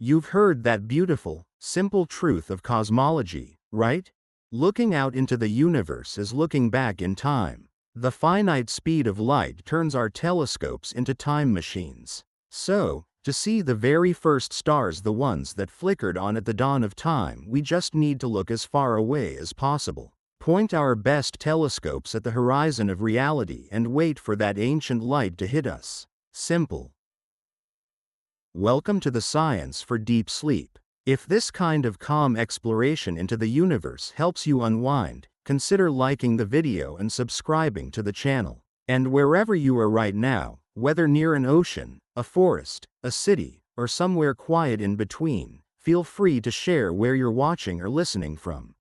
You've heard that beautiful, simple truth of cosmology, right? Looking out into the universe is looking back in time. The finite speed of light turns our telescopes into time machines. So, to see the very first stars, the ones that flickered on at the dawn of time, we just need to look as far away as possible. Point our best telescopes at the horizon of reality and wait for that ancient light to hit us. Simple. Welcome to the science for deep sleep. If this kind of calm exploration into the universe helps you unwind, consider liking the video and subscribing to the channel. And wherever you are right now, whether near an ocean, a forest, a city, or somewhere quiet in between, feel free to share where you're watching or listening from.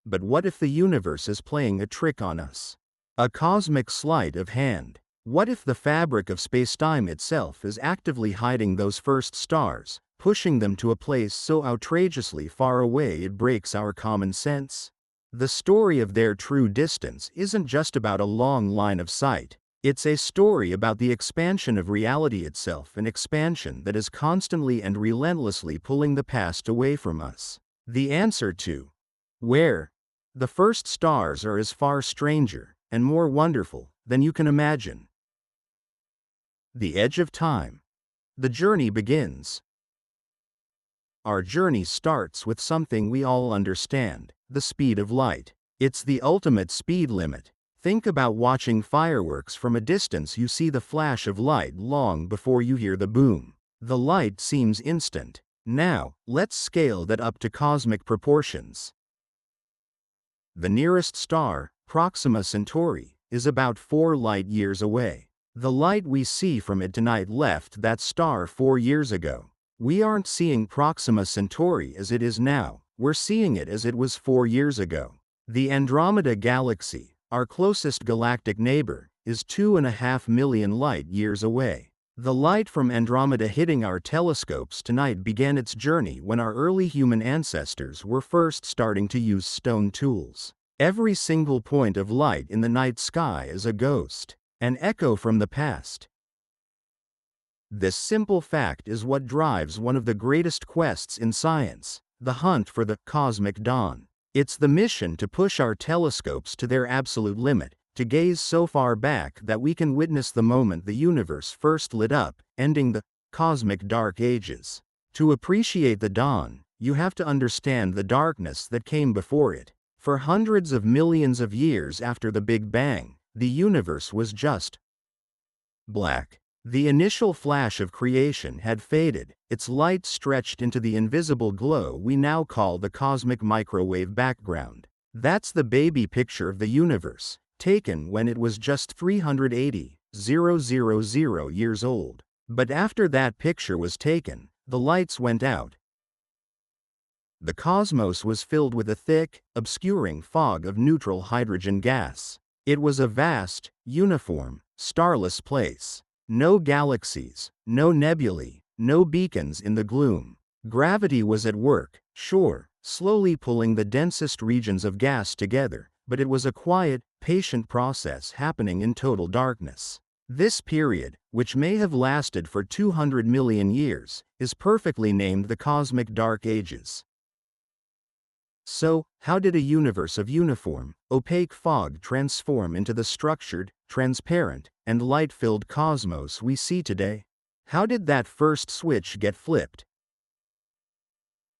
But what if the universe is playing a trick on us? A cosmic sleight of hand. What if the fabric of spacetime itself is actively hiding those first stars, pushing them to a place so outrageously far away it breaks our common sense? The story of their true distance isn't just about a long line of sight. It's a story about the expansion of reality itself, an expansion that is constantly and relentlessly pulling the past away from us. The answer to where the first stars are is far stranger and more wonderful than you can imagine. The edge of time. The journey begins. Our journey starts with something we all understand, the speed of light. It's the ultimate speed limit. Think about watching fireworks from a distance. You see the flash of light long before you hear the boom. The light seems instant. Now, let's scale that up to cosmic proportions. The nearest star, Proxima Centauri, is about 4 light-years away. The light we see from it tonight left that star 4 years ago. We aren't seeing Proxima Centauri as it is now, we're seeing it as it was 4 years ago. The Andromeda Galaxy, our closest galactic neighbor, is 2.5 million light-years away. The light from Andromeda hitting our telescopes tonight began its journey when our early human ancestors were first starting to use stone tools. Every single point of light in the night sky is a ghost, an echo from the past. This simple fact is what drives one of the greatest quests in science, the hunt for the cosmic dawn. It's the mission to push our telescopes to their absolute limit, to gaze so far back that we can witness the moment the universe first lit up, ending the cosmic dark ages. To appreciate the dawn, you have to understand the darkness that came before it. For hundreds of millions of years after the Big Bang, the universe was just black. The initial flash of creation had faded, its light stretched into the invisible glow we now call the cosmic microwave background. That's the baby picture of the universe, taken when it was just 380,000 years old. But after that picture was taken, the lights went out. The cosmos was filled with a thick, obscuring fog of neutral hydrogen gas. It was a vast, uniform, starless place. No galaxies, no nebulae, no beacons in the gloom. Gravity was at work, sure, slowly pulling the densest regions of gas together, but it was a quiet, patient process happening in total darkness. This period, which may have lasted for 200 million years, is perfectly named the Cosmic Dark Ages. So, how did a universe of uniform, opaque fog transform into the structured, transparent, and light-filled cosmos we see today? How did that first switch get flipped?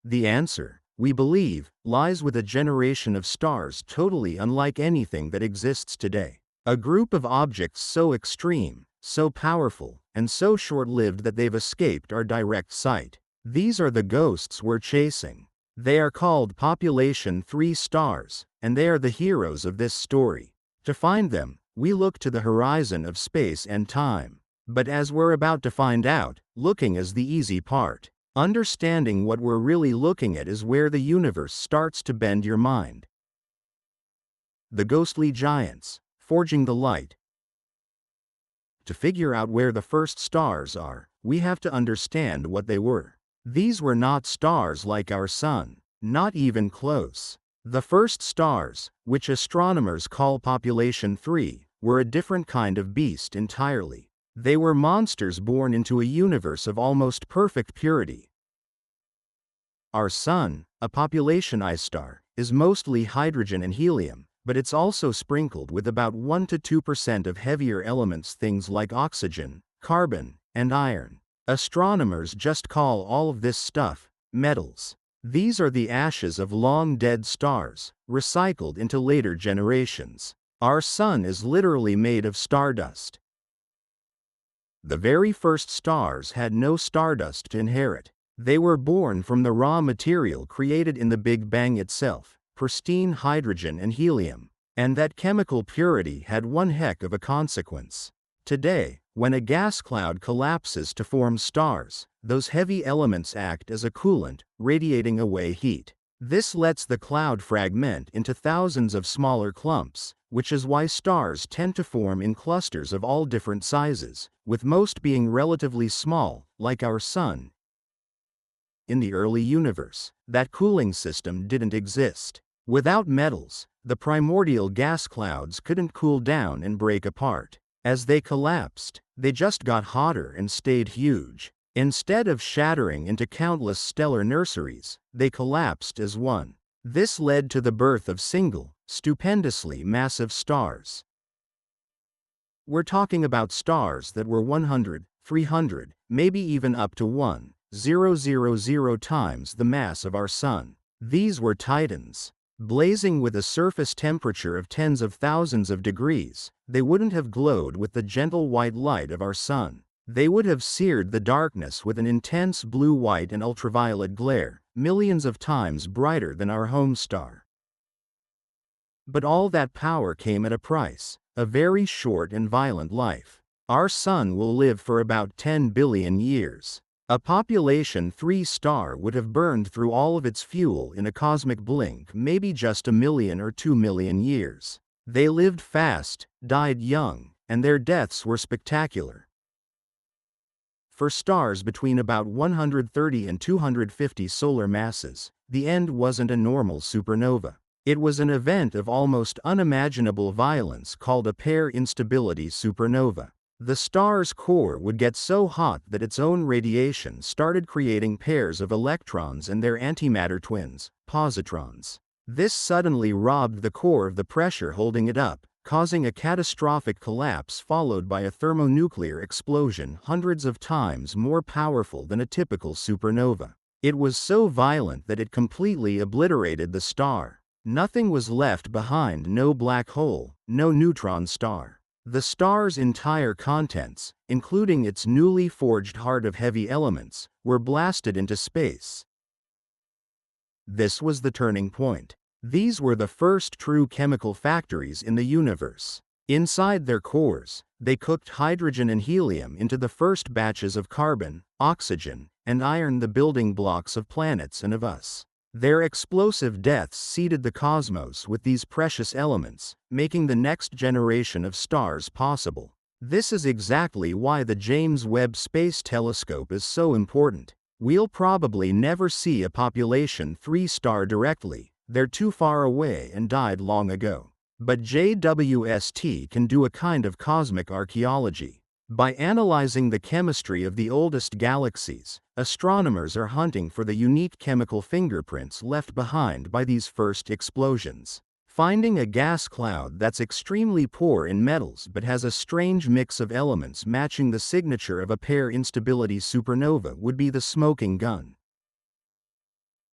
The answer, we believe, lies with a generation of stars totally unlike anything that exists today. A group of objects so extreme, so powerful, and so short-lived that they've escaped our direct sight. These are the ghosts we're chasing. They are called Population 3 stars, and they are the heroes of this story. To find them, we look to the horizon of space and time. But as we're about to find out, looking is the easy part. Understanding what we're really looking at is where the universe starts to bend your mind. The ghostly giants, forging the light. To figure out where the first stars are, we have to understand what they were. These were not stars like our sun, not even close. The first stars, which astronomers call Population 3, were a different kind of beast entirely. They were monsters born into a universe of almost perfect purity. Our Sun, a population I-star, is mostly hydrogen and helium, but it's also sprinkled with about 1 to 2% of heavier elements, things like oxygen, carbon, and iron. Astronomers just call all of this stuff metals. These are the ashes of long-dead stars, recycled into later generations. Our Sun is literally made of stardust. The very first stars had no stardust to inherit. They were born from the raw material created in the Big Bang itself, pristine hydrogen and helium. And that chemical purity had one heck of a consequence. Today, when a gas cloud collapses to form stars, those heavy elements act as a coolant, radiating away heat. This lets the cloud fragment into thousands of smaller clumps, which is why stars tend to form in clusters of all different sizes, with most being relatively small, like our Sun. In the early universe, that cooling system didn't exist. Without metals, the primordial gas clouds couldn't cool down and break apart. As they collapsed, they just got hotter and stayed huge. Instead of shattering into countless stellar nurseries, they collapsed as one. This led to the birth of single, stupendously massive stars. We're talking about stars that were 100, 300, maybe even up to 1,000 times the mass of our Sun. These were titans. Blazing with a surface temperature of tens of thousands of degrees, they wouldn't have glowed with the gentle white light of our Sun. They would have seared the darkness with an intense blue-white and ultraviolet glare, millions of times brighter than our home star. But all that power came at a price, a very short and violent life. Our Sun will live for about 10 billion years. A population 3 star would have burned through all of its fuel in a cosmic blink, maybe just 1 million or 2 million years. They lived fast, died young, and their deaths were spectacular. For stars between about 130 and 250 solar masses, the end wasn't a normal supernova. It was an event of almost unimaginable violence called a pair instability supernova. The star's core would get so hot that its own radiation started creating pairs of electrons and their antimatter twins, positrons. This suddenly robbed the core of the pressure holding it up, causing a catastrophic collapse followed by a thermonuclear explosion hundreds of times more powerful than a typical supernova. It was so violent that it completely obliterated the star. Nothing was left behind, no black hole, no neutron star. The star's entire contents, including its newly forged heart of heavy elements, were blasted into space. This was the turning point. These were the first true chemical factories in the universe. Inside their cores, they cooked hydrogen and helium into the first batches of carbon, oxygen, and iron, the building blocks of planets and of us. Their explosive deaths seeded the cosmos with these precious elements, making the next generation of stars possible. This is exactly why the James Webb Space Telescope is so important. We'll probably never see a population 3 star directly, they're too far away and died long ago. But JWST can do a kind of cosmic archaeology. By analyzing the chemistry of the oldest galaxies, astronomers are hunting for the unique chemical fingerprints left behind by these first explosions. Finding a gas cloud that's extremely poor in metals but has a strange mix of elements matching the signature of a pair instability supernova would be the smoking gun.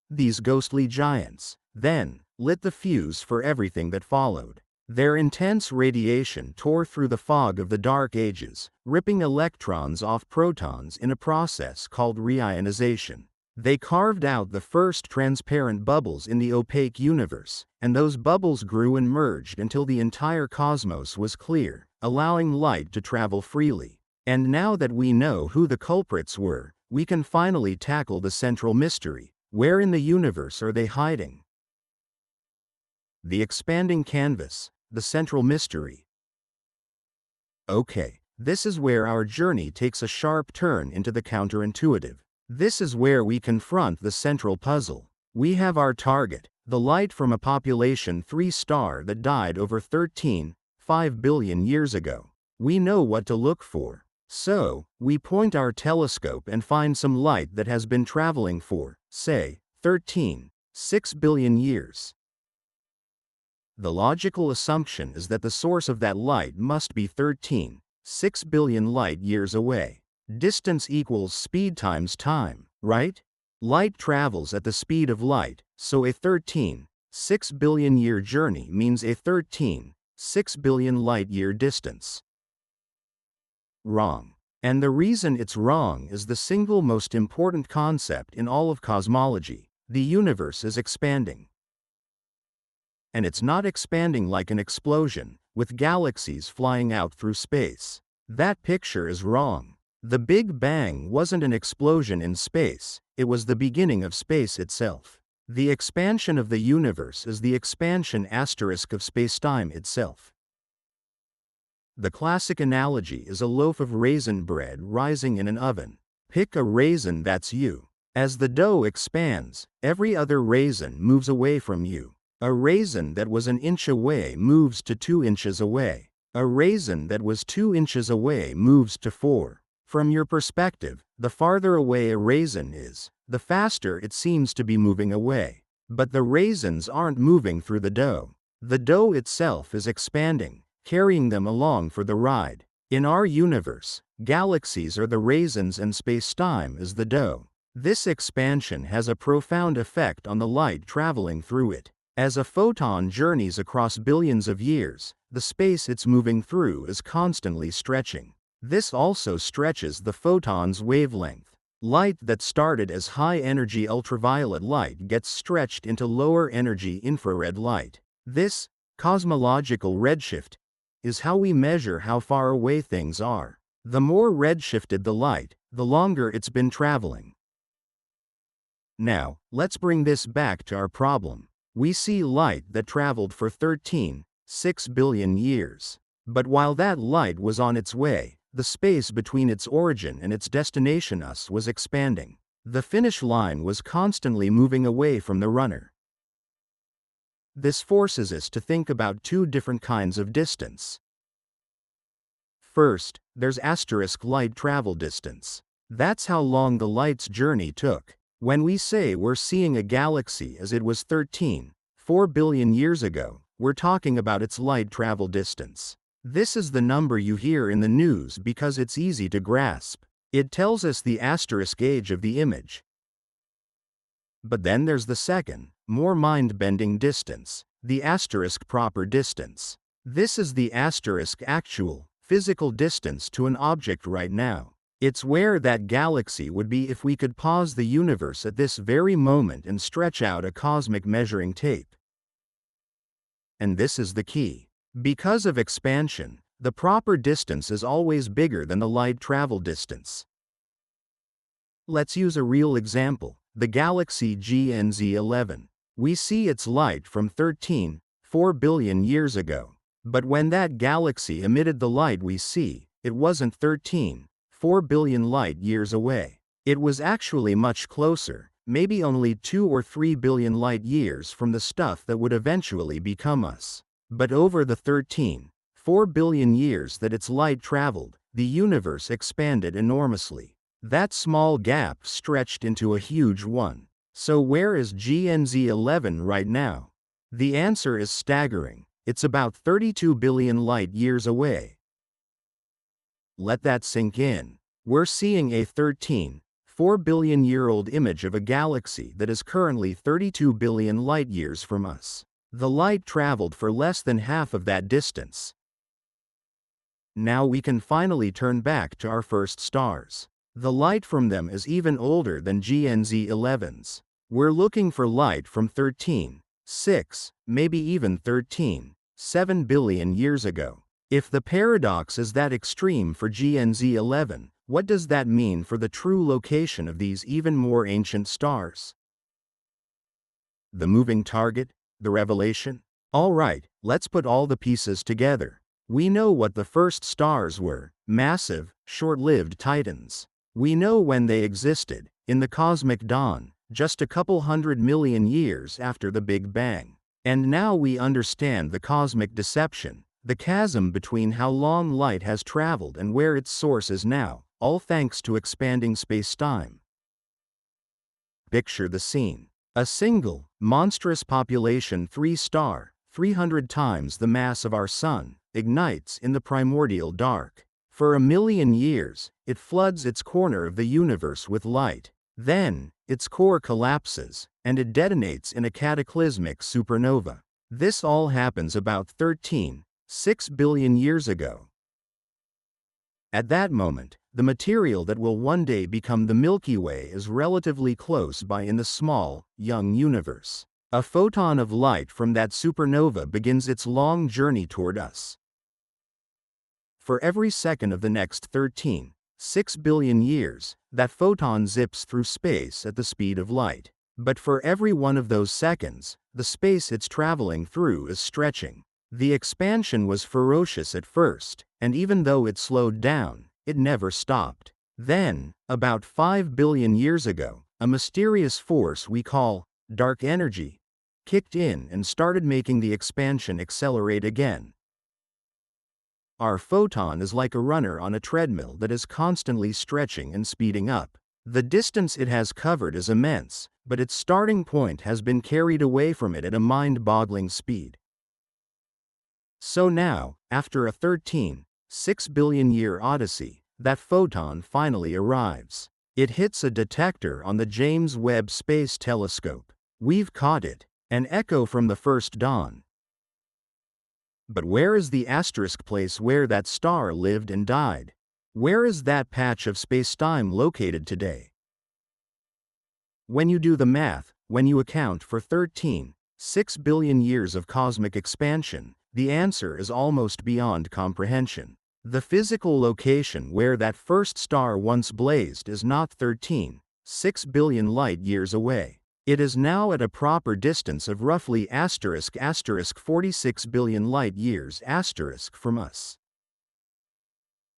These ghostly giants, then, lit the fuse for everything that followed. Their intense radiation tore through the fog of the Dark Ages, ripping electrons off protons in a process called reionization. They carved out the first transparent bubbles in the opaque universe, and those bubbles grew and merged until the entire cosmos was clear, allowing light to travel freely. And now that we know who the culprits were, we can finally tackle the central mystery. Where in the universe are they hiding? The expanding canvas, the central mystery. Okay, this is where our journey takes a sharp turn into the counterintuitive. This is where we confront the central puzzle. We have our target, the light from a population 3 star that died over 13.5 billion years ago. We know what to look for. So, we point our telescope and find some light that has been traveling for, say, 13.6 billion years. The logical assumption is that the source of that light must be 13.6 billion light years away. Distance equals speed times time, right? Light travels at the speed of light, so a 13.6 billion year journey means a 13.6 billion light year distance. Wrong. And the reason it's wrong is the single most important concept in all of cosmology. The universe is expanding. And it's not expanding like an explosion, with galaxies flying out through space. That picture is wrong. The Big Bang wasn't an explosion in space, it was the beginning of space itself. The expansion of the universe is the expansion asterisk of spacetime itself. The classic analogy is a loaf of raisin bread rising in an oven. Pick a raisin that's you. As the dough expands, every other raisin moves away from you. A raisin that was an inch away moves to 2 inches away. A raisin that was 2 inches away moves to 4. From your perspective, the farther away a raisin is, the faster it seems to be moving away. But the raisins aren't moving through the dough. The dough itself is expanding, carrying them along for the ride. In our universe, galaxies are the raisins and spacetime is the dough. This expansion has a profound effect on the light traveling through it. As a photon journeys across billions of years, the space it's moving through is constantly stretching. This also stretches the photon's wavelength. Light that started as high-energy ultraviolet light gets stretched into lower-energy infrared light. This, cosmological redshift, is how we measure how far away things are. The more redshifted the light, the longer it's been traveling. Now, let's bring this back to our problem. We see light that traveled for 13.6 billion years. But while that light was on its way, the space between its origin and its destination us was expanding. The finish line was constantly moving away from the runner. This forces us to think about two different kinds of distance. First, there's asterisk light travel distance. That's how long the light's journey took. When we say we're seeing a galaxy as it was 13.4 billion years ago, we're talking about its light travel distance. This is the number you hear in the news because it's easy to grasp. It tells us the asterisk age of the image. But then there's the second, more mind-bending distance, the asterisk proper distance. This is the asterisk actual, physical distance to an object right now. It's where that galaxy would be if we could pause the universe at this very moment and stretch out a cosmic measuring tape. And this is the key. Because of expansion, the proper distance is always bigger than the light travel distance. Let's use a real example, the galaxy GNZ11. We see its light from 13.4 billion years ago. But when that galaxy emitted the light we see, it wasn't 13.4 billion light years away. It was actually much closer, maybe only 2 or 3 billion light years from the stuff that would eventually become us. But over the 13.4 billion years that its light traveled, the universe expanded enormously. That small gap stretched into a huge one. So where is GNZ11 right now? The answer is staggering. It's about 32 billion light years away. Let that sink in. We're seeing a 13.4 billion year old image of a galaxy that is currently 32 billion light years from us. The light traveled for less than half of that distance. Now we can finally turn back to our first stars. The light from them is even older than GNZ11's. We're looking for light from 13.6, maybe even 13.7 billion years ago. If the paradox is that extreme for GNZ11, what does that mean for the true location of these even more ancient stars? The moving target? The revelation? All right, let's put all the pieces together. We know what the first stars were, massive, short-lived titans. We know when they existed, in the cosmic dawn, just a couple 100 million years after the Big Bang. And now we understand the cosmic deception. the chasm between how long light has traveled and where its source is now, all thanks to expanding spacetime. Picture the scene. A single, monstrous population 3-star, 300 times the mass of our Sun, ignites in the primordial dark. For 1,000,000 years, it floods its corner of the universe with light. Then, its core collapses, and it detonates in a cataclysmic supernova. This all happens about 13.6 billion years ago. At that moment, the material that will one day become the Milky Way is relatively close by in the small, young universe. A photon of light from that supernova begins its long journey toward us. For every second of the next 13.6 billion years, that photon zips through space at the speed of light. But for every one of those seconds, the space it's traveling through is stretching. The expansion was ferocious at first, and even though it slowed down, it never stopped. Then, about 5 billion years ago, a mysterious force we call dark energy kicked in and started making the expansion accelerate again. Our photon is like a runner on a treadmill that is constantly stretching and speeding up. The distance it has covered is immense, but its starting point has been carried away from it at a mind-boggling speed. So now, after a 13.6 billion year odyssey, that photon finally arrives. It hits a detector on the James Webb Space Telescope. We've caught it, an echo from the first dawn. But where is the asterisk place where that star lived and died? Where is that patch of spacetime located today? When you do the math, when you account for 13.6 billion years of cosmic expansion, the answer is almost beyond comprehension. The physical location where that first star once blazed is not 13.6 billion light-years away. It is now at a proper distance of roughly ** 46 billion light-years * from us.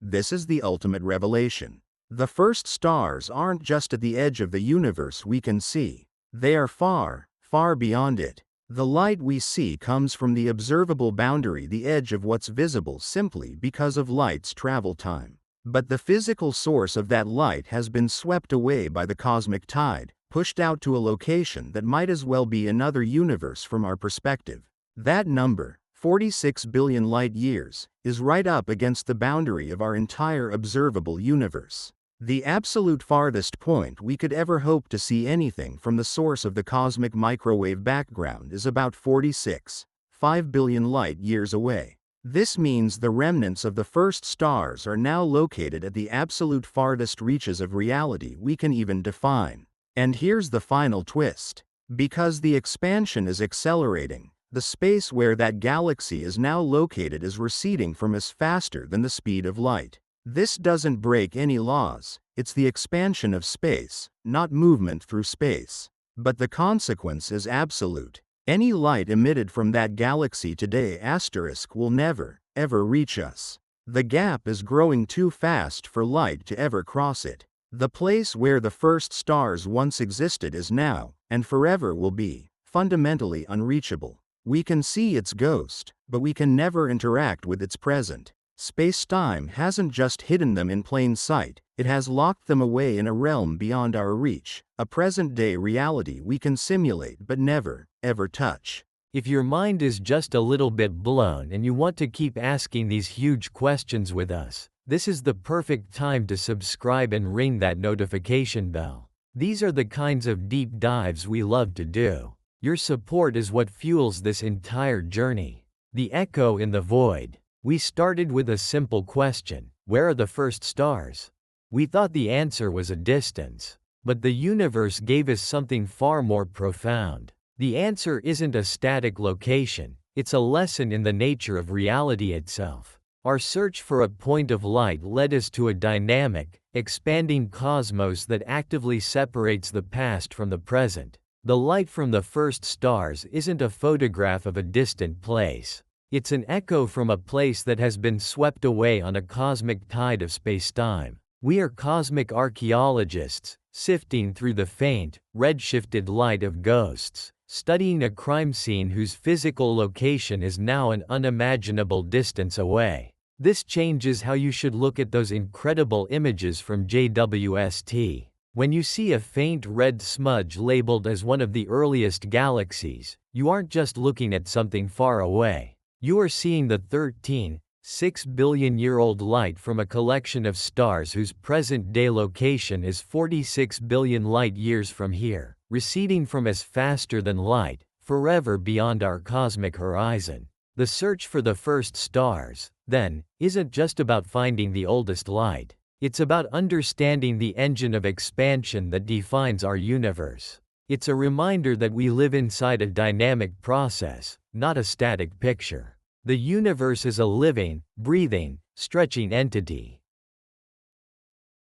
This is the ultimate revelation. The first stars aren't just at the edge of the universe we can see. They are far, far beyond it. The light we see comes from the observable boundary, the edge of what's visible simply because of light's travel time. But the physical source of that light has been swept away by the cosmic tide, pushed out to a location that might as well be another universe from our perspective. That number, 46 billion light-years, is right up against the boundary of our entire observable universe. The absolute farthest point we could ever hope to see anything from the source of the cosmic microwave background is about 46.5 billion light-years away. This means the remnants of the first stars are now located at the absolute farthest reaches of reality we can even define. And here's the final twist. Because the expansion is accelerating, the space where that galaxy is now located is receding from us faster than the speed of light. This doesn't break any laws, it's the expansion of space, not movement through space. But the consequence is absolute. Any light emitted from that galaxy today * will never, ever reach us. The gap is growing too fast for light to ever cross it. The place where the first stars once existed is now, and forever will be, fundamentally unreachable. We can see its ghost, but we can never interact with its present. Space-time hasn't just hidden them in plain sight, it has locked them away in a realm beyond our reach, a present-day reality we can simulate but never, ever touch. If your mind is just a little bit blown and you want to keep asking these huge questions with us, this is the perfect time to subscribe and ring that notification bell. These are the kinds of deep dives we love to do. Your support is what fuels this entire journey. The echo in the void. We started with a simple question: where are the first stars? We thought the answer was a distance. But the universe gave us something far more profound. The answer isn't a static location, it's a lesson in the nature of reality itself. Our search for a point of light led us to a dynamic, expanding cosmos that actively separates the past from the present. The light from the first stars isn't a photograph of a distant place. It's an echo from a place that has been swept away on a cosmic tide of spacetime. We are cosmic archaeologists, sifting through the faint, redshifted light of ghosts, studying a crime scene whose physical location is now an unimaginable distance away. This changes how you should look at those incredible images from JWST. When you see a faint red smudge labeled as one of the earliest galaxies, you aren't just looking at something far away. You are seeing the 13.6 billion-year-old light from a collection of stars whose present-day location is 46 billion light-years from here, receding from us faster than light, forever beyond our cosmic horizon. The search for the first stars, then, isn't just about finding the oldest light. It's about understanding the engine of expansion that defines our universe. It's a reminder that we live inside a dynamic process, not a static picture. The universe is a living, breathing, stretching entity.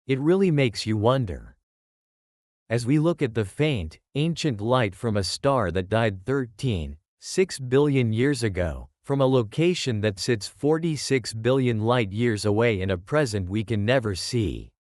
It really makes you wonder. As we look at the faint, ancient light from a star that died 13.6 billion years ago, from a location that sits 46 billion light-years away in a present we can never see.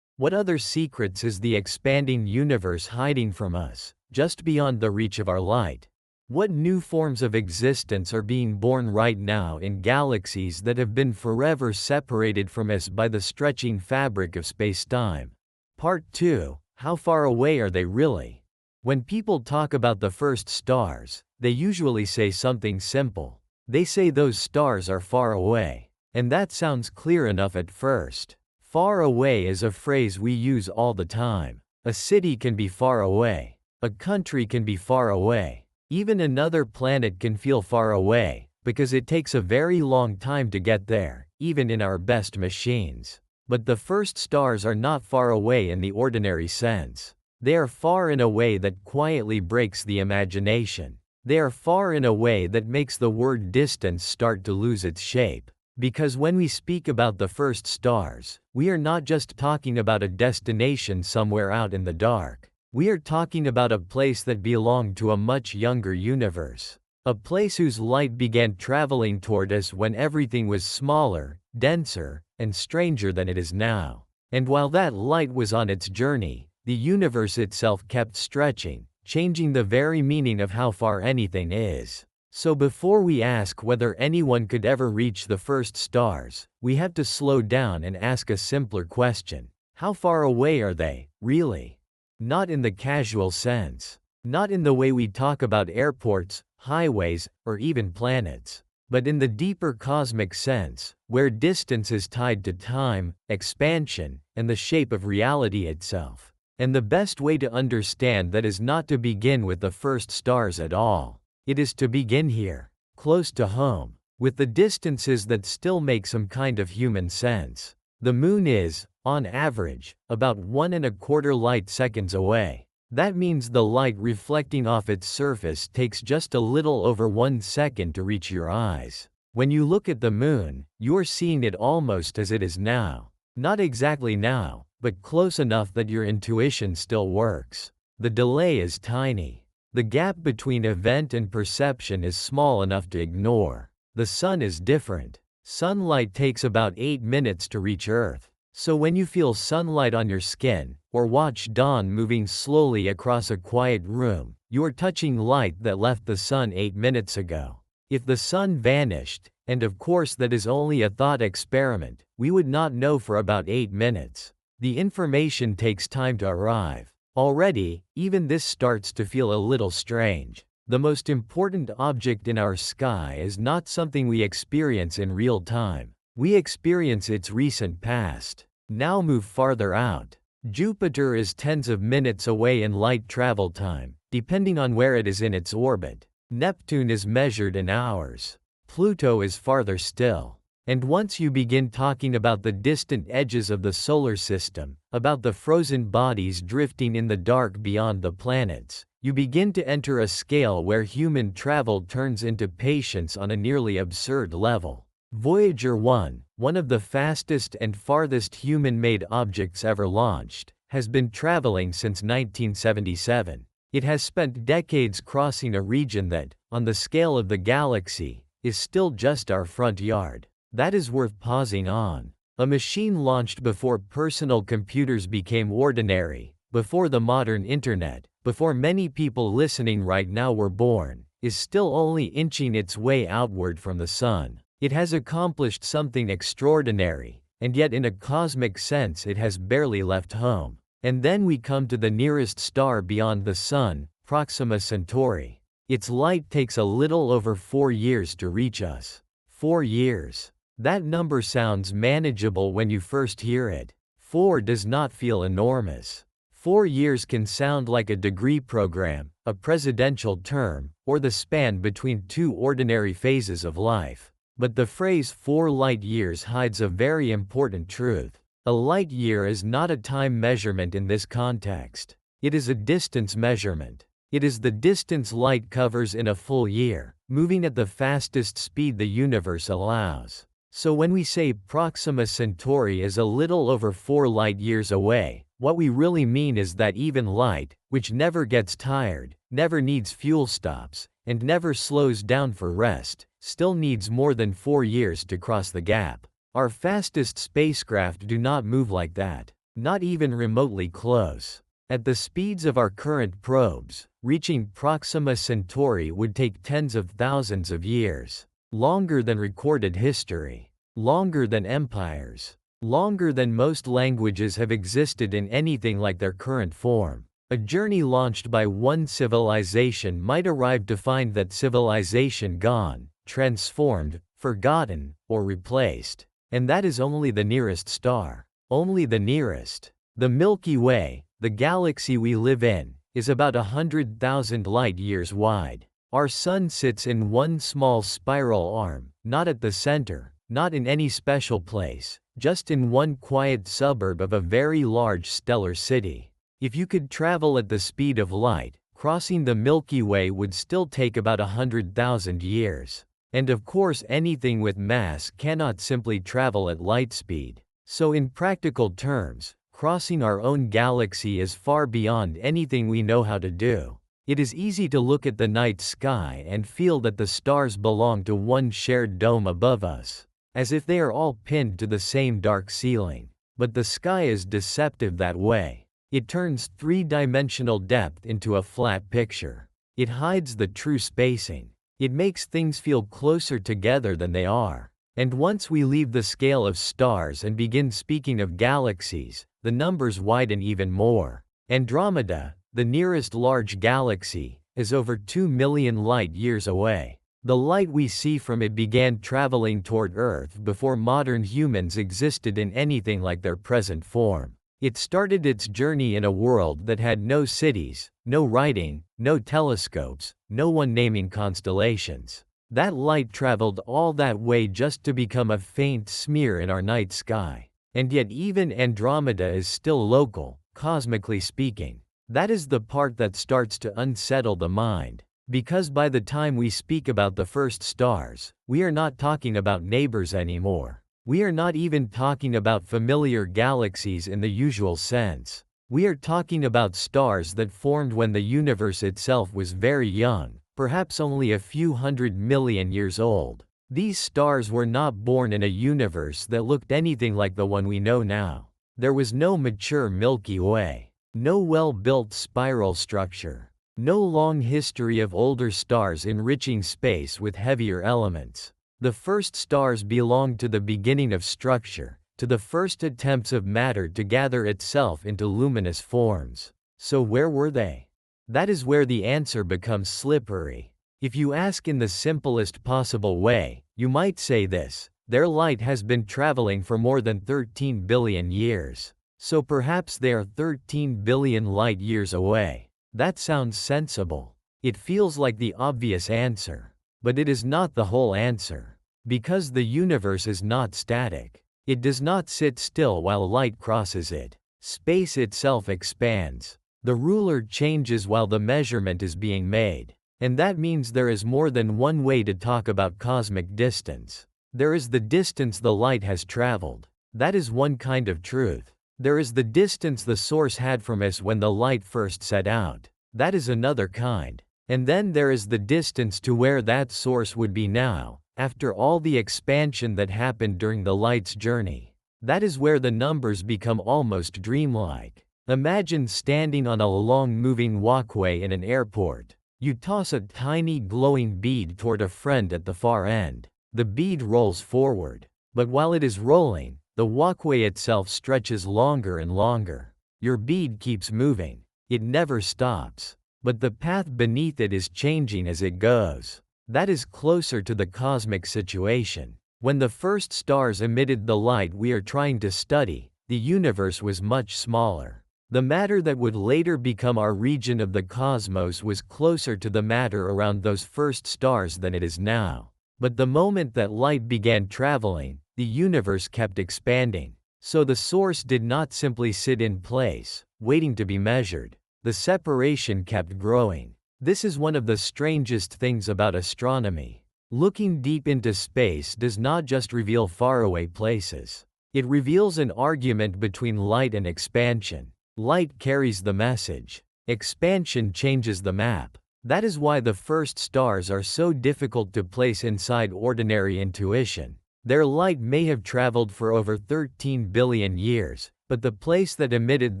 What other secrets is the expanding universe hiding from us, just beyond the reach of our light? What new forms of existence are being born right now in galaxies that have been forever separated from us by the stretching fabric of space-time? Part 2. How far away are they really? When people talk about the first stars, they usually say something simple. They say those stars are far away. And that sounds clear enough at first. Far away is a phrase we use all the time. A city can be far away. A country can be far away. Even another planet can feel far away, because it takes a very long time to get there, even in our best machines. But the first stars are not far away in the ordinary sense. They are far in a way that quietly breaks the imagination. They are far in a way that makes the word distance start to lose its shape. Because when we speak about the first stars, we are not just talking about a destination somewhere out in the dark. We are talking about a place that belonged to a much younger universe. A place whose light began traveling toward us when everything was smaller, denser, and stranger than it is now. And while that light was on its journey, the universe itself kept stretching, changing the very meaning of how far anything is. So before we ask whether anyone could ever reach the first stars, we have to slow down and ask a simpler question. How far away are they, really? Not in the casual sense. Not in the way we talk about airports, highways, or even planets. But in the deeper cosmic sense, where distance is tied to time, expansion, and the shape of reality itself. And the best way to understand that is not to begin with the first stars at all. It is to begin here, close to home, with the distances that still make some kind of human sense. The moon is, on average, about 1¼ light seconds away. That means the light reflecting off its surface takes just a little over 1 second to reach your eyes. When you look at the moon, you're seeing it almost as it is now. Not exactly now, but close enough that your intuition still works. The delay is tiny. The gap between event and perception is small enough to ignore. The sun is different. Sunlight takes about 8 minutes to reach Earth. So when you feel sunlight on your skin, or watch dawn moving slowly across a quiet room, you are touching light that left the sun 8 minutes ago. If the sun vanished, and of course that is only a thought experiment, we would not know for about 8 minutes. The information takes time to arrive. Already, even this starts to feel a little strange. The most important object in our sky is not something we experience in real time. We experience its recent past. Now move farther out. Jupiter is tens of minutes away in light travel time, depending on where it is in its orbit. Neptune is measured in hours. Pluto is farther still. And once you begin talking about the distant edges of the solar system, about the frozen bodies drifting in the dark beyond the planets, you begin to enter a scale where human travel turns into patience on a nearly absurd level. Voyager 1, one of the fastest and farthest human-made objects ever launched, has been traveling since 1977. It has spent decades crossing a region that, on the scale of the galaxy, is still just our front yard. That is worth pausing on. A machine launched before personal computers became ordinary, before the modern internet, before many people listening right now were born, is still only inching its way outward from the sun. It has accomplished something extraordinary, and yet in a cosmic sense it has barely left home. And then we come to the nearest star beyond the sun, Proxima Centauri. Its light takes a little over 4 years to reach us. 4 years. That number sounds manageable when you first hear it. 4 does not feel enormous. 4 years can sound like a degree program, a presidential term, or the span between 2 ordinary phases of life. But the phrase 4 light years hides a very important truth. A light year is not a time measurement in this context. It is a distance measurement. It is the distance light covers in a full year, moving at the fastest speed the universe allows. So when we say Proxima Centauri is a little over 4 light years away, what we really mean is that even light, which never gets tired, never needs fuel stops, and never slows down for rest, still needs more than 4 years to cross the gap. Our fastest spacecraft do not move like that, not even remotely close. At the speeds of our current probes, reaching Proxima Centauri would take tens of thousands of years. Longer than recorded history. Longer than empires. Longer than most languages have existed in anything like their current form. A journey launched by one civilization might arrive to find that civilization gone, transformed, forgotten, or replaced. And that is only the nearest star. Only the nearest. The Milky Way, the galaxy we live in, is about 100,000 light-years wide. Our sun sits in one small spiral arm, not at the center, not in any special place, just in one quiet suburb of a very large stellar city. If you could travel at the speed of light, crossing the Milky Way would still take about 100,000 years. And of course anything with mass cannot simply travel at light speed. So in practical terms, crossing our own galaxy is far beyond anything we know how to do. It is easy to look at the night sky and feel that the stars belong to one shared dome above us, as if they are all pinned to the same dark ceiling. But the sky is deceptive that way. It turns three-dimensional depth into a flat picture. It hides the true spacing. It makes things feel closer together than they are. And once we leave the scale of stars and begin speaking of galaxies, the numbers widen even more. Andromeda, the nearest large galaxy, is over 2 million light-years away. The light we see from it began traveling toward Earth before modern humans existed in anything like their present form. It started its journey in a world that had no cities, no writing, no telescopes, no one naming constellations. That light traveled all that way just to become a faint smear in our night sky. And yet even Andromeda is still local, cosmically speaking. That is the part that starts to unsettle the mind. Because by the time we speak about the first stars, we are not talking about neighbors anymore. We are not even talking about familiar galaxies in the usual sense. We are talking about stars that formed when the universe itself was very young, perhaps only a few 100 million years old. These stars were not born in a universe that looked anything like the one we know now. There was no mature Milky Way, no well-built spiral structure, no long history of older stars enriching space with heavier elements. The first stars belonged to the beginning of structure, to the first attempts of matter to gather itself into luminous forms. So where were they? That is where the answer becomes slippery. If you ask in the simplest possible way, you might say this: their light has been traveling for more than 13 billion years. So perhaps they are 13 billion light years away. That sounds sensible. It feels like the obvious answer. But it is not the whole answer. Because the universe is not static. It does not sit still while light crosses it. Space itself expands. The ruler changes while the measurement is being made. And that means there is more than one way to talk about cosmic distance. There is the distance the light has traveled. That is one kind of truth. There is the distance the source had from us when the light first set out. That is another kind. And then there is the distance to where that source would be now, after all the expansion that happened during the light's journey. That is where the numbers become almost dreamlike. Imagine standing on a long moving walkway in an airport. You toss a tiny glowing bead toward a friend at the far end. The bead rolls forward. But while it is rolling, the walkway itself stretches longer and longer. Your bead keeps moving. It never stops. But the path beneath it is changing as it goes. That is closer to the cosmic situation. When the first stars emitted the light we are trying to study, the universe was much smaller. The matter that would later become our region of the cosmos was closer to the matter around those first stars than it is now. But the moment that light began traveling, the universe kept expanding. So the source did not simply sit in place, waiting to be measured. The separation kept growing. This is one of the strangest things about astronomy. Looking deep into space does not just reveal faraway places. It reveals an argument between light and expansion. Light carries the message. Expansion changes the map. That is why the first stars are so difficult to place inside ordinary intuition. Their light may have traveled for over 13 billion years, but the place that emitted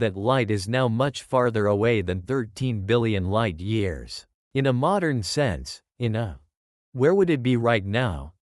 that light is now much farther away than 13 billion light years. In a modern sense, where would it be right now?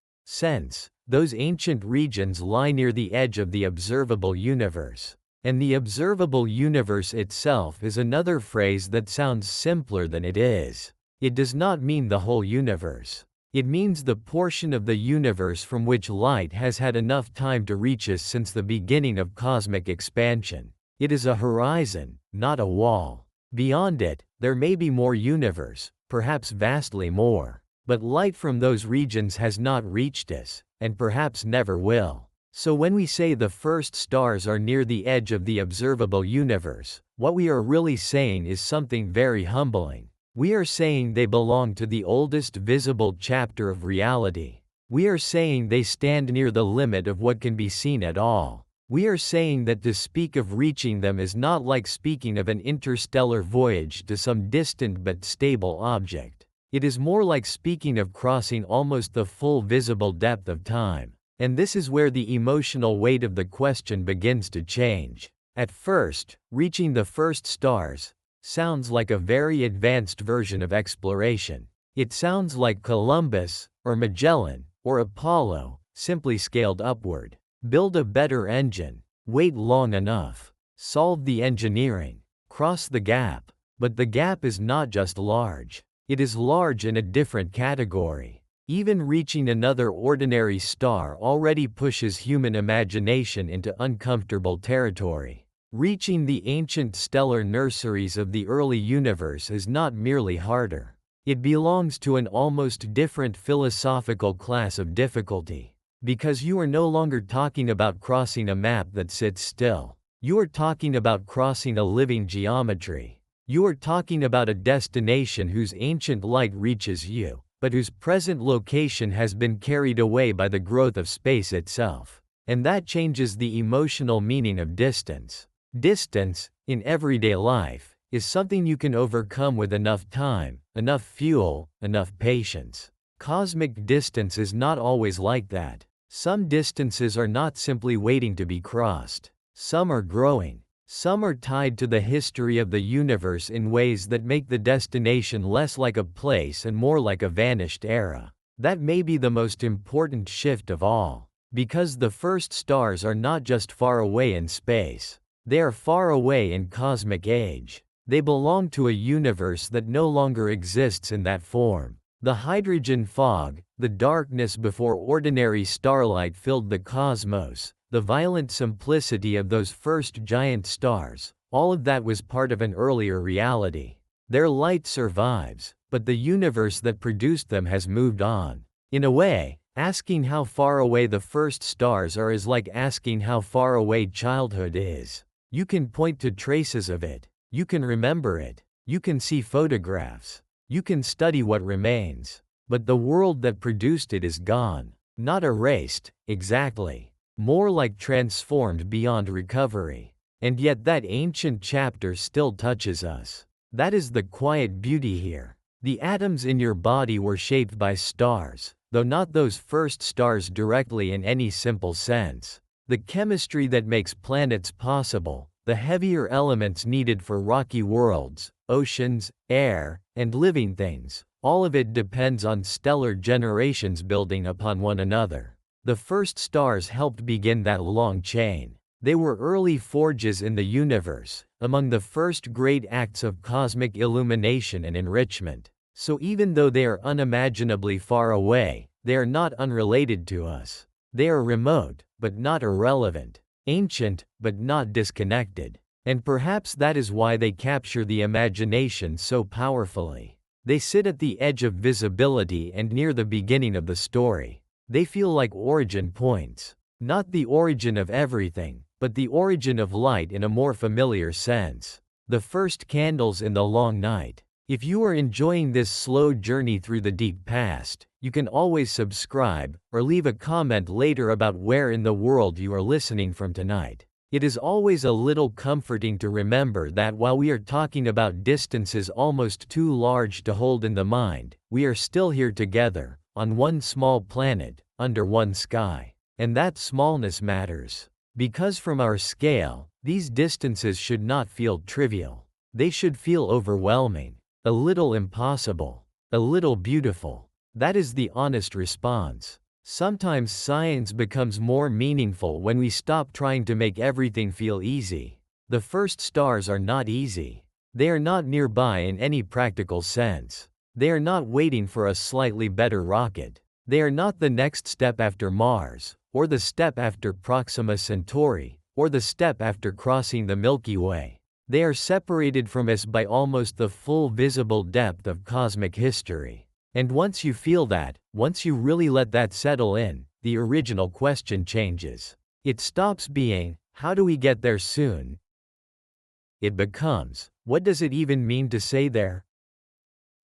Those ancient regions lie near the edge of the observable universe. And the observable universe itself is another phrase that sounds simpler than it is. It does not mean the whole universe. It means the portion of the universe from which light has had enough time to reach us since the beginning of cosmic expansion. It is a horizon, not a wall. Beyond it, there may be more universe, perhaps vastly more. But light from those regions has not reached us, and perhaps never will. So when we say the first stars are near the edge of the observable universe, what we are really saying is something very humbling. We are saying they belong to the oldest visible chapter of reality. We are saying they stand near the limit of what can be seen at all. We are saying that to speak of reaching them is not like speaking of an interstellar voyage to some distant but stable object. It is more like speaking of crossing almost the full visible depth of time. And this is where the emotional weight of the question begins to change. At first, reaching the first stars sounds like a very advanced version of exploration. It sounds like Columbus, or Magellan, or Apollo, simply scaled upward. Build a better engine, wait long enough, solve the engineering, cross the gap. But the gap is not just large. It is large in a different category. Even reaching another ordinary star already pushes human imagination into uncomfortable territory. Reaching the ancient stellar nurseries of the early universe is not merely harder. It belongs to an almost different philosophical class of difficulty. Because you are no longer talking about crossing a map that sits still. You are talking about crossing a living geometry. You are talking about a destination whose ancient light reaches you, but whose present location has been carried away by the growth of space itself. And that changes the emotional meaning of distance. Distance, in everyday life, is something you can overcome with enough time, enough fuel, enough patience. Cosmic distance is not always like that. Some distances are not simply waiting to be crossed. Some are growing. Some are tied to the history of the universe in ways that make the destination less like a place and more like a vanished era. That may be the most important shift of all. Because the first stars are not just far away in space. They are far away in cosmic age. They belong to a universe that no longer exists in that form. The hydrogen fog, the darkness before ordinary starlight filled the cosmos, the violent simplicity of those first giant stars, all of that was part of an earlier reality. Their light survives, but the universe that produced them has moved on. In a way, asking how far away the first stars are is like asking how far away childhood is. You can point to traces of it. You can remember it. You can see photographs. You can study what remains. But the world that produced it is gone. Not erased, exactly. More like transformed beyond recovery. And yet that ancient chapter still touches us. That is the quiet beauty here. The atoms in your body were shaped by stars, though not those first stars directly in any simple sense. The chemistry that makes planets possible, the heavier elements needed for rocky worlds, oceans, air, and living things. All of it depends on stellar generations building upon one another. The first stars helped begin that long chain. They were early forges in the universe, among the first great acts of cosmic illumination and enrichment. So even though they are unimaginably far away, they are not unrelated to us. They are remote, but not irrelevant, ancient, but not disconnected. And perhaps that is why they capture the imagination so powerfully. They sit at the edge of visibility and near the beginning of the story. They feel like origin points. Not the origin of everything, but the origin of light in a more familiar sense. The first candles in the long night. If you are enjoying this slow journey through the deep past, you can always subscribe, or leave a comment later about where in the world you are listening from tonight. It is always a little comforting to remember that while we are talking about distances almost too large to hold in the mind, we are still here together, on one small planet, under one sky. And that smallness matters. Because from our scale, these distances should not feel trivial. They should feel overwhelming, a little impossible, a little beautiful. That is the honest response. Sometimes science becomes more meaningful when we stop trying to make everything feel easy. The first stars are not easy. They are not nearby in any practical sense. They are not waiting for a slightly better rocket. They are not the next step after Mars, or the step after Proxima Centauri, or the step after crossing the Milky Way. They are separated from us by almost the full visible depth of cosmic history. And once you feel that, once you really let that settle in, the original question changes. It stops being, how do we get there soon? It becomes, what does it even mean to say there?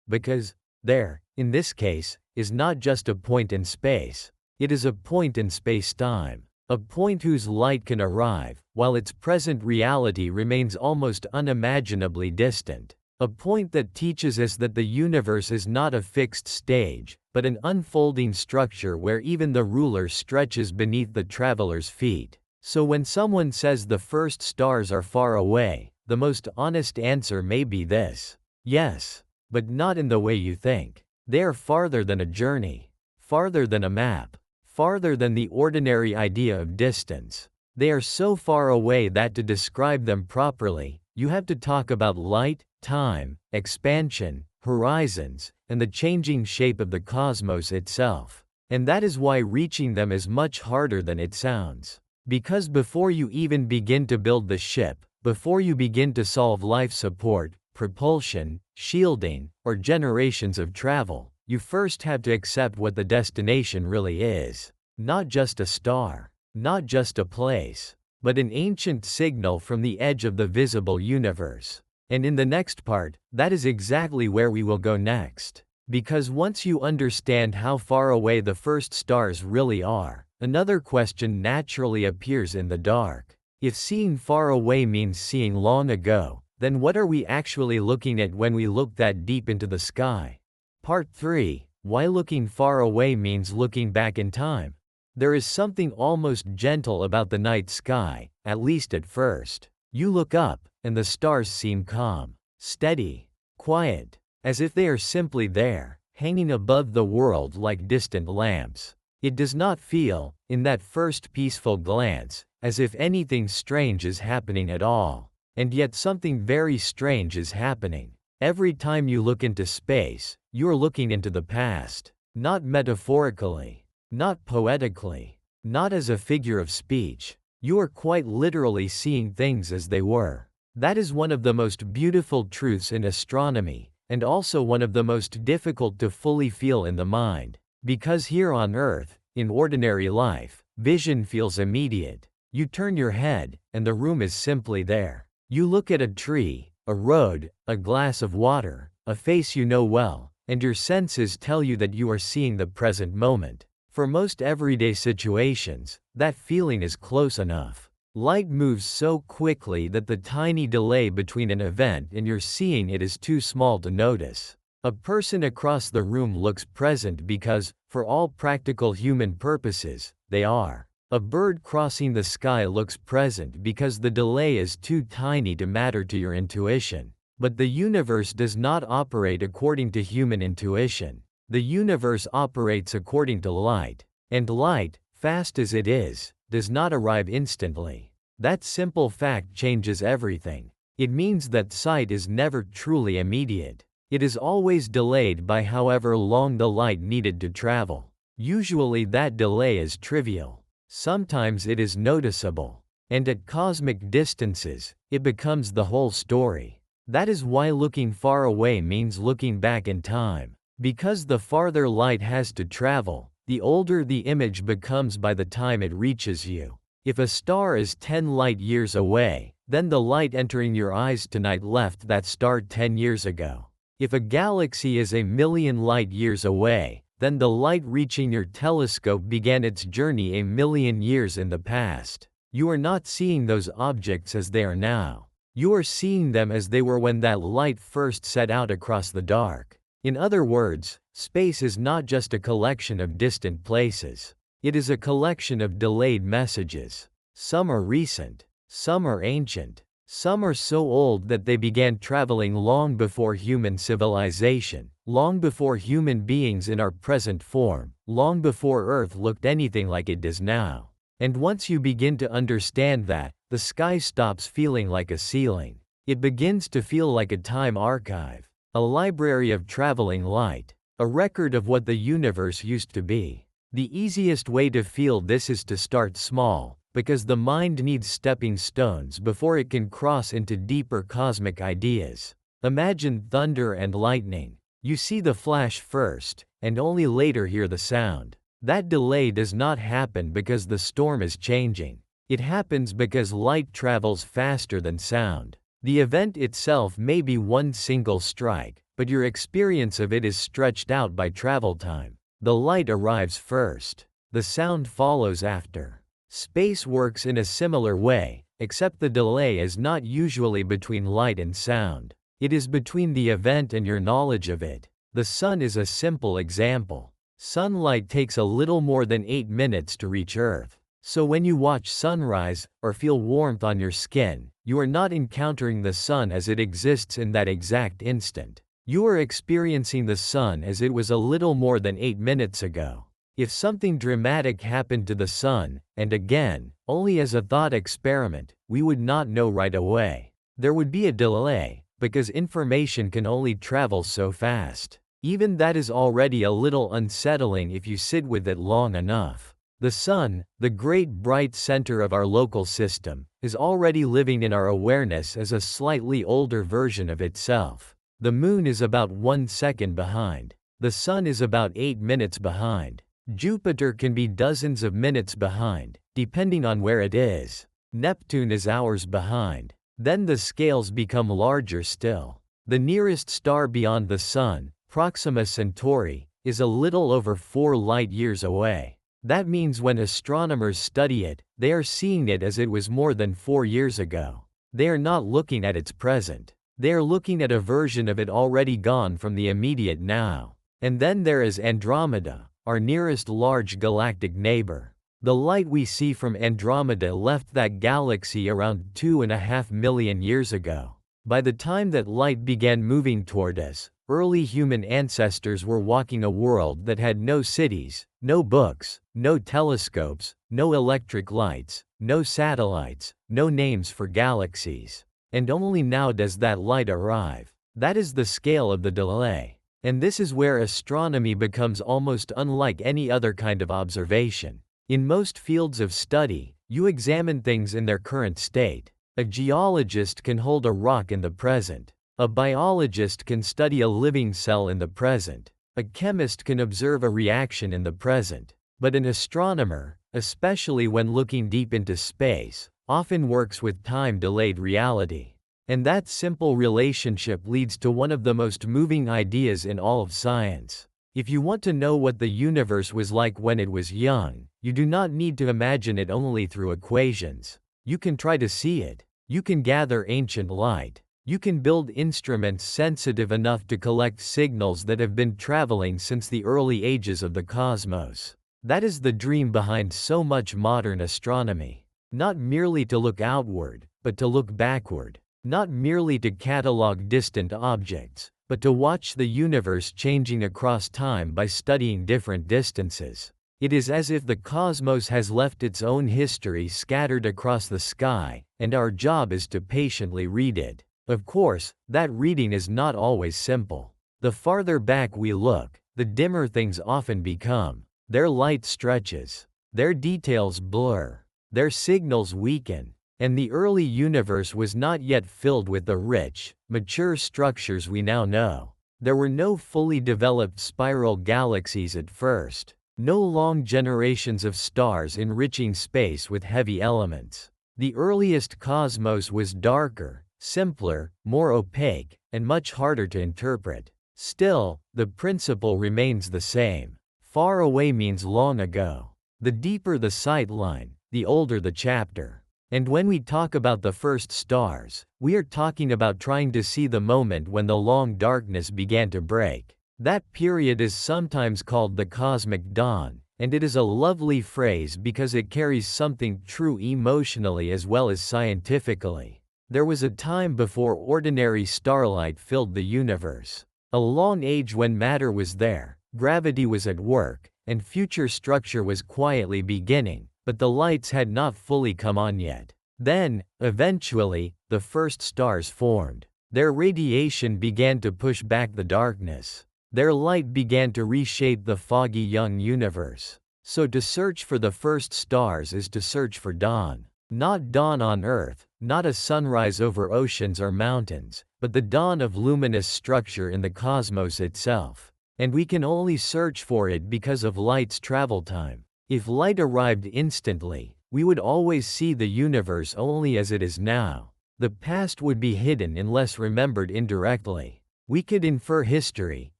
Because, there, in this case, is not just a point in space. It is a point in space-time. A point whose light can arrive, while its present reality remains almost unimaginably distant. A point that teaches us that the universe is not a fixed stage, but an unfolding structure where even the ruler stretches beneath the traveler's feet. So when someone says the first stars are far away, the most honest answer may be this: yes, but not in the way you think. They are farther than a journey, farther than a map, farther than the ordinary idea of distance. They are so far away that to describe them properly, you have to talk about light, time, expansion, horizons, and the changing shape of the cosmos itself. And that is why reaching them is much harder than it sounds. Because before you even begin to build the ship, before you begin to solve life support, propulsion, shielding, or generations of travel, you first have to accept what the destination really is. Not just a star, not just a place, but an ancient signal from the edge of the visible universe. And in the next part, that is exactly where we will go next. Because once you understand how far away the first stars really are, another question naturally appears in the dark. If seeing far away means seeing long ago, then what are we actually looking at when we look that deep into the sky? Part 3. Why looking far away means looking back in time. There is something almost gentle about the night sky, at least at first. You look up, and the stars seem calm, steady, quiet, as if they are simply there, hanging above the world like distant lamps. It does not feel, in that first peaceful glance, as if anything strange is happening at all. And yet something very strange is happening. Every time you look into space, you are looking into the past. Not metaphorically, not poetically, not as a figure of speech. You are quite literally seeing things as they were. That is one of the most beautiful truths in astronomy, and also one of the most difficult to fully feel in the mind. Because here on Earth, in ordinary life, vision feels immediate. You turn your head, and the room is simply there. You look at a tree, a road, a glass of water, a face you know well, and your senses tell you that you are seeing the present moment. For most everyday situations, that feeling is close enough. Light moves so quickly that the tiny delay between an event and your seeing it is too small to notice. A person across the room looks present because, for all practical human purposes, they are. A bird crossing the sky looks present because the delay is too tiny to matter to your intuition. But the universe does not operate according to human intuition. The universe operates according to light. And light, fast as it is, does not arrive instantly. That simple fact changes everything. It means that sight is never truly immediate. It is always delayed by however long the light needed to travel. Usually that delay is trivial. Sometimes it is noticeable. And at cosmic distances, it becomes the whole story. That is why looking far away means looking back in time. Because the farther light has to travel, the older the image becomes by the time it reaches you. If a star is 10 light years away, then the light entering your eyes tonight left that star 10 years ago. If a galaxy is 1,000,000 light years away, then the light reaching your telescope began its journey 1,000,000 years in the past. You are not seeing those objects as they are now. You are seeing them as they were when that light first set out across the dark. In other words, space is not just a collection of distant places. It is a collection of delayed messages. Some are recent, some are ancient, some are so old that they began traveling long before human civilization, long before human beings in our present form, long before Earth looked anything like it does now. And once you begin to understand that, the sky stops feeling like a ceiling. It begins to feel like a time archive, a library of traveling light, a record of what the universe used to be. The easiest way to feel this is to start small, because the mind needs stepping stones before it can cross into deeper cosmic ideas. Imagine thunder and lightning. You see the flash first, and only later hear the sound. That delay does not happen because the storm is changing. It happens because light travels faster than sound. The event itself may be one single strike, but your experience of it is stretched out by travel time. The light arrives first. The sound follows after. Space works in a similar way, except the delay is not usually between light and sound. It is between the event and your knowledge of it. The sun is a simple example. Sunlight takes a little more than 8 minutes to reach Earth. So when you watch sunrise, or feel warmth on your skin, you are not encountering the sun as it exists in that exact instant. You are experiencing the sun as it was a little more than 8 minutes ago. If something dramatic happened to the sun, and again, only as a thought experiment, we would not know right away. There would be a delay, because information can only travel so fast. Even that is already a little unsettling if you sit with it long enough. The sun, the great bright center of our local system, is already living in our awareness as a slightly older version of itself. The moon is about 1 second behind. The sun is about 8 minutes behind. Jupiter can be dozens of minutes behind, depending on where it is. Neptune is hours behind. Then the scales become larger still. The nearest star beyond the sun, Proxima Centauri, is a little over 4 light years away. That means when astronomers study it, they are seeing it as it was more than 4 years ago. They are not looking at its present. They are looking at a version of it already gone from the immediate now. And then there is Andromeda, our nearest large galactic neighbor. The light we see from Andromeda left that galaxy around 2.5 million years ago. By the time that light began moving toward us, early human ancestors were walking a world that had no cities, no books, no telescopes, no electric lights, no satellites, no names for galaxies. And only now does that light arrive. That is the scale of the delay. And this is where astronomy becomes almost unlike any other kind of observation. In most fields of study, you examine things in their current state. A geologist can hold a rock in the present. A biologist can study a living cell in the present. A chemist can observe a reaction in the present. But an astronomer, especially when looking deep into space, often works with time-delayed reality. And that simple relationship leads to one of the most moving ideas in all of science. If you want to know what the universe was like when it was young, you do not need to imagine it only through equations. You can try to see it. You can gather ancient light. You can build instruments sensitive enough to collect signals that have been traveling since the early ages of the cosmos. That is the dream behind so much modern astronomy. Not merely to look outward, but to look backward. Not merely to catalog distant objects, but to watch the universe changing across time by studying different distances. It is as if the cosmos has left its own history scattered across the sky, and our job is to patiently read it. Of course, that reading is not always simple. The farther back we look, the dimmer things often become. Their light stretches. Their details blur. Their signals weaken. And the early universe was not yet filled with the rich, mature structures we now know. There were no fully developed spiral galaxies at first. No long generations of stars enriching space with heavy elements. The earliest cosmos was darker, simpler, more opaque, and much harder to interpret. Still, the principle remains the same. Far away means long ago. The deeper the sight line, the older the chapter. And when we talk about the first stars, we are talking about trying to see the moment when the long darkness began to break. That period is sometimes called the cosmic dawn, and it is a lovely phrase because it carries something true emotionally as well as scientifically. There was a time before ordinary starlight filled the universe. A long age when matter was there, gravity was at work, and future structure was quietly beginning, but the lights had not fully come on yet. Then, eventually, the first stars formed. Their radiation began to push back the darkness. Their light began to reshape the foggy young universe. So to search for the first stars is to search for dawn. Not dawn on Earth, not a sunrise over oceans or mountains, but the dawn of luminous structure in the cosmos itself. And we can only search for it because of light's travel time. If light arrived instantly, we would always see the universe only as it is now. The past would be hidden unless remembered indirectly. We could infer history,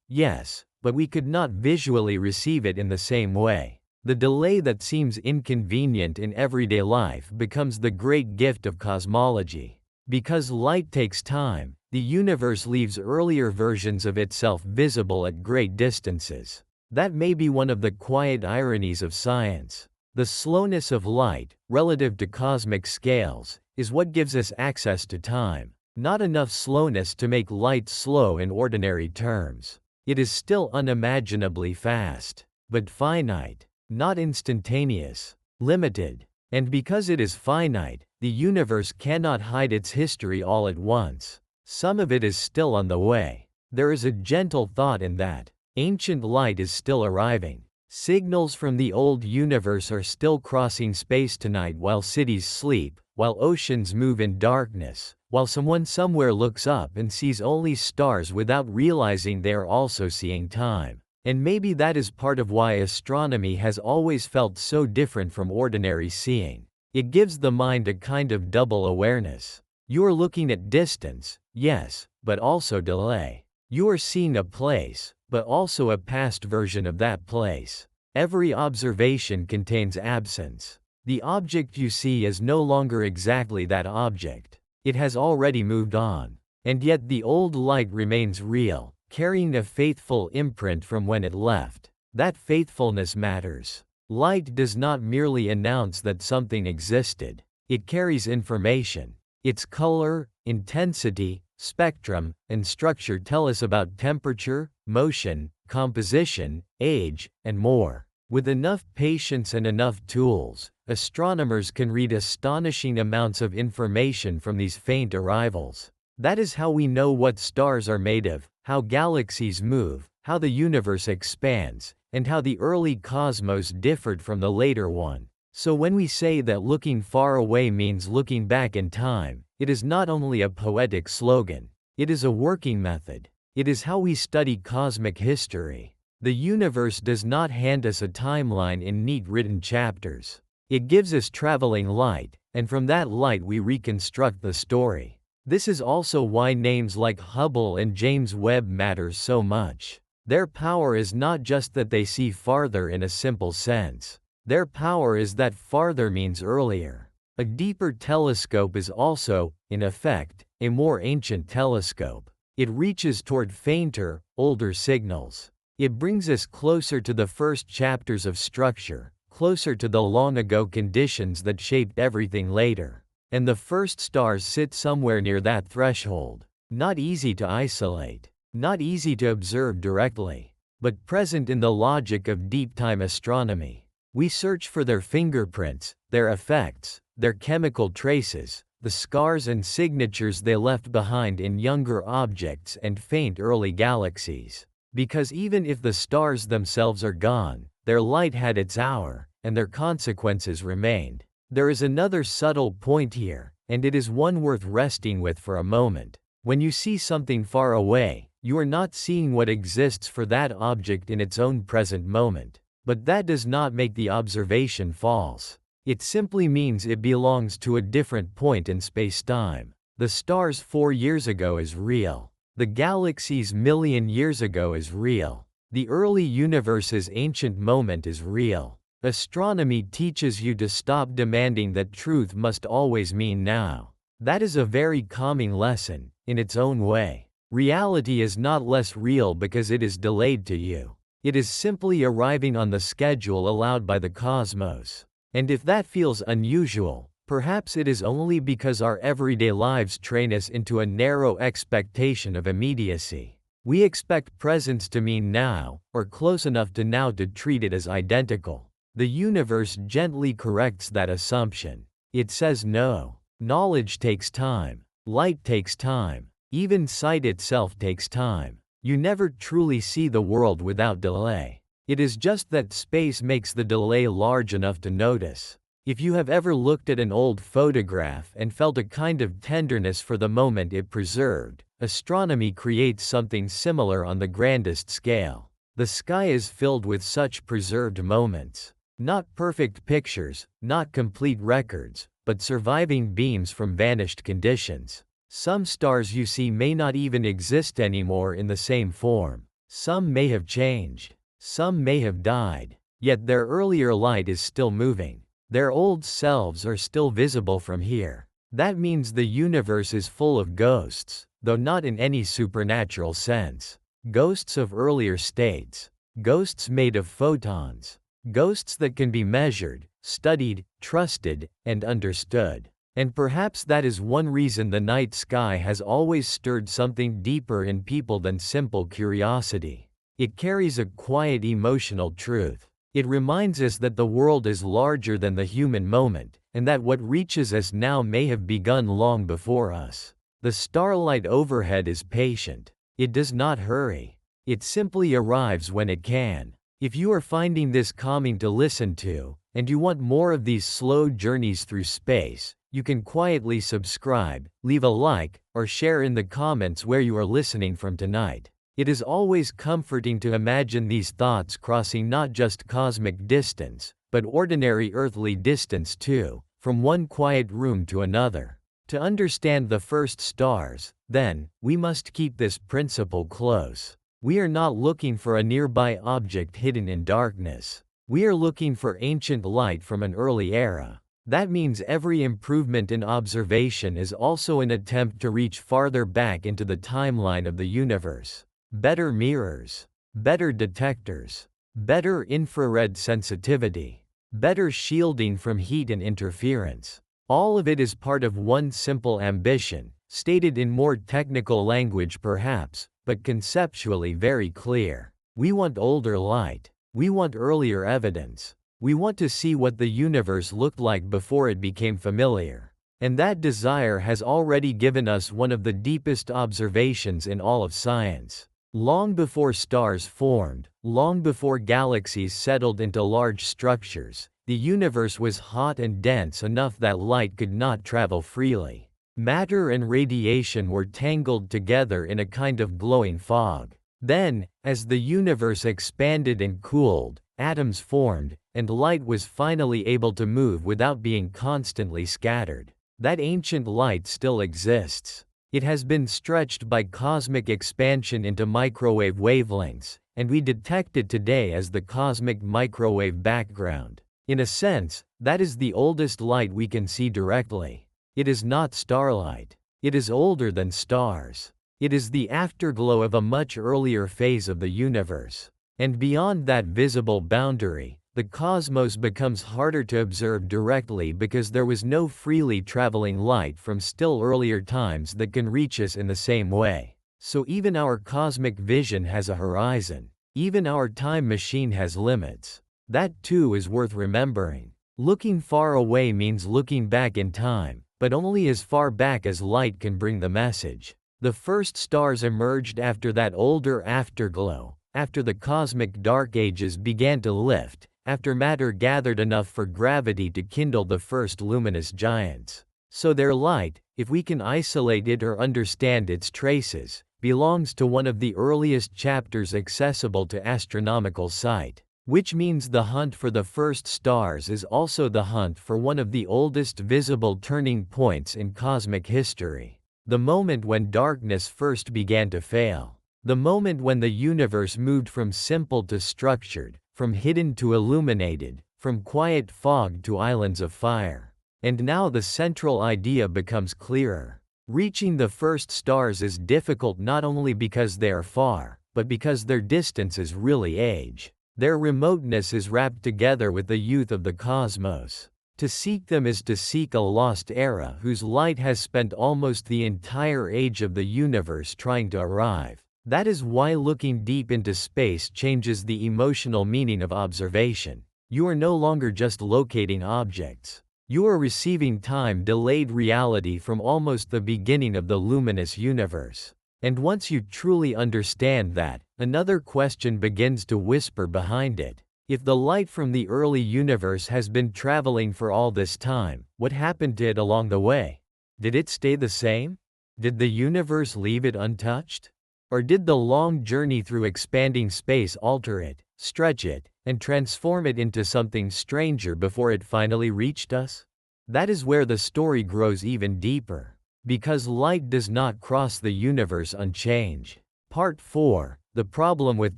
yes, but we could not visually receive it in the same way. The delay that seems inconvenient in everyday life becomes the great gift of cosmology. Because light takes time, the universe leaves earlier versions of itself visible at great distances. That may be one of the quiet ironies of science. The slowness of light, relative to cosmic scales, is what gives us access to time. Not enough slowness to make light slow in ordinary terms. It is still unimaginably fast, but finite, not instantaneous, limited. And because it is finite, the universe cannot hide its history all at once. Some of it is still on the way. There is a gentle thought in that. Ancient light is still arriving. Signals from the old universe are still crossing space tonight while cities sleep, while oceans move in darkness, while someone somewhere looks up and sees only stars without realizing they are also seeing time. And maybe that is part of why astronomy has always felt so different from ordinary seeing. It gives the mind a kind of double awareness. You are looking at distance, yes, but also delay. You are seeing a place, but also a past version of that place. Every observation contains absence. The object you see is no longer exactly that object. It has already moved on. And yet the old light remains real, carrying a faithful imprint from when it left. That faithfulness matters. Light does not merely announce that something existed. It carries information. Its color, intensity, spectrum, and structure tell us about temperature, motion, composition, age, and more. With enough patience and enough tools, astronomers can read astonishing amounts of information from these faint arrivals. That is how we know what stars are made of, how galaxies move, how the universe expands, and how the early cosmos differed from the later one. So when we say that looking far away means looking back in time, it is not only a poetic slogan. It is a working method. It is how we study cosmic history. The universe does not hand us a timeline in neat written chapters. It gives us traveling light, and from that light we reconstruct the story. This is also why names like Hubble and James Webb matter so much. Their power is not just that they see farther in a simple sense. Their power is that farther means earlier. A deeper telescope is also, in effect, a more ancient telescope. It reaches toward fainter, older signals. It brings us closer to the first chapters of structure, closer to the long-ago conditions that shaped everything later. And the first stars sit somewhere near that threshold. Not easy to isolate, not easy to observe directly, but present in the logic of deep-time astronomy. We search for their fingerprints, their effects, their chemical traces, the scars and signatures they left behind in younger objects and faint early galaxies. Because even if the stars themselves are gone, their light had its hour, and their consequences remained. There is another subtle point here, and it is one worth resting with for a moment. When you see something far away, you are not seeing what exists for that object in its own present moment. But that does not make the observation false. It simply means it belongs to a different point in space-time. The stars 4 years ago is real. The galaxies million years ago is real. The early universe's ancient moment is real. Astronomy teaches you to stop demanding that truth must always mean now. That is a very calming lesson, in its own way. Reality is not less real because it is delayed to you. It is simply arriving on the schedule allowed by the cosmos. And if that feels unusual, perhaps it is only because our everyday lives train us into a narrow expectation of immediacy. We expect presence to mean now, or close enough to now to treat it as identical. The universe gently corrects that assumption. It says no. Knowledge takes time. Light takes time. Even sight itself takes time. You never truly see the world without delay. It is just that space makes the delay large enough to notice. If you have ever looked at an old photograph and felt a kind of tenderness for the moment it preserved, astronomy creates something similar on the grandest scale. The sky is filled with such preserved moments. Not perfect pictures, not complete records, but surviving beams from vanished conditions. Some stars you see may not even exist anymore in the same form. Some may have changed. Some may have died. Yet their earlier light is still moving. Their old selves are still visible from here. That means the universe is full of ghosts, though not in any supernatural sense. Ghosts of earlier states. Ghosts made of photons. Ghosts that can be measured, studied, trusted, and understood. And perhaps that is one reason the night sky has always stirred something deeper in people than simple curiosity. It carries a quiet emotional truth. It reminds us that the world is larger than the human moment, and that what reaches us now may have begun long before us. The starlight overhead is patient. It does not hurry. It simply arrives when it can. If you are finding this calming to listen to, and you want more of these slow journeys through space, you can quietly subscribe, leave a like, or share in the comments where you are listening from tonight. It is always comforting to imagine these thoughts crossing not just cosmic distance, but ordinary earthly distance too, from one quiet room to another. To understand the first stars, then, we must keep this principle close. We are not looking for a nearby object hidden in darkness. We are looking for ancient light from an early era. That means every improvement in observation is also an attempt to reach farther back into the timeline of the universe. Better mirrors, better detectors, better infrared sensitivity, better shielding from heat and interference. All of it is part of one simple ambition, stated in more technical language perhaps, but conceptually very clear. We want older light. We want earlier evidence. We want to see what the universe looked like before it became familiar. And that desire has already given us one of the deepest observations in all of science. Long before stars formed, long before galaxies settled into large structures, the universe was hot and dense enough that light could not travel freely. Matter and radiation were tangled together in a kind of glowing fog. Then, as the universe expanded and cooled, atoms formed, and light was finally able to move without being constantly scattered. That ancient light still exists. It has been stretched by cosmic expansion into microwave wavelengths, and we detect it today as the cosmic microwave background. In a sense, that is the oldest light we can see directly. It is not starlight. It is older than stars. It is the afterglow of a much earlier phase of the universe. And beyond that visible boundary, the cosmos becomes harder to observe directly because there was no freely traveling light from still earlier times that can reach us in the same way. So even our cosmic vision has a horizon. Even our time machine has limits. That too is worth remembering. Looking far away means looking back in time, but only as far back as light can bring the message. The first stars emerged after that older afterglow, after the cosmic dark ages began to lift, after matter gathered enough for gravity to kindle the first luminous giants. So their light, if we can isolate it or understand its traces, belongs to one of the earliest chapters accessible to astronomical sight. Which means the hunt for the first stars is also the hunt for one of the oldest visible turning points in cosmic history. The moment when darkness first began to fail. The moment when the universe moved from simple to structured, from hidden to illuminated, from quiet fog to islands of fire. And now the central idea becomes clearer. Reaching the first stars is difficult not only because they are far, but because their distance is really age. Their remoteness is wrapped together with the youth of the cosmos. To seek them is to seek a lost era whose light has spent almost the entire age of the universe trying to arrive. That is why looking deep into space changes the emotional meaning of observation. You are no longer just locating objects. You are receiving time-delayed reality from almost the beginning of the luminous universe. And once you truly understand that, another question begins to whisper behind it. If the light from the early universe has been traveling for all this time, what happened to it along the way? Did it stay the same? Did the universe leave it untouched? Or did the long journey through expanding space alter it, stretch it, and transform it into something stranger before it finally reached us? That is where the story grows even deeper. Because light does not cross the universe unchanged. Part 4. The problem with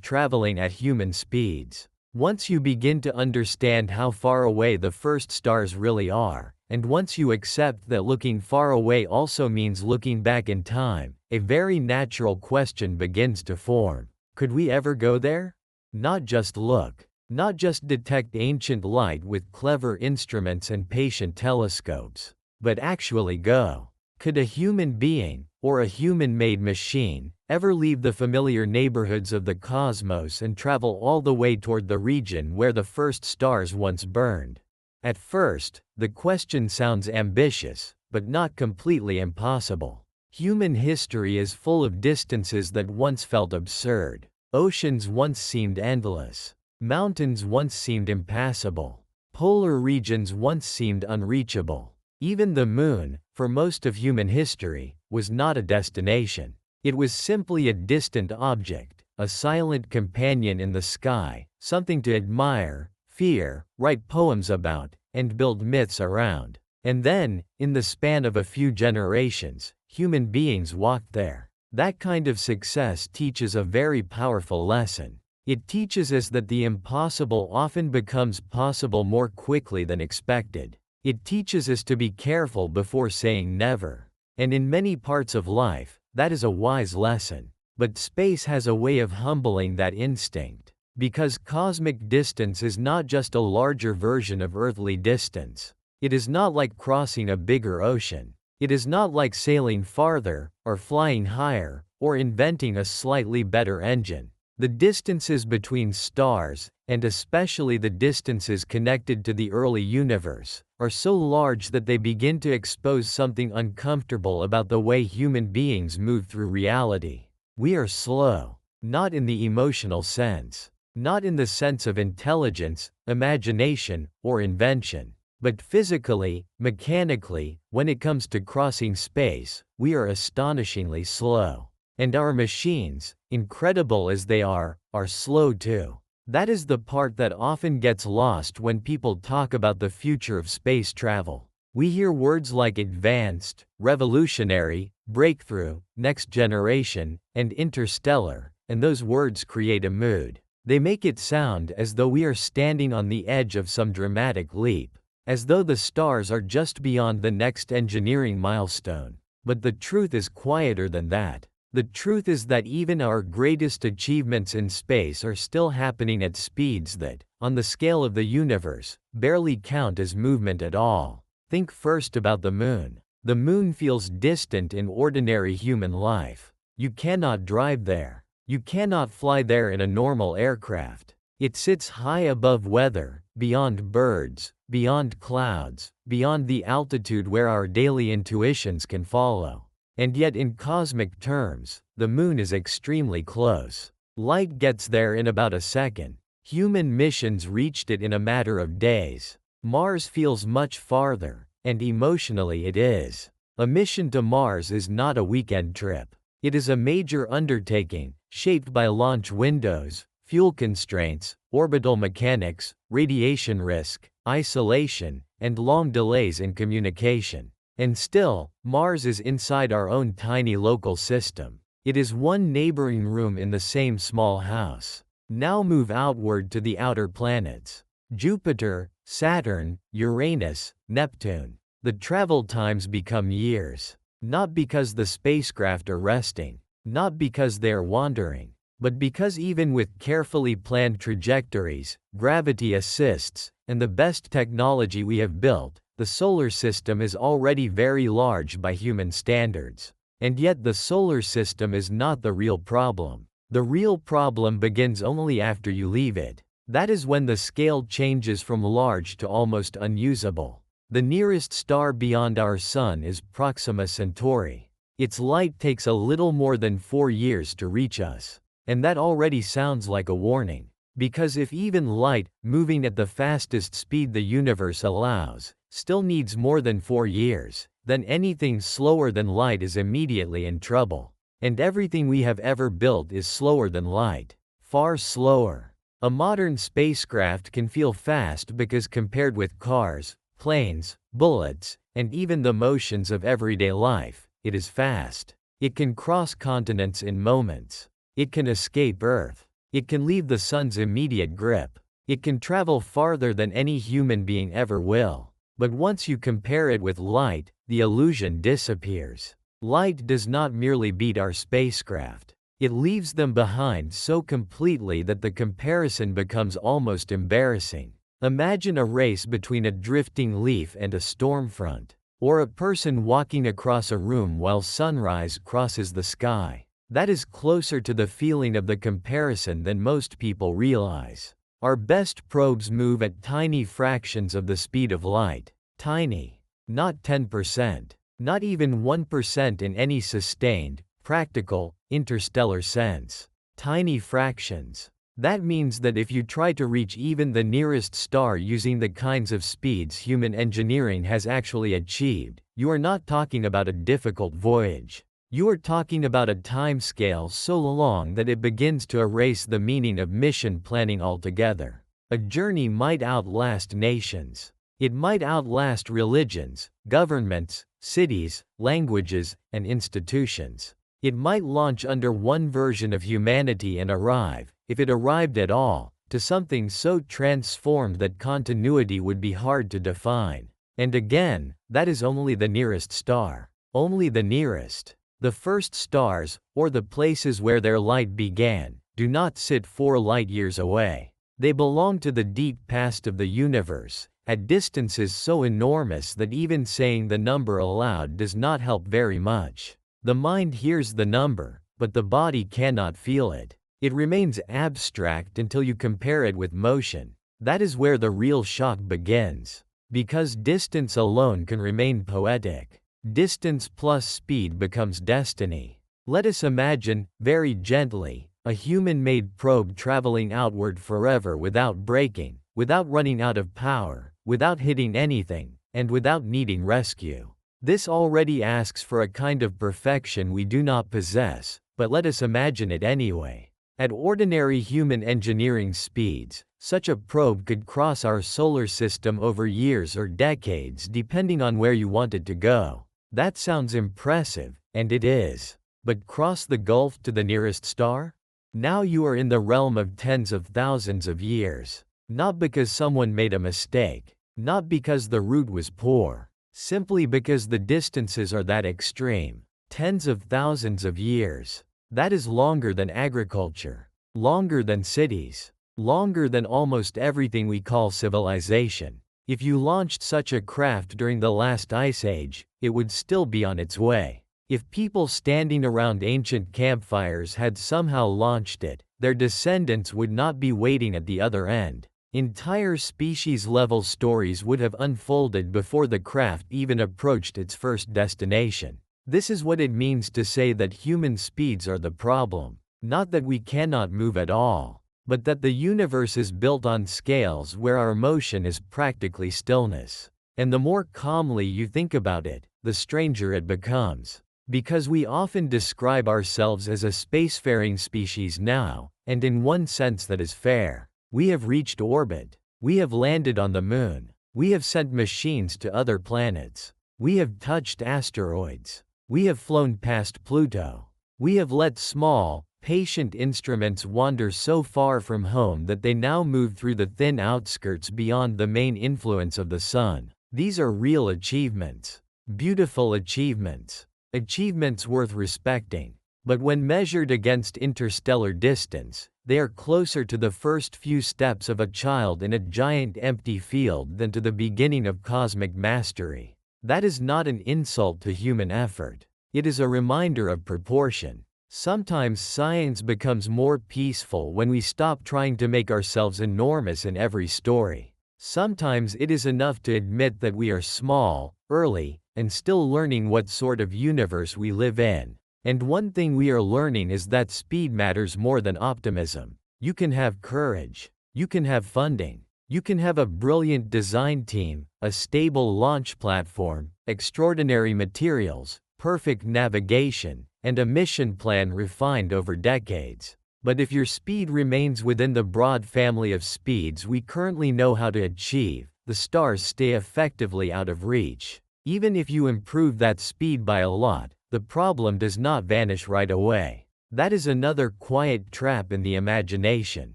traveling at human speeds. Once you begin to understand how far away the first stars really are, and once you accept that looking far away also means looking back in time, a very natural question begins to form. Could we ever go there? Not just look. Not just detect ancient light with clever instruments and patient telescopes, but actually go. Could a human being, or a human-made machine, ever leave the familiar neighborhoods of the cosmos and travel all the way toward the region where the first stars once burned? At first, the question sounds ambitious, but not completely impossible. Human history is full of distances that once felt absurd. Oceans once seemed endless. Mountains once seemed impassable. Polar regions once seemed unreachable. Even the moon, for most of human history, was not a destination. It was simply a distant object, a silent companion in the sky, something to admire, fear, write poems about, and build myths around. And then, in the span of a few generations, human beings walked there. That kind of success teaches a very powerful lesson. It teaches us that the impossible often becomes possible more quickly than expected. It teaches us to be careful before saying never. And in many parts of life, that is a wise lesson. But space has a way of humbling that instinct. Because cosmic distance is not just a larger version of earthly distance. It is not like crossing a bigger ocean. It is not like sailing farther, or flying higher, or inventing a slightly better engine. The distances between stars, and especially the distances connected to the early universe, are so large that they begin to expose something uncomfortable about the way human beings move through reality. We are slow. Not in the emotional sense. Not in the sense of intelligence, imagination, or invention. But physically, mechanically, when it comes to crossing space, we are astonishingly slow. And our machines, incredible as they are slow too. That is the part that often gets lost when people talk about the future of space travel. We hear words like advanced, revolutionary, breakthrough, next generation, and interstellar, and those words create a mood. They make it sound as though we are standing on the edge of some dramatic leap, as though the stars are just beyond the next engineering milestone. But the truth is quieter than that. The truth is that even our greatest achievements in space are still happening at speeds that, on the scale of the universe, barely count as movement at all. Think first about the moon. The moon feels distant in ordinary human life. You cannot drive there. You cannot fly there in a normal aircraft. It sits high above weather, beyond birds, beyond clouds, beyond the altitude where our daily intuitions can follow. And yet in cosmic terms, the moon is extremely close. Light gets there in about a second. Human missions reached it in a matter of days. Mars feels much farther, and emotionally it is. A mission to Mars is not a weekend trip. It is a major undertaking, shaped by launch windows, fuel constraints, orbital mechanics, radiation risk, isolation, and long delays in communication. And still, Mars is inside our own tiny local system. It is one neighboring room in the same small house. Now move outward to the outer planets. Jupiter, Saturn, Uranus, Neptune. The travel times become years. Not because the spacecraft are resting, not because they are wandering, but because even with carefully planned trajectories, gravity assists, and the best technology we have built, the solar system is already very large by human standards. And yet the solar system is not the real problem. The real problem begins only after you leave it. That is when the scale changes from large to almost unusable. The nearest star beyond our Sun is Proxima Centauri. Its light takes a little more than 4 years to reach us. And that already sounds like a warning. Because if even light, moving at the fastest speed the universe allows, still needs more than 4 years, then anything slower than light is immediately in trouble. And everything we have ever built is slower than light. Far slower. A modern spacecraft can feel fast because compared with cars, planes, bullets, and even the motions of everyday life, it is fast. It can cross continents in moments. It can escape Earth. It can leave the sun's immediate grip. It can travel farther than any human being ever will. But once you compare it with light, the illusion disappears. Light does not merely beat our spacecraft. It leaves them behind so completely that the comparison becomes almost embarrassing. Imagine a race between a drifting leaf and a storm front, or a person walking across a room while sunrise crosses the sky. That is closer to the feeling of the comparison than most people realize. Our best probes move at tiny fractions of the speed of light. Tiny. Not 10%. Not even 1% in any sustained, practical, interstellar sense. Tiny fractions. That means that if you try to reach even the nearest star using the kinds of speeds human engineering has actually achieved, you are not talking about a difficult voyage. You are talking about a timescale so long that it begins to erase the meaning of mission planning altogether. A journey might outlast nations. It might outlast religions, governments, cities, languages, and institutions. It might launch under one version of humanity and arrive, if it arrived at all, to something so transformed that continuity would be hard to define. And again, that is only the nearest star. Only the nearest. The first stars, or the places where their light began, do not sit 4 light-years away. They belong to the deep past of the universe, at distances so enormous that even saying the number aloud does not help very much. The mind hears the number, but the body cannot feel it. It remains abstract until you compare it with motion. That is where the real shock begins. Because distance alone can remain poetic. Distance plus speed becomes destiny. Let us imagine, very gently, a human-made probe traveling outward forever without breaking, without running out of power, without hitting anything, and without needing rescue. This already asks for a kind of perfection we do not possess, but let us imagine it anyway. At ordinary human engineering speeds, such a probe could cross our solar system over years or decades depending on where you want it to go. That sounds impressive, and it is. But cross the gulf to the nearest star? Now you are in the realm of tens of thousands of years. Not because someone made a mistake. Not because the route was poor. Simply because the distances are that extreme. Tens of thousands of years. That is longer than agriculture, longer than cities, longer than almost everything we call civilization. If you launched such a craft during the last ice age, it would still be on its way. If people standing around ancient campfires had somehow launched it, their descendants would not be waiting at the other end. Entire species-level stories would have unfolded before the craft even approached its first destination. This is what it means to say that human speeds are the problem. Not that we cannot move at all, but that the universe is built on scales where our motion is practically stillness. And the more calmly you think about it, the stranger it becomes. Because we often describe ourselves as a spacefaring species now, and in one sense that is fair. We have reached orbit. We have landed on the moon. We have sent machines to other planets. We have touched asteroids. We have flown past Pluto. We have let small, patient instruments wander so far from home that they now move through the thin outskirts beyond the main influence of the sun. These are real achievements. Beautiful achievements. Achievements worth respecting. But when measured against interstellar distance, they are closer to the first few steps of a child in a giant empty field than to the beginning of cosmic mastery. That is not an insult to human effort. It is a reminder of proportion. Sometimes science becomes more peaceful when we stop trying to make ourselves enormous in every story. Sometimes it is enough to admit that we are small, early, and still learning what sort of universe we live in. And one thing we are learning is that speed matters more than optimism. You can have courage. You can have funding. You can have a brilliant design team, a stable launch platform, extraordinary materials, perfect navigation, and a mission plan refined over decades. But if your speed remains within the broad family of speeds we currently know how to achieve, the stars stay effectively out of reach. Even if you improve that speed by a lot, the problem does not vanish right away. That is another quiet trap in the imagination.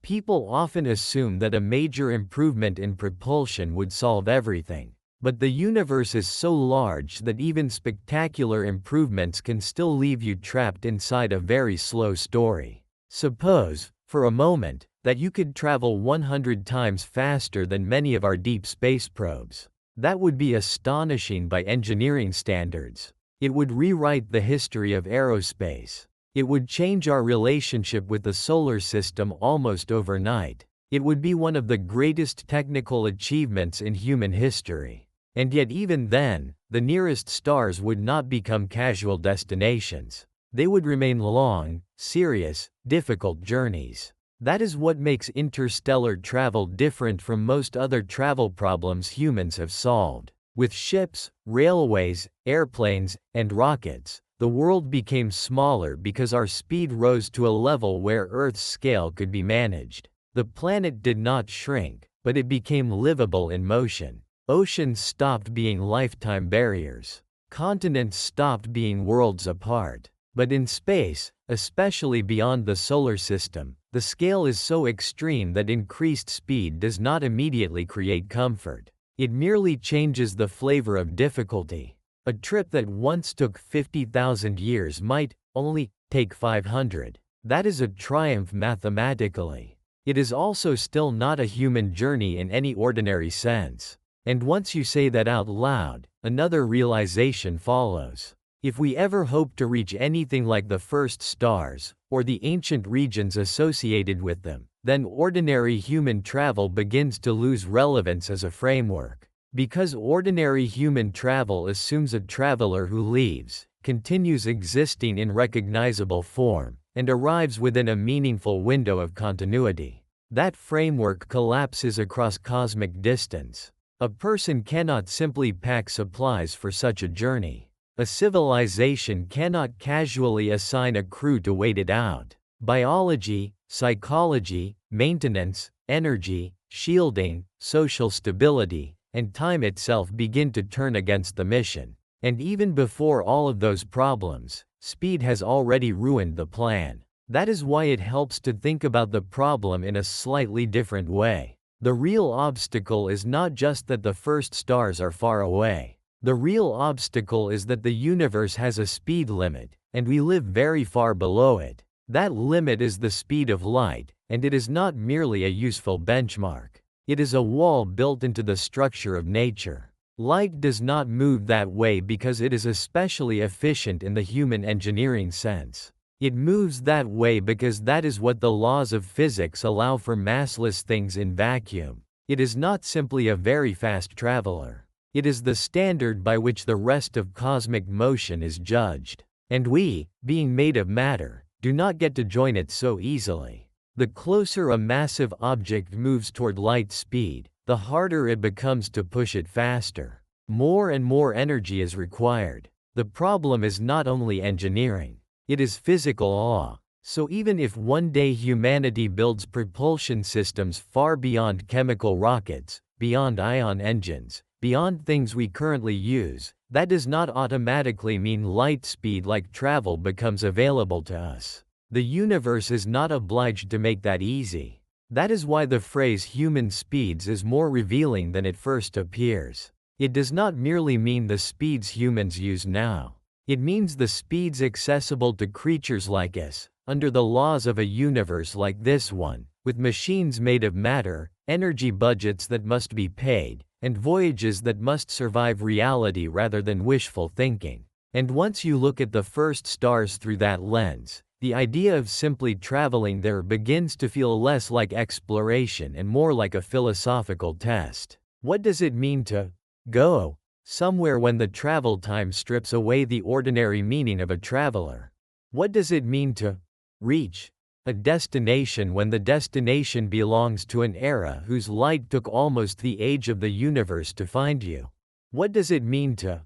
People often assume that a major improvement in propulsion would solve everything. But the universe is so large that even spectacular improvements can still leave you trapped inside a very slow story. Suppose, for a moment, that you could travel 100 times faster than many of our deep space probes. That would be astonishing by engineering standards. It would rewrite the history of aerospace. It would change our relationship with the solar system almost overnight. It would be one of the greatest technical achievements in human history. And yet even then, the nearest stars would not become casual destinations. They would remain long, serious, difficult journeys. That is what makes interstellar travel different from most other travel problems humans have solved. With ships, railways, airplanes, and rockets, the world became smaller because our speed rose to a level where Earth's scale could be managed. The planet did not shrink, but it became livable in motion. Oceans stopped being lifetime barriers. Continents stopped being worlds apart. But in space, especially beyond the solar system, the scale is so extreme that increased speed does not immediately create comfort. It merely changes the flavor of difficulty. A trip that once took 50,000 years might only take 500. That is a triumph mathematically. It is also still not a human journey in any ordinary sense. And once you say that out loud, another realization follows. If we ever hope to reach anything like the first stars, or the ancient regions associated with them, then ordinary human travel begins to lose relevance as a framework. Because ordinary human travel assumes a traveler who leaves, continues existing in recognizable form, and arrives within a meaningful window of continuity. That framework collapses across cosmic distance. A person cannot simply pack supplies for such a journey. A civilization cannot casually assign a crew to wait it out. Biology, psychology, maintenance, energy, shielding, social stability, and time itself begin to turn against the mission. And even before all of those problems, speed has already ruined the plan. That is why it helps to think about the problem in a slightly different way. The real obstacle is not just that the first stars are far away. The real obstacle is that the universe has a speed limit, and we live very far below it. That limit is the speed of light, and it is not merely a useful benchmark. It is a wall built into the structure of nature. Light does not move that way because it is especially efficient in the human engineering sense. It moves that way because that is what the laws of physics allow for massless things in vacuum. It is not simply a very fast traveler. It is the standard by which the rest of cosmic motion is judged. And we, being made of matter, do not get to join it so easily. The closer a massive object moves toward light speed, the harder it becomes to push it faster. More and more energy is required. The problem is not only engineering, it is physical law. So even if one day humanity builds propulsion systems far beyond chemical rockets, beyond ion engines, beyond things we currently use, that does not automatically mean light speed like travel becomes available to us. The universe is not obliged to make that easy. That is why the phrase human speeds is more revealing than it first appears. It does not merely mean the speeds humans use now. It means the speeds accessible to creatures like us, under the laws of a universe like this one, with machines made of matter, energy budgets that must be paid, and voyages that must survive reality rather than wishful thinking. And once you look at the first stars through that lens, the idea of simply traveling there begins to feel less like exploration and more like a philosophical test. What does it mean to go somewhere when the travel time strips away the ordinary meaning of a traveler? What does it mean to reach a destination when the destination belongs to an era whose light took almost the age of the universe to find you? What does it mean to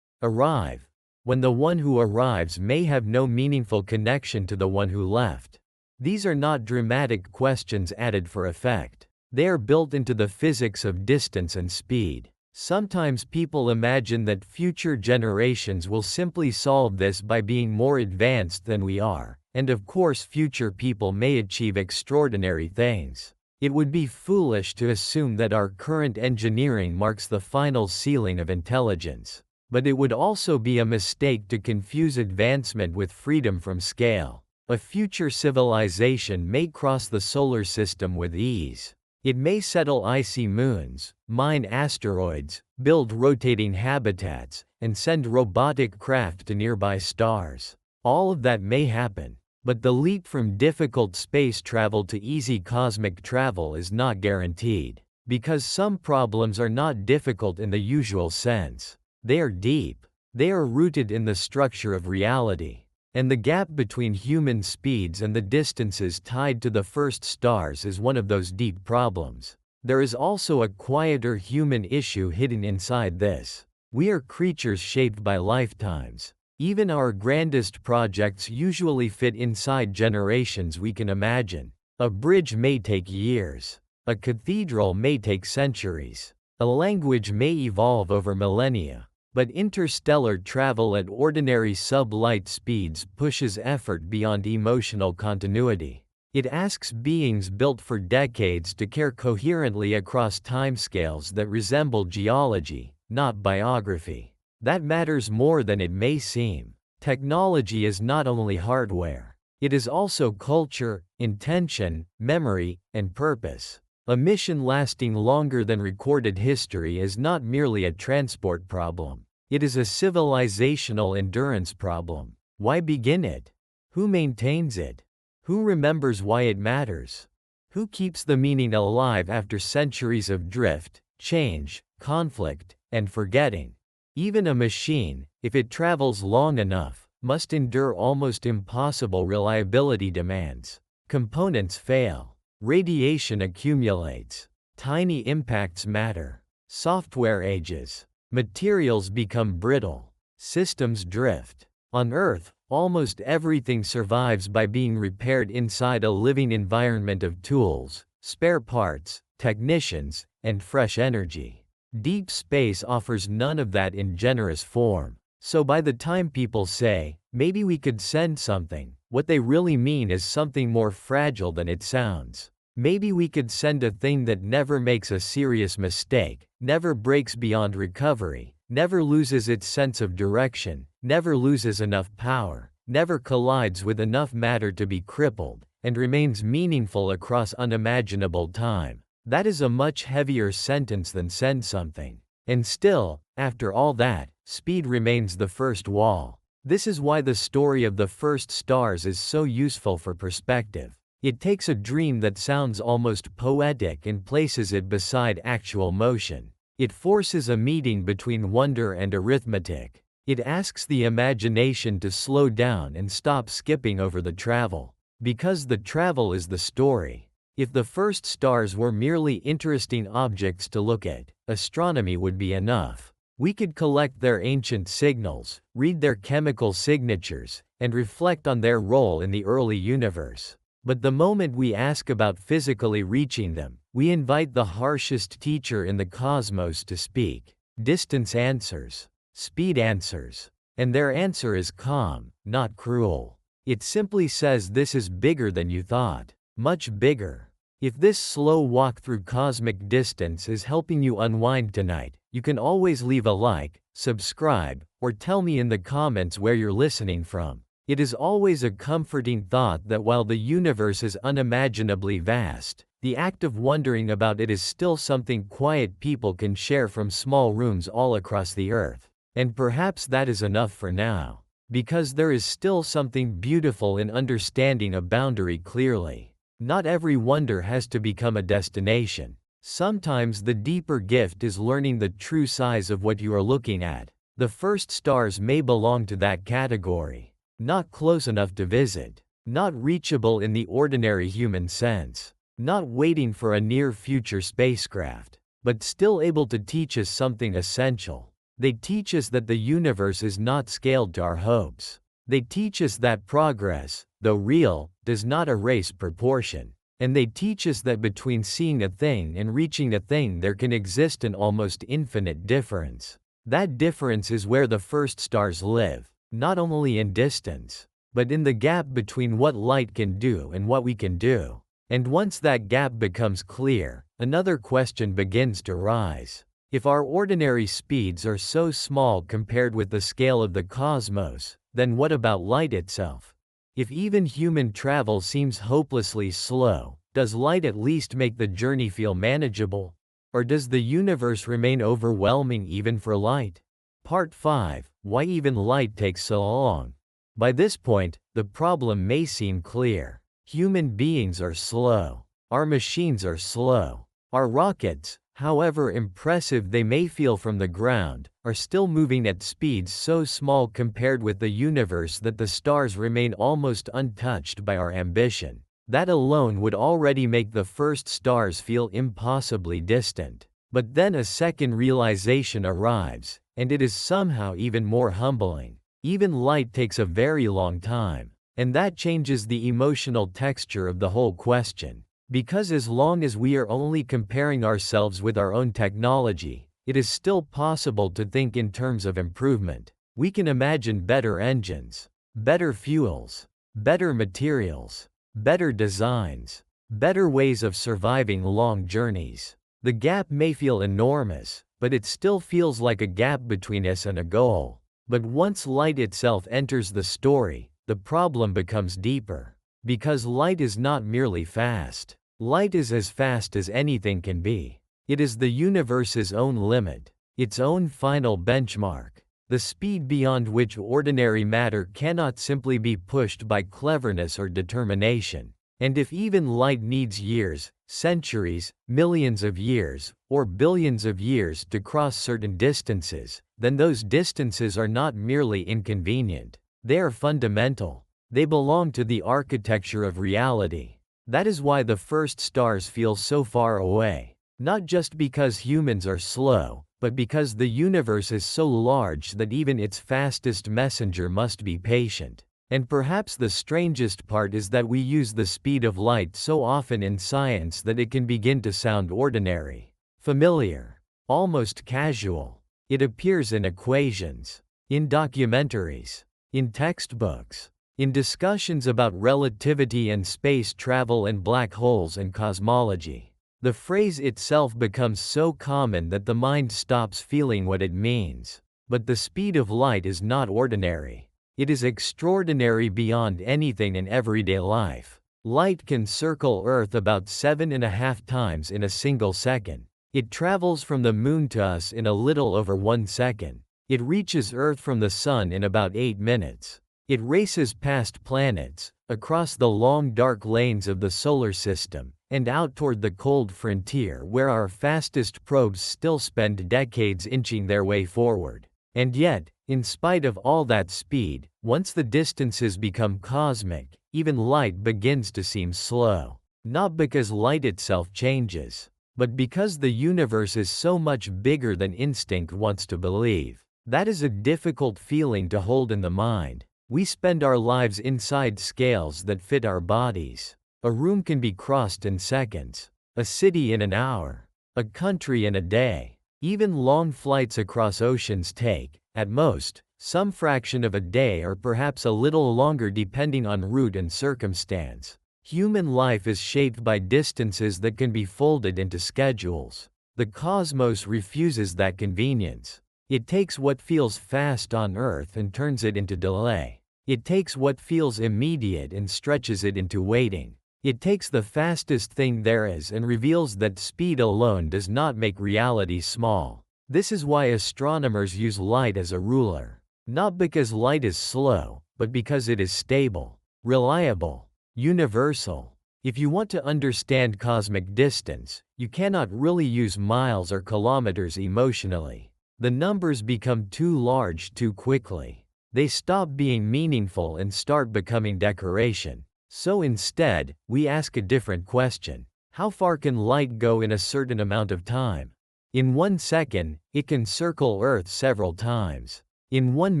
arrive when the one who arrives may have no meaningful connection to the one who left? These are not dramatic questions added for effect. They are built into the physics of distance and speed. Sometimes people imagine that future generations will simply solve this by being more advanced than we are, and of course future people may achieve extraordinary things. It would be foolish to assume that our current engineering marks the final ceiling of intelligence. But it would also be a mistake to confuse advancement with freedom from scale. A future civilization may cross the solar system with ease. It may settle icy moons, mine asteroids, build rotating habitats, and send robotic craft to nearby stars. All of that may happen, but the leap from difficult space travel to easy cosmic travel is not guaranteed, because some problems are not difficult in the usual sense. They are deep. They are rooted in the structure of reality. And the gap between human speeds and the distances tied to the first stars is one of those deep problems. There is also a quieter human issue hidden inside this. We are creatures shaped by lifetimes. Even our grandest projects usually fit inside generations we can imagine. A bridge may take years. A cathedral may take centuries. A language may evolve over millennia. But interstellar travel at ordinary sub-light speeds pushes effort beyond emotional continuity. It asks beings built for decades to care coherently across timescales that resemble geology, not biography. That matters more than it may seem. Technology is not only hardware. It is also culture, intention, memory, and purpose. A mission lasting longer than recorded history is not merely a transport problem. It is a civilizational endurance problem. Why begin it? Who maintains it? Who remembers why it matters? Who keeps the meaning alive after centuries of drift, change, conflict, and forgetting? Even a machine, if it travels long enough, must endure almost impossible reliability demands. Components fail. Radiation accumulates. Tiny impacts matter. Software ages. Materials become brittle. Systems drift. On Earth, almost everything survives by being repaired inside a living environment of tools, spare parts, technicians, and fresh energy. Deep space offers none of that in generous form. So by the time people say, maybe we could send something, what they really mean is something more fragile than it sounds. Maybe we could send a thing that never makes a serious mistake, never breaks beyond recovery, never loses its sense of direction, never loses enough power, never collides with enough matter to be crippled, and remains meaningful across unimaginable time. That is a much heavier sentence than send something. And still, after all that, speed remains the first wall. This is why the story of the first stars is so useful for perspective. It takes a dream that sounds almost poetic and places it beside actual motion. It forces a meeting between wonder and arithmetic. It asks the imagination to slow down and stop skipping over the travel. Because the travel is the story. If the first stars were merely interesting objects to look at, astronomy would be enough. We could collect their ancient signals, read their chemical signatures, and reflect on their role in the early universe. But the moment we ask about physically reaching them, we invite the harshest teacher in the cosmos to speak. Distance answers. Speed answers. And their answer is calm, not cruel. It simply says this is bigger than you thought. Much bigger. If this slow walk through cosmic distance is helping you unwind tonight, you can always leave a like, subscribe, or tell me in the comments where you're listening from. It is always a comforting thought that while the universe is unimaginably vast, the act of wondering about it is still something quiet people can share from small rooms all across the earth. And perhaps that is enough for now. Because there is still something beautiful in understanding a boundary clearly. Not every wonder has to become a destination. Sometimes the deeper gift is learning the true size of what you are looking at. The first stars may belong to that category. Not close enough to visit. Not reachable in the ordinary human sense. Not waiting for a near-future spacecraft. But still able to teach us something essential. They teach us that the universe is not scaled to our hopes. They teach us that progress, though real, does not erase proportion. And they teach us that between seeing a thing and reaching a thing there can exist an almost infinite difference. That difference is where the first stars live, not only in distance, but in the gap between what light can do and what we can do. And once that gap becomes clear, another question begins to rise. If our ordinary speeds are so small compared with the scale of the cosmos, then what about light itself? If even human travel seems hopelessly slow, does light at least make the journey feel manageable? Or does the universe remain overwhelming even for light? Part 5. Why even light takes so long. By this point, the problem may seem clear. Human beings are slow. Our machines are slow. Our rockets, however impressive they may feel from the ground, are still moving at speeds so small compared with the universe that the stars remain almost untouched by our ambition. That alone would already make the first stars feel impossibly distant. But then a second realization arrives, and it is somehow even more humbling. Even light takes a very long time. And that changes the emotional texture of the whole question. Because as long as we are only comparing ourselves with our own technology, it is still possible to think in terms of improvement. We can imagine better engines, better fuels, better materials, better designs, better ways of surviving long journeys. The gap may feel enormous, but it still feels like a gap between us and a goal. But once light itself enters the story, the problem becomes deeper. Because light is not merely fast. Light is as fast as anything can be. It is the universe's own limit, its own final benchmark, the speed beyond which ordinary matter cannot simply be pushed by cleverness or determination. And if even light needs years, centuries, millions of years, or billions of years to cross certain distances, then those distances are not merely inconvenient. They are fundamental. They belong to the architecture of reality. That is why the first stars feel so far away. Not just because humans are slow, but because the universe is so large that even its fastest messenger must be patient. And perhaps the strangest part is that we use the speed of light so often in science that it can begin to sound ordinary, familiar, almost casual. It appears in equations, in documentaries, in textbooks, in discussions about relativity and space travel and black holes and cosmology. The phrase itself becomes so common that the mind stops feeling what it means. But the speed of light is not ordinary. It is extraordinary beyond anything in everyday life. Light can circle Earth about 7.5 times in a single second. It travels from the moon to us in a little over 1 second. It reaches Earth from the sun in about 8 minutes. It races past planets, across the long dark lanes of the solar system, and out toward the cold frontier where our fastest probes still spend decades inching their way forward. And yet, in spite of all that speed, once the distances become cosmic, even light begins to seem slow. Not because light itself changes, but because the universe is so much bigger than instinct wants to believe. That is a difficult feeling to hold in the mind. We spend our lives inside scales that fit our bodies. A room can be crossed in seconds, a city in an hour, a country in a day. Even long flights across oceans take, at most, some fraction of a day or perhaps a little longer depending on route and circumstance. Human life is shaped by distances that can be folded into schedules. The cosmos refuses that convenience. It takes what feels fast on Earth and turns it into delay. It takes what feels immediate and stretches it into waiting. It takes the fastest thing there is and reveals that speed alone does not make reality small. This is why astronomers use light as a ruler. Not because light is slow, but because it is stable, reliable, universal. If you want to understand cosmic distance, you cannot really use miles or kilometers emotionally. The numbers become too large too quickly. They stop being meaningful and start becoming decoration. So instead, we ask a different question. How far can light go in a certain amount of time? In 1 second, it can circle Earth several times. In 1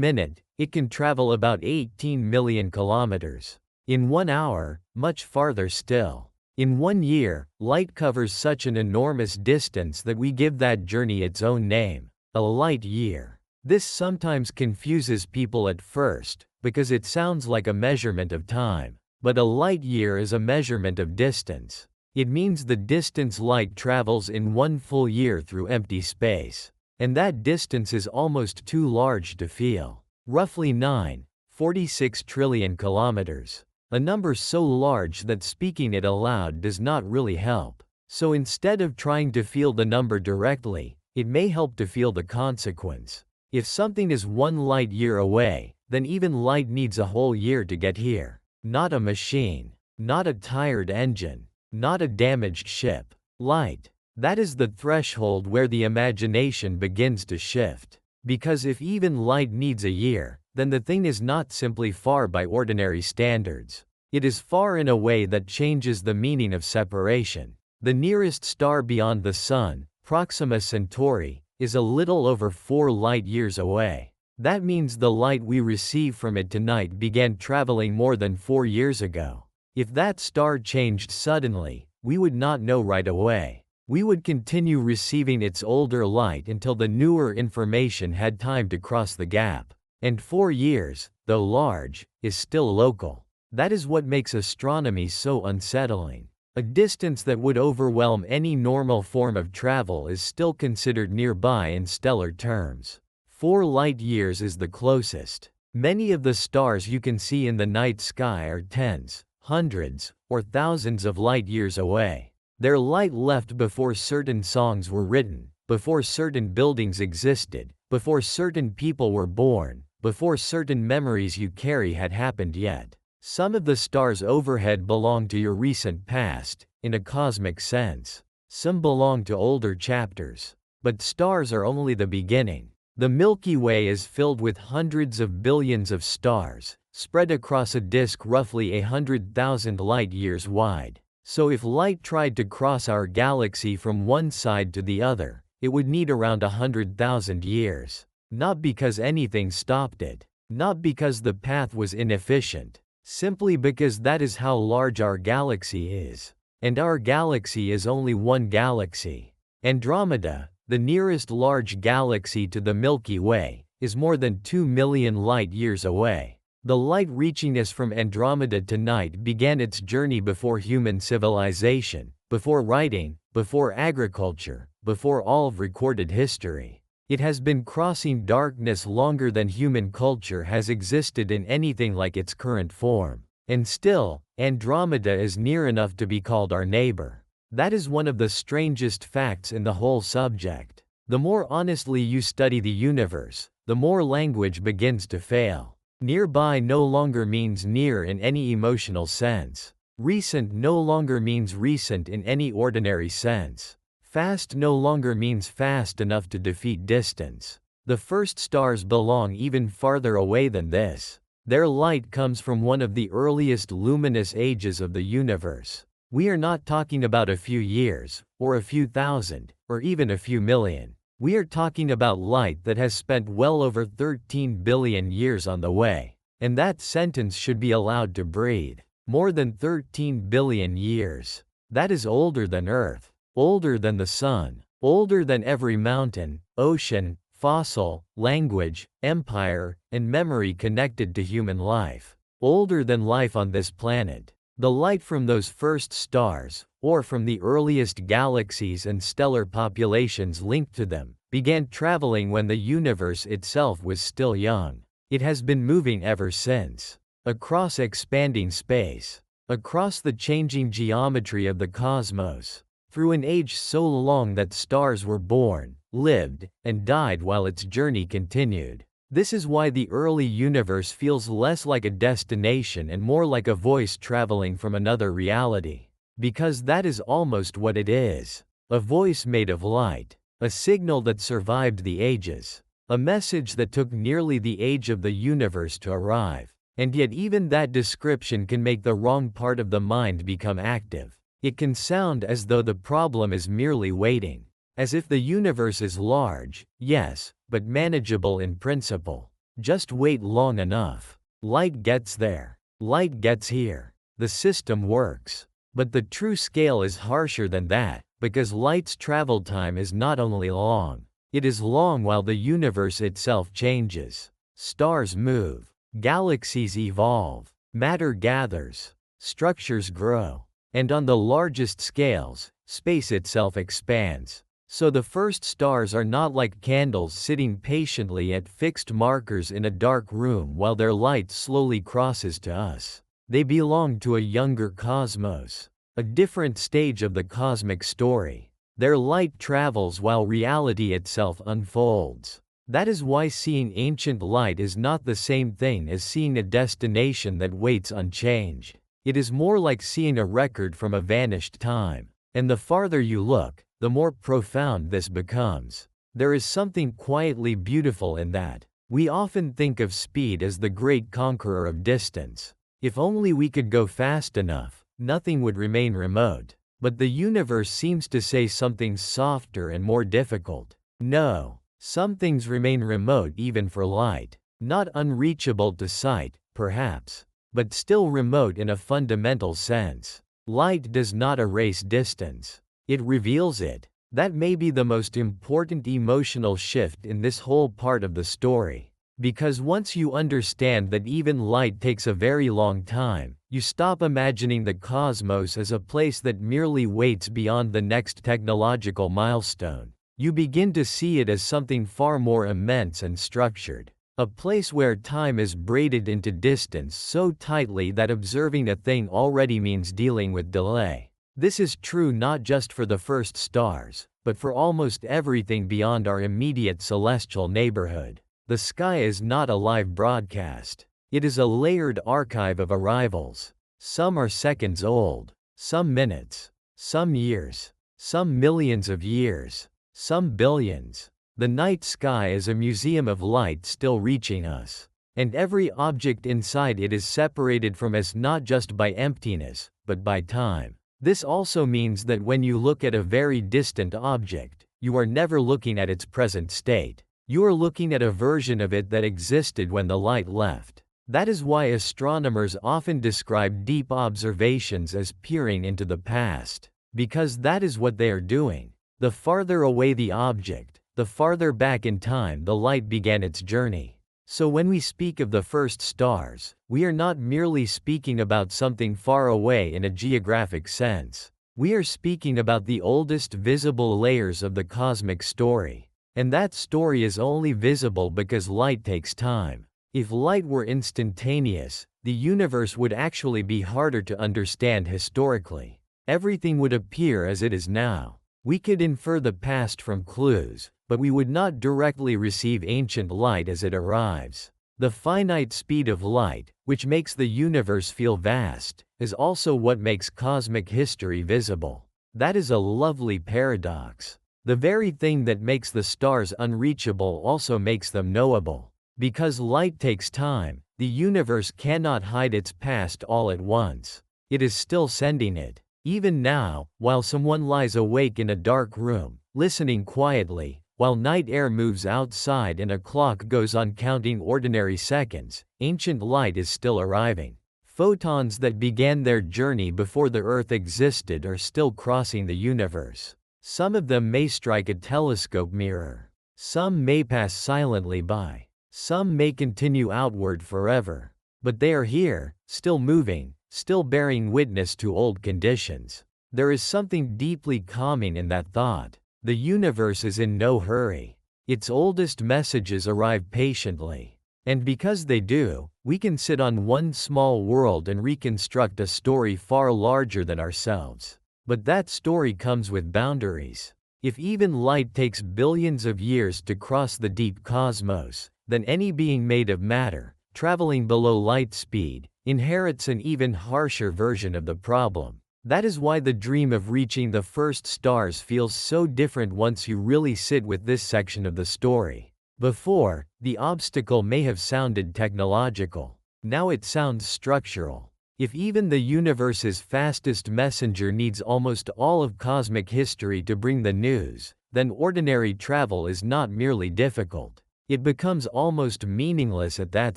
minute, it can travel about 18 million kilometers. In 1 hour, much farther still. In 1 year, light covers such an enormous distance that we give that journey its own name, a light year. This sometimes confuses people at first, because it sounds like a measurement of time. But a light year is a measurement of distance. It means the distance light travels in 1 full year through empty space. And that distance is almost too large to feel. Roughly 9.46 trillion kilometers. A number so large that speaking it aloud does not really help. So instead of trying to feel the number directly, it may help to feel the consequence. If something is 1 light year away, then even light needs a whole year to get here. Not a machine, not a tired engine, not a damaged ship. Light. That is the threshold where the imagination begins to shift. Because if even light needs a year, then the thing is not simply far by ordinary standards. It is far in a way that changes the meaning of separation. The nearest star beyond the Sun, Proxima Centauri, is a little over 4 light years away. That means the light we receive from it tonight began traveling more than 4 years ago. If that star changed suddenly, we would not know right away. We would continue receiving its older light until the newer information had time to cross the gap. And 4 years, though large, is still local. That is what makes astronomy so unsettling. A distance that would overwhelm any normal form of travel is still considered nearby in stellar terms. 4 light years is the closest. Many of the stars you can see in the night sky are tens, hundreds, or thousands of light years away. Their light left before certain songs were written, before certain buildings existed, before certain people were born, before certain memories you carry had happened yet. Some of the stars overhead belong to your recent past, in a cosmic sense. Some belong to older chapters. But stars are only the beginning. The Milky Way is filled with hundreds of billions of stars, spread across a disk roughly 100,000 light-years wide. So if light tried to cross our galaxy from one side to the other, it would need around 100,000 years. Not because anything stopped it. Not because the path was inefficient. Simply because that is how large our galaxy is. And our galaxy is only one galaxy. Andromeda, the nearest large galaxy to the Milky Way, is more than 2 million light-years away. The light reaching us from Andromeda tonight began its journey before human civilization, before writing, before agriculture, before all of recorded history. It has been crossing darkness longer than human culture has existed in anything like its current form. And still, Andromeda is near enough to be called our neighbor. That is one of the strangest facts in the whole subject. The more honestly you study the universe, the more language begins to fail. Nearby no longer means near in any emotional sense. Recent no longer means recent in any ordinary sense. Fast no longer means fast enough to defeat distance. The first stars belong even farther away than this. Their light comes from one of the earliest luminous ages of the universe. We are not talking about a few years, or a few thousand, or even a few million. We are talking about light that has spent well over 13 billion years on the way. And that sentence should be allowed to breathe. More than 13 billion years. That is older than Earth, older than the Sun, older than every mountain, ocean, fossil, language, empire, and memory connected to human life. Older than life on this planet. The light from those first stars, or from the earliest galaxies and stellar populations linked to them, began traveling when the universe itself was still young. It has been moving ever since. Across expanding space. Across the changing geometry of the cosmos. Through an age so long that stars were born, lived, and died while its journey continued. This is why the early universe feels less like a destination and more like a voice traveling from another reality. Because that is almost what it is. A voice made of light. A signal that survived the ages. A message that took nearly the age of the universe to arrive. And yet even that description can make the wrong part of the mind become active. It can sound as though the problem is merely waiting. As if the universe is large, yes, but manageable in principle. Just wait long enough. Light gets there. Light gets here. The system works. But the true scale is harsher than that, because light's travel time is not only long. It is long while the universe itself changes. Stars move. Galaxies evolve. Matter gathers. Structures grow. And on the largest scales, space itself expands. So the first stars are not like candles sitting patiently at fixed markers in a dark room while their light slowly crosses to us. They belong to a younger cosmos, a different stage of the cosmic story. Their light travels while reality itself unfolds. That is why seeing ancient light is not the same thing as seeing a destination that waits unchanged. It is more like seeing a record from a vanished time. And the farther you look, the more profound this becomes. There is something quietly beautiful in that. We often think of speed as the great conqueror of distance. If only we could go fast enough, nothing would remain remote. But the universe seems to say something softer and more difficult. No, some things remain remote even for light. Not unreachable to sight, perhaps, but still remote in a fundamental sense. Light does not erase distance. It reveals it. That may be the most important emotional shift in this whole part of the story. Because once you understand that even light takes a very long time, you stop imagining the cosmos as a place that merely waits beyond the next technological milestone. You begin to see it as something far more immense and structured. A place where time is braided into distance so tightly that observing a thing already means dealing with delay. This is true not just for the first stars, but for almost everything beyond our immediate celestial neighborhood. The sky is not a live broadcast. It is a layered archive of arrivals. Some are seconds old, some minutes, some years, some millions of years, some billions. The night sky is a museum of light still reaching us. And every object inside it is separated from us not just by emptiness, but by time. This also means that when you look at a very distant object, you are never looking at its present state. You are looking at a version of it that existed when the light left. That is why astronomers often describe deep observations as peering into the past. Because that is what they are doing. The farther away the object, the farther back in time the light began its journey. So when we speak of the first stars, we are not merely speaking about something far away in a geographic sense. We are speaking about the oldest visible layers of the cosmic story. And that story is only visible because light takes time. If light were instantaneous, the universe would actually be harder to understand historically. Everything would appear as it is now. We could infer the past from clues, but we would not directly receive ancient light as it arrives. The finite speed of light, which makes the universe feel vast, is also what makes cosmic history visible. That is a lovely paradox. The very thing that makes the stars unreachable also makes them knowable. Because light takes time, the universe cannot hide its past all at once. It is still sending it. Even now, while someone lies awake in a dark room, listening quietly, while night air moves outside and a clock goes on counting ordinary seconds, ancient light is still arriving. Photons that began their journey before the Earth existed are still crossing the universe. Some of them may strike a telescope mirror. Some may pass silently by. Some may continue outward forever. But they are here, still moving, still bearing witness to old conditions. There is something deeply calming in that thought. The universe is in no hurry. Its oldest messages arrive patiently. And because they do, we can sit on one small world and reconstruct a story far larger than ourselves. But that story comes with boundaries. If even light takes billions of years to cross the deep cosmos, then any being made of matter, traveling below light speed, inherits an even harsher version of the problem. That is why the dream of reaching the first stars feels so different once you really sit with this section of the story. Before, the obstacle may have sounded technological. Now it sounds structural. If even the universe's fastest messenger needs almost all of cosmic history to bring the news, then ordinary travel is not merely difficult. It becomes almost meaningless at that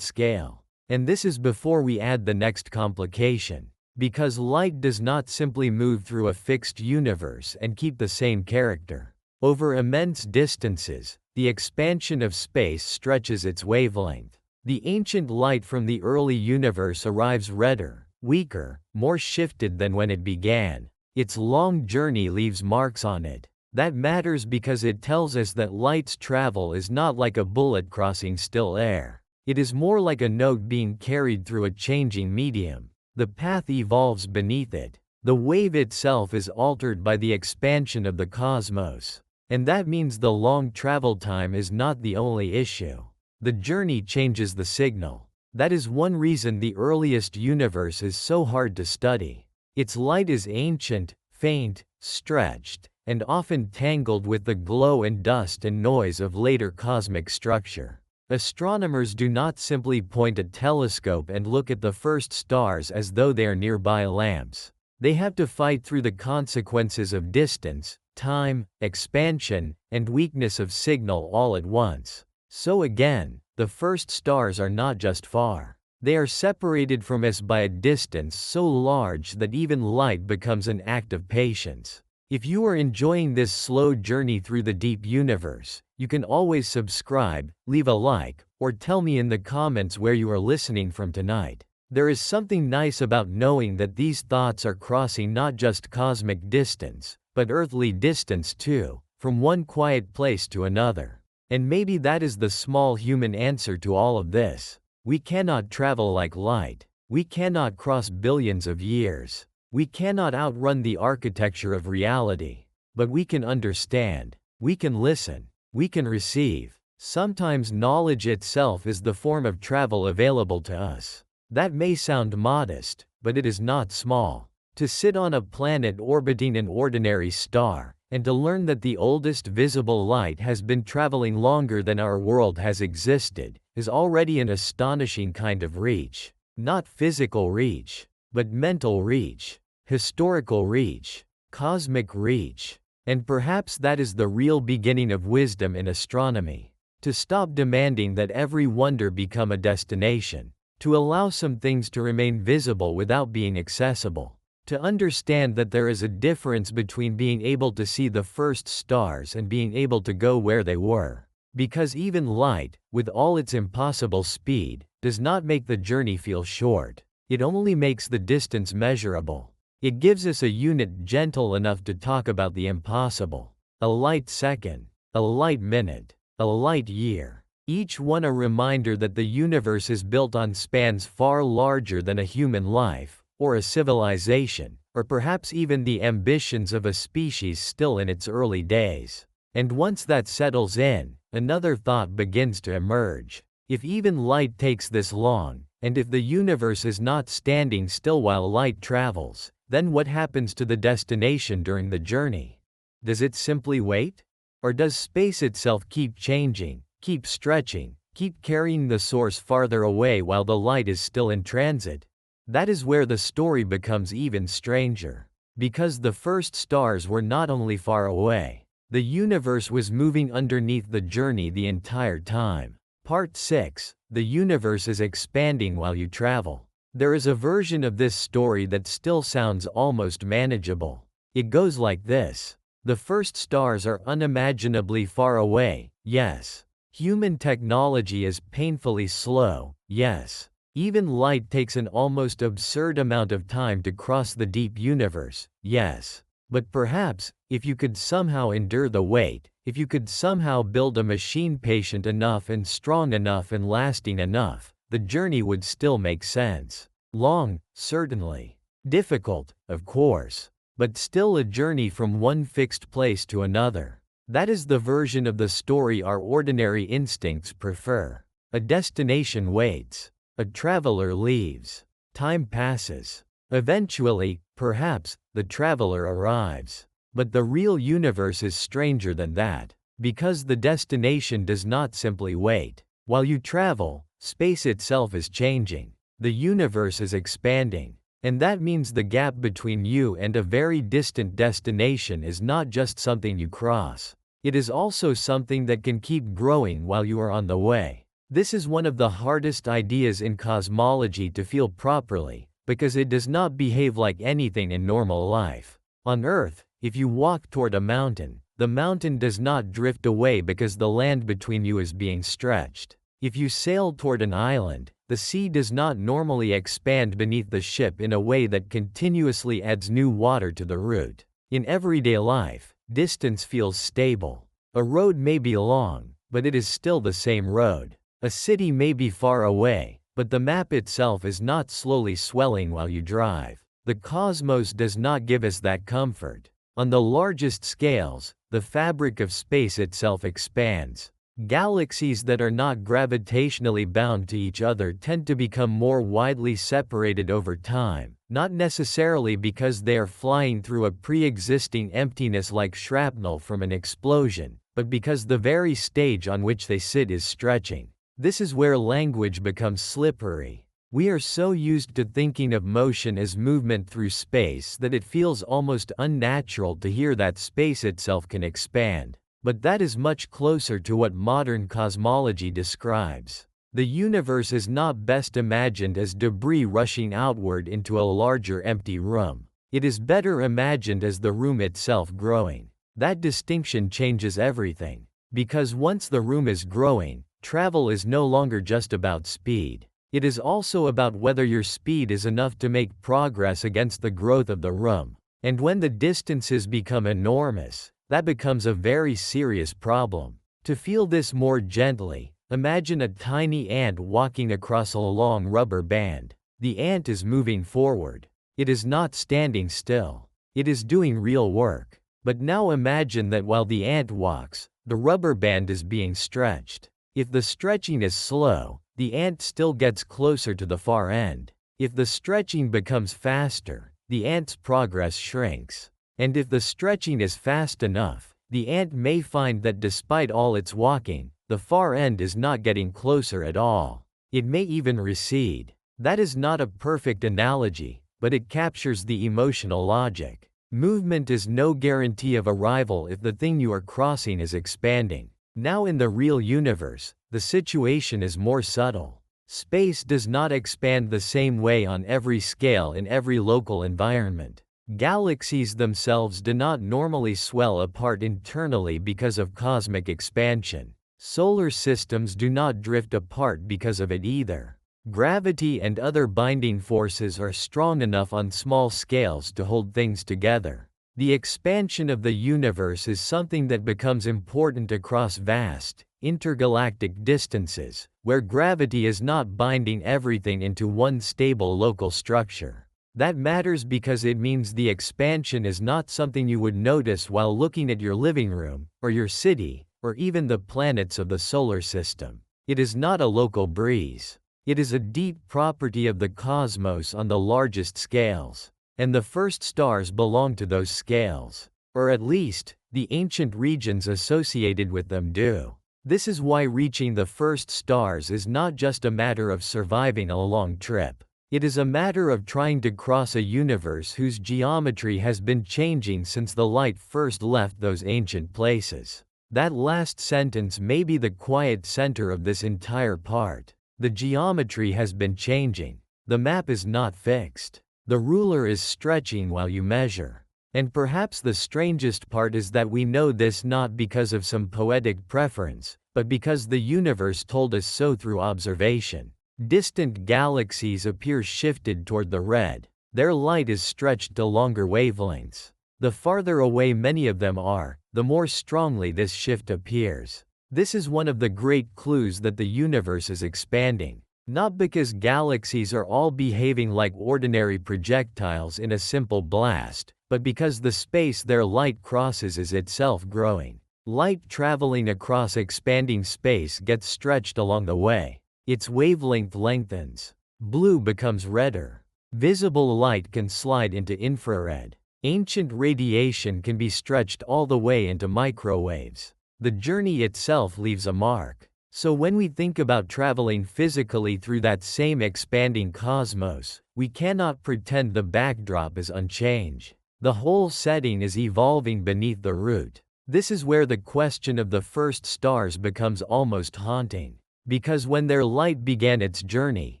scale. And this is before we add the next complication. Because light does not simply move through a fixed universe and keep the same character. Over immense distances, the expansion of space stretches its wavelength. The ancient light from the early universe arrives redder, weaker, more shifted than when it began. Its long journey leaves marks on it. That matters because it tells us that light's travel is not like a bullet crossing still air. It is more like a note being carried through a changing medium. The path evolves beneath it. The wave itself is altered by the expansion of the cosmos. And that means the long travel time is not the only issue. The journey changes the signal. That is one reason the earliest universe is so hard to study. Its light is ancient, faint, stretched, and often tangled with the glow and dust and noise of later cosmic structure. Astronomers do not simply point a telescope and look at the first stars as though they are nearby lamps. They have to fight through the consequences of distance, time, expansion, and weakness of signal all at once. So again, the first stars are not just far. They are separated from us by a distance so large that even light becomes an act of patience. If you are enjoying this slow journey through the deep universe, you can always subscribe, leave a like, or tell me in the comments where you are listening from tonight. There is something nice about knowing that these thoughts are crossing not just cosmic distance, but earthly distance too, from one quiet place to another. And maybe that is the small human answer to all of this. We cannot travel like light. We cannot cross billions of years. We cannot outrun the architecture of reality. But we can understand. We can listen. We can receive. Sometimes knowledge itself is the form of travel available to us. That may sound modest, but it is not small. To sit on a planet orbiting an ordinary star, and to learn that the oldest visible light has been traveling longer than our world has existed, is already an astonishing kind of reach. Not physical reach, but mental reach, historical reach, cosmic reach. And perhaps that is the real beginning of wisdom in astronomy. To stop demanding that every wonder become a destination. To allow some things to remain visible without being accessible. To understand that there is a difference between being able to see the first stars and being able to go where they were. Because even light, with all its impossible speed, does not make the journey feel short. It only makes the distance measurable. It gives us a unit gentle enough to talk about the impossible. A light second, a light minute, a light year. Each one a reminder that the universe is built on spans far larger than a human life, or a civilization, or perhaps even the ambitions of a species still in its early days. And once that settles in, another thought begins to emerge. If even light takes this long, and if the universe is not standing still while light travels, then what happens to the destination during the journey? Does it simply wait? Or does space itself keep changing, keep stretching, keep carrying the source farther away while the light is still in transit? That is where the story becomes even stranger. Because the first stars were not only far away, the universe was moving underneath the journey the entire time. Part 6. The universe is expanding while you travel. There is a version of this story that still sounds almost manageable. It goes like this. The first stars are unimaginably far away, yes. Human technology is painfully slow, yes. Even light takes an almost absurd amount of time to cross the deep universe, yes. But perhaps, if you could somehow endure the wait, if you could somehow build a machine patient enough and strong enough and lasting enough, the journey would still make sense. Long, certainly. Difficult, of course. But still a journey from one fixed place to another. That is the version of the story our ordinary instincts prefer. A destination waits. A traveler leaves. Time passes. Eventually, perhaps, the traveler arrives. But the real universe is stranger than that, because the destination does not simply wait. While you travel, space itself is changing. The universe is expanding. And that means the gap between you and a very distant destination is not just something you cross. It is also something that can keep growing while you are on the way. This is one of the hardest ideas in cosmology to feel properly, because it does not behave like anything in normal life. On Earth, if you walk toward a mountain, the mountain does not drift away because the land between you is being stretched. If you sail toward an island, the sea does not normally expand beneath the ship in a way that continuously adds new water to the route. In everyday life, distance feels stable. A road may be long, but it is still the same road. A city may be far away, but the map itself is not slowly swelling while you drive. The cosmos does not give us that comfort. On the largest scales, the fabric of space itself expands. Galaxies that are not gravitationally bound to each other tend to become more widely separated over time, not necessarily because they are flying through a pre-existing emptiness like shrapnel from an explosion, but because the very stage on which they sit is stretching. This is where language becomes slippery. We are so used to thinking of motion as movement through space that it feels almost unnatural to hear that space itself can expand. But that is much closer to what modern cosmology describes. The universe is not best imagined as debris rushing outward into a larger empty room. It is better imagined as the room itself growing. That distinction changes everything. Because once the room is growing, travel is no longer just about speed. It is also about whether your speed is enough to make progress against the growth of the room. And when the distances become enormous, that becomes a very serious problem. To feel this more gently, imagine a tiny ant walking across a long rubber band. The ant is moving forward. It is not standing still. It is doing real work. But now imagine that while the ant walks, the rubber band is being stretched. If the stretching is slow, the ant still gets closer to the far end. If the stretching becomes faster, the ant's progress shrinks. And if the stretching is fast enough, the ant may find that despite all its walking, the far end is not getting closer at all. It may even recede. That is not a perfect analogy, but it captures the emotional logic. Movement is no guarantee of arrival if the thing you are crossing is expanding. Now in the real universe, the situation is more subtle. Space does not expand the same way on every scale in every local environment. Galaxies themselves do not normally swell apart internally because of cosmic expansion. Solar systems do not drift apart because of it either. Gravity and other binding forces are strong enough on small scales to hold things together. The expansion of the universe is something that becomes important across vast, intergalactic distances, where gravity is not binding everything into one stable local structure. That matters because it means the expansion is not something you would notice while looking at your living room, or your city, or even the planets of the solar system. It is not a local breeze. It is a deep property of the cosmos on the largest scales. And the first stars belong to those scales. Or at least, the ancient regions associated with them do. This is why reaching the first stars is not just a matter of surviving a long trip. It is a matter of trying to cross a universe whose geometry has been changing since the light first left those ancient places. That last sentence may be the quiet center of this entire part. The geometry has been changing. The map is not fixed. The ruler is stretching while you measure. And perhaps the strangest part is that we know this not because of some poetic preference, but because the universe told us so through observation. Distant galaxies appear shifted toward the red. Their light is stretched to longer wavelengths. The farther away many of them are, the more strongly this shift appears. This is one of the great clues that the universe is expanding. Not because galaxies are all behaving like ordinary projectiles in a simple blast, but because the space their light crosses is itself growing. Light traveling across expanding space gets stretched along the way. Its wavelength lengthens. Blue becomes redder. Visible light can slide into infrared. Ancient radiation can be stretched all the way into microwaves. The journey itself leaves a mark. So when we think about traveling physically through that same expanding cosmos, we cannot pretend the backdrop is unchanged. The whole setting is evolving beneath the root. This is where the question of the first stars becomes almost haunting. Because when their light began its journey,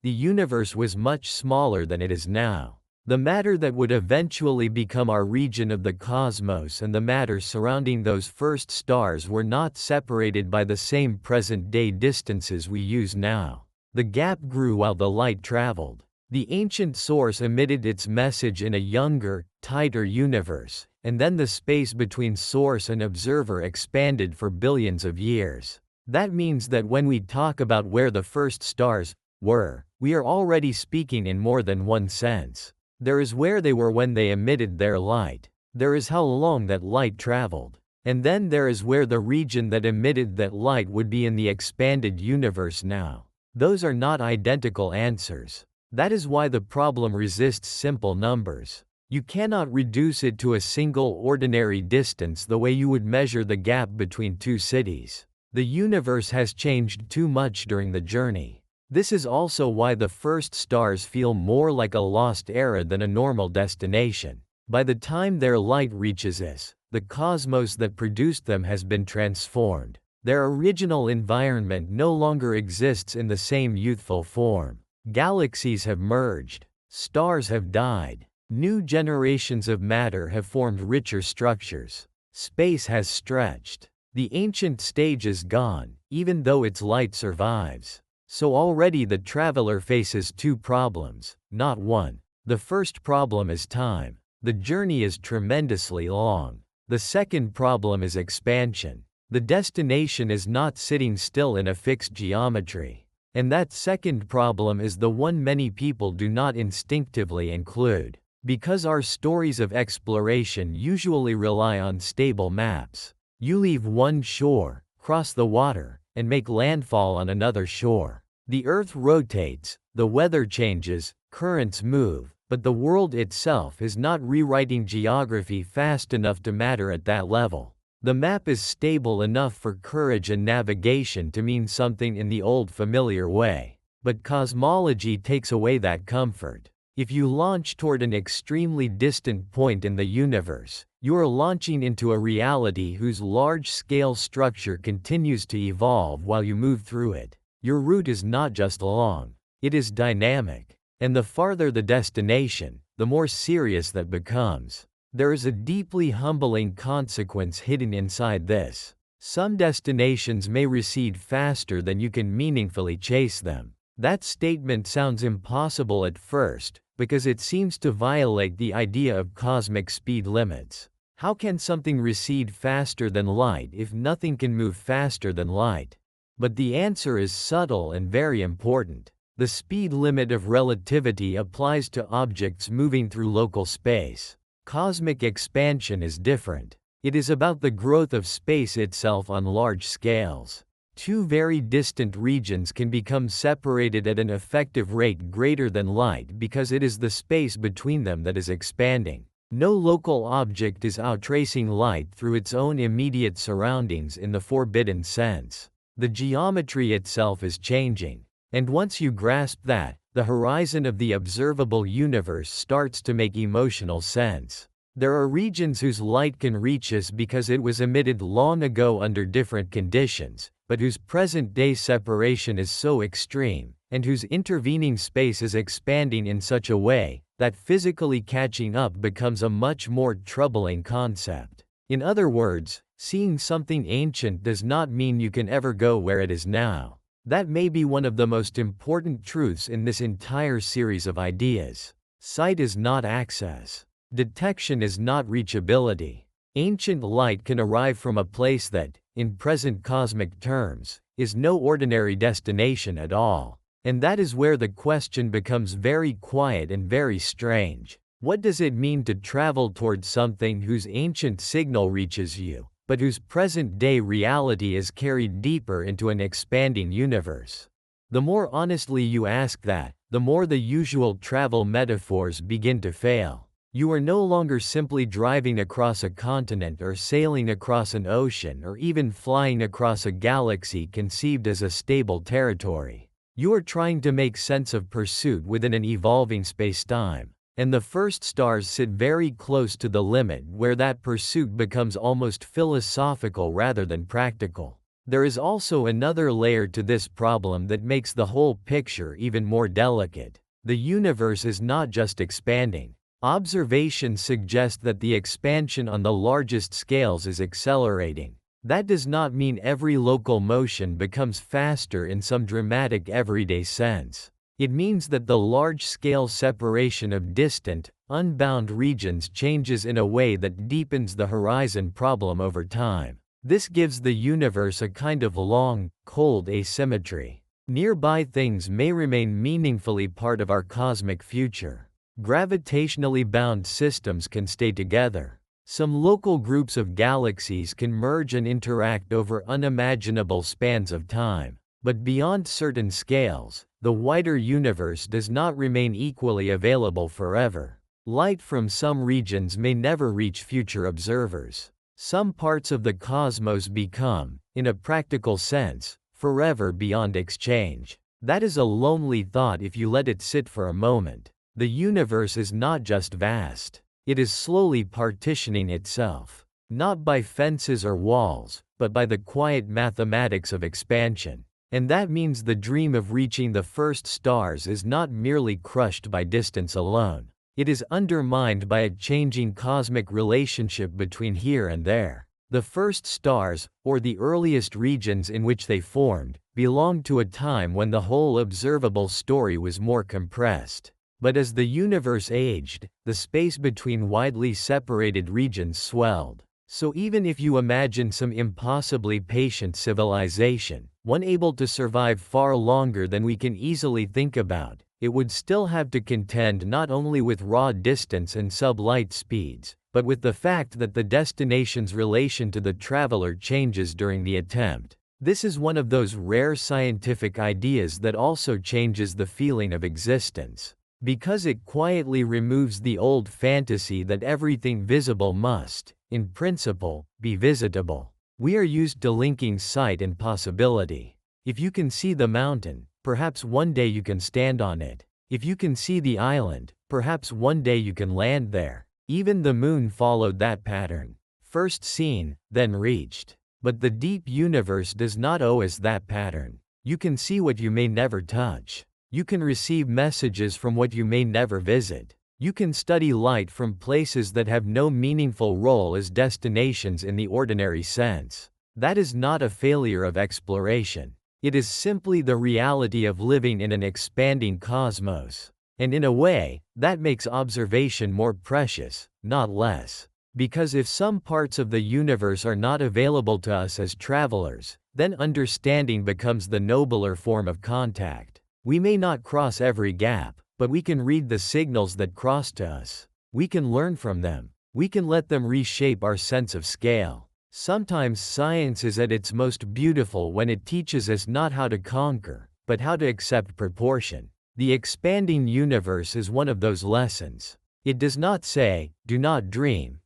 the universe was much smaller than it is now. The matter that would eventually become our region of the cosmos and the matter surrounding those first stars were not separated by the same present-day distances we use now. The gap grew while the light traveled. The ancient source emitted its message in a younger, tighter universe, and then the space between source and observer expanded for billions of years. That means that when we talk about where the first stars were, we are already speaking in more than one sense. There is where they were when they emitted their light. There is how long that light traveled. And then there is where the region that emitted that light would be in the expanded universe now. Those are not identical answers. That is why the problem resists simple numbers. You cannot reduce it to a single ordinary distance the way you would measure the gap between two cities. The universe has changed too much during the journey. This is also why the first stars feel more like a lost era than a normal destination. By the time their light reaches us, the cosmos that produced them has been transformed. Their original environment no longer exists in the same youthful form. Galaxies have merged. Stars have died. New generations of matter have formed richer structures. Space has stretched. The ancient stage is gone, even though its light survives. So already the traveler faces two problems, not one. The first problem is time. The journey is tremendously long. The second problem is expansion. The destination is not sitting still in a fixed geometry. And that second problem is the one many people do not instinctively include. Because our stories of exploration usually rely on stable maps. You leave one shore, cross the water, and make landfall on another shore. The Earth rotates, the weather changes, currents move, but the world itself is not rewriting geography fast enough to matter at that level. The map is stable enough for courage and navigation to mean something in the old familiar way. But cosmology takes away that comfort. If you launch toward an extremely distant point in the universe, you are launching into a reality whose large-scale structure continues to evolve while you move through it. Your route is not just long, it is dynamic. And the farther the destination, the more serious that becomes. There is a deeply humbling consequence hidden inside this. Some destinations may recede faster than you can meaningfully chase them. That statement sounds impossible at first, because it seems to violate the idea of cosmic speed limits. How can something recede faster than light if nothing can move faster than light? But the answer is subtle and very important. The speed limit of relativity applies to objects moving through local space. Cosmic expansion is different. It is about the growth of space itself on large scales. Two very distant regions can become separated at an effective rate greater than light because it is the space between them that is expanding. No local object is outtracing light through its own immediate surroundings in the forbidden sense. The geometry itself is changing. And once you grasp that, the horizon of the observable universe starts to make emotional sense. There are regions whose light can reach us because it was emitted long ago under different conditions, but whose present-day separation is so extreme, and whose intervening space is expanding in such a way, that physically catching up becomes a much more troubling concept. In other words, seeing something ancient does not mean you can ever go where it is now. That may be one of the most important truths in this entire series of ideas. Sight is not access. Detection is not reachability. Ancient light can arrive from a place that, in present cosmic terms, is no ordinary destination at all. And that is where the question becomes very quiet and very strange. What does it mean to travel towards something whose ancient signal reaches you, but whose present-day reality is carried deeper into an expanding universe? The more honestly you ask that, the more the usual travel metaphors begin to fail. You are no longer simply driving across a continent or sailing across an ocean or even flying across a galaxy conceived as a stable territory. You are trying to make sense of pursuit within an evolving spacetime. And the first stars sit very close to the limit where that pursuit becomes almost philosophical rather than practical. There is also another layer to this problem that makes the whole picture even more delicate. The universe is not just expanding. Observations suggest that the expansion on the largest scales is accelerating. That does not mean every local motion becomes faster in some dramatic everyday sense. It means that the large-scale separation of distant, unbound regions changes in a way that deepens the horizon problem over time. This gives the universe a kind of long, cold asymmetry. Nearby things may remain meaningfully part of our cosmic future. Gravitationally bound systems can stay together. Some local groups of galaxies can merge and interact over unimaginable spans of time. But beyond certain scales, the wider universe does not remain equally available forever. Light from some regions may never reach future observers. Some parts of the cosmos become, in a practical sense, forever beyond exchange. That is a lonely thought if you let it sit for a moment. The universe is not just vast. It is slowly partitioning itself. Not by fences or walls, but by the quiet mathematics of expansion. And that means the dream of reaching the first stars is not merely crushed by distance alone. It is undermined by a changing cosmic relationship between here and there. The first stars, or the earliest regions in which they formed, belonged to a time when the whole observable story was more compressed. But as the universe aged, the space between widely separated regions swelled. So even if you imagine some impossibly patient civilization, one able to survive far longer than we can easily think about, it would still have to contend not only with raw distance and sublight speeds, but with the fact that the destination's relation to the traveler changes during the attempt. This is one of those rare scientific ideas that also changes the feeling of existence. Because it quietly removes the old fantasy that everything visible must, in principle, be visitable. We are used to linking sight and possibility. If you can see the mountain, perhaps one day you can stand on it. If you can see the island, perhaps one day you can land there. Even the moon followed that pattern. First seen, then reached. But the deep universe does not owe us that pattern. You can see what you may never touch. You can receive messages from what you may never visit. You can study light from places that have no meaningful role as destinations in the ordinary sense. That is not a failure of exploration. It is simply the reality of living in an expanding cosmos. And in a way, that makes observation more precious, not less. Because if some parts of the universe are not available to us as travelers, then understanding becomes the nobler form of contact. We may not cross every gap, but we can read the signals that cross to us. We can learn from them. We can let them reshape our sense of scale. Sometimes science is at its most beautiful when it teaches us not how to conquer, but how to accept proportion. The expanding universe is one of those lessons. It does not say, do not dream.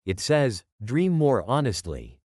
It says, dream more honestly.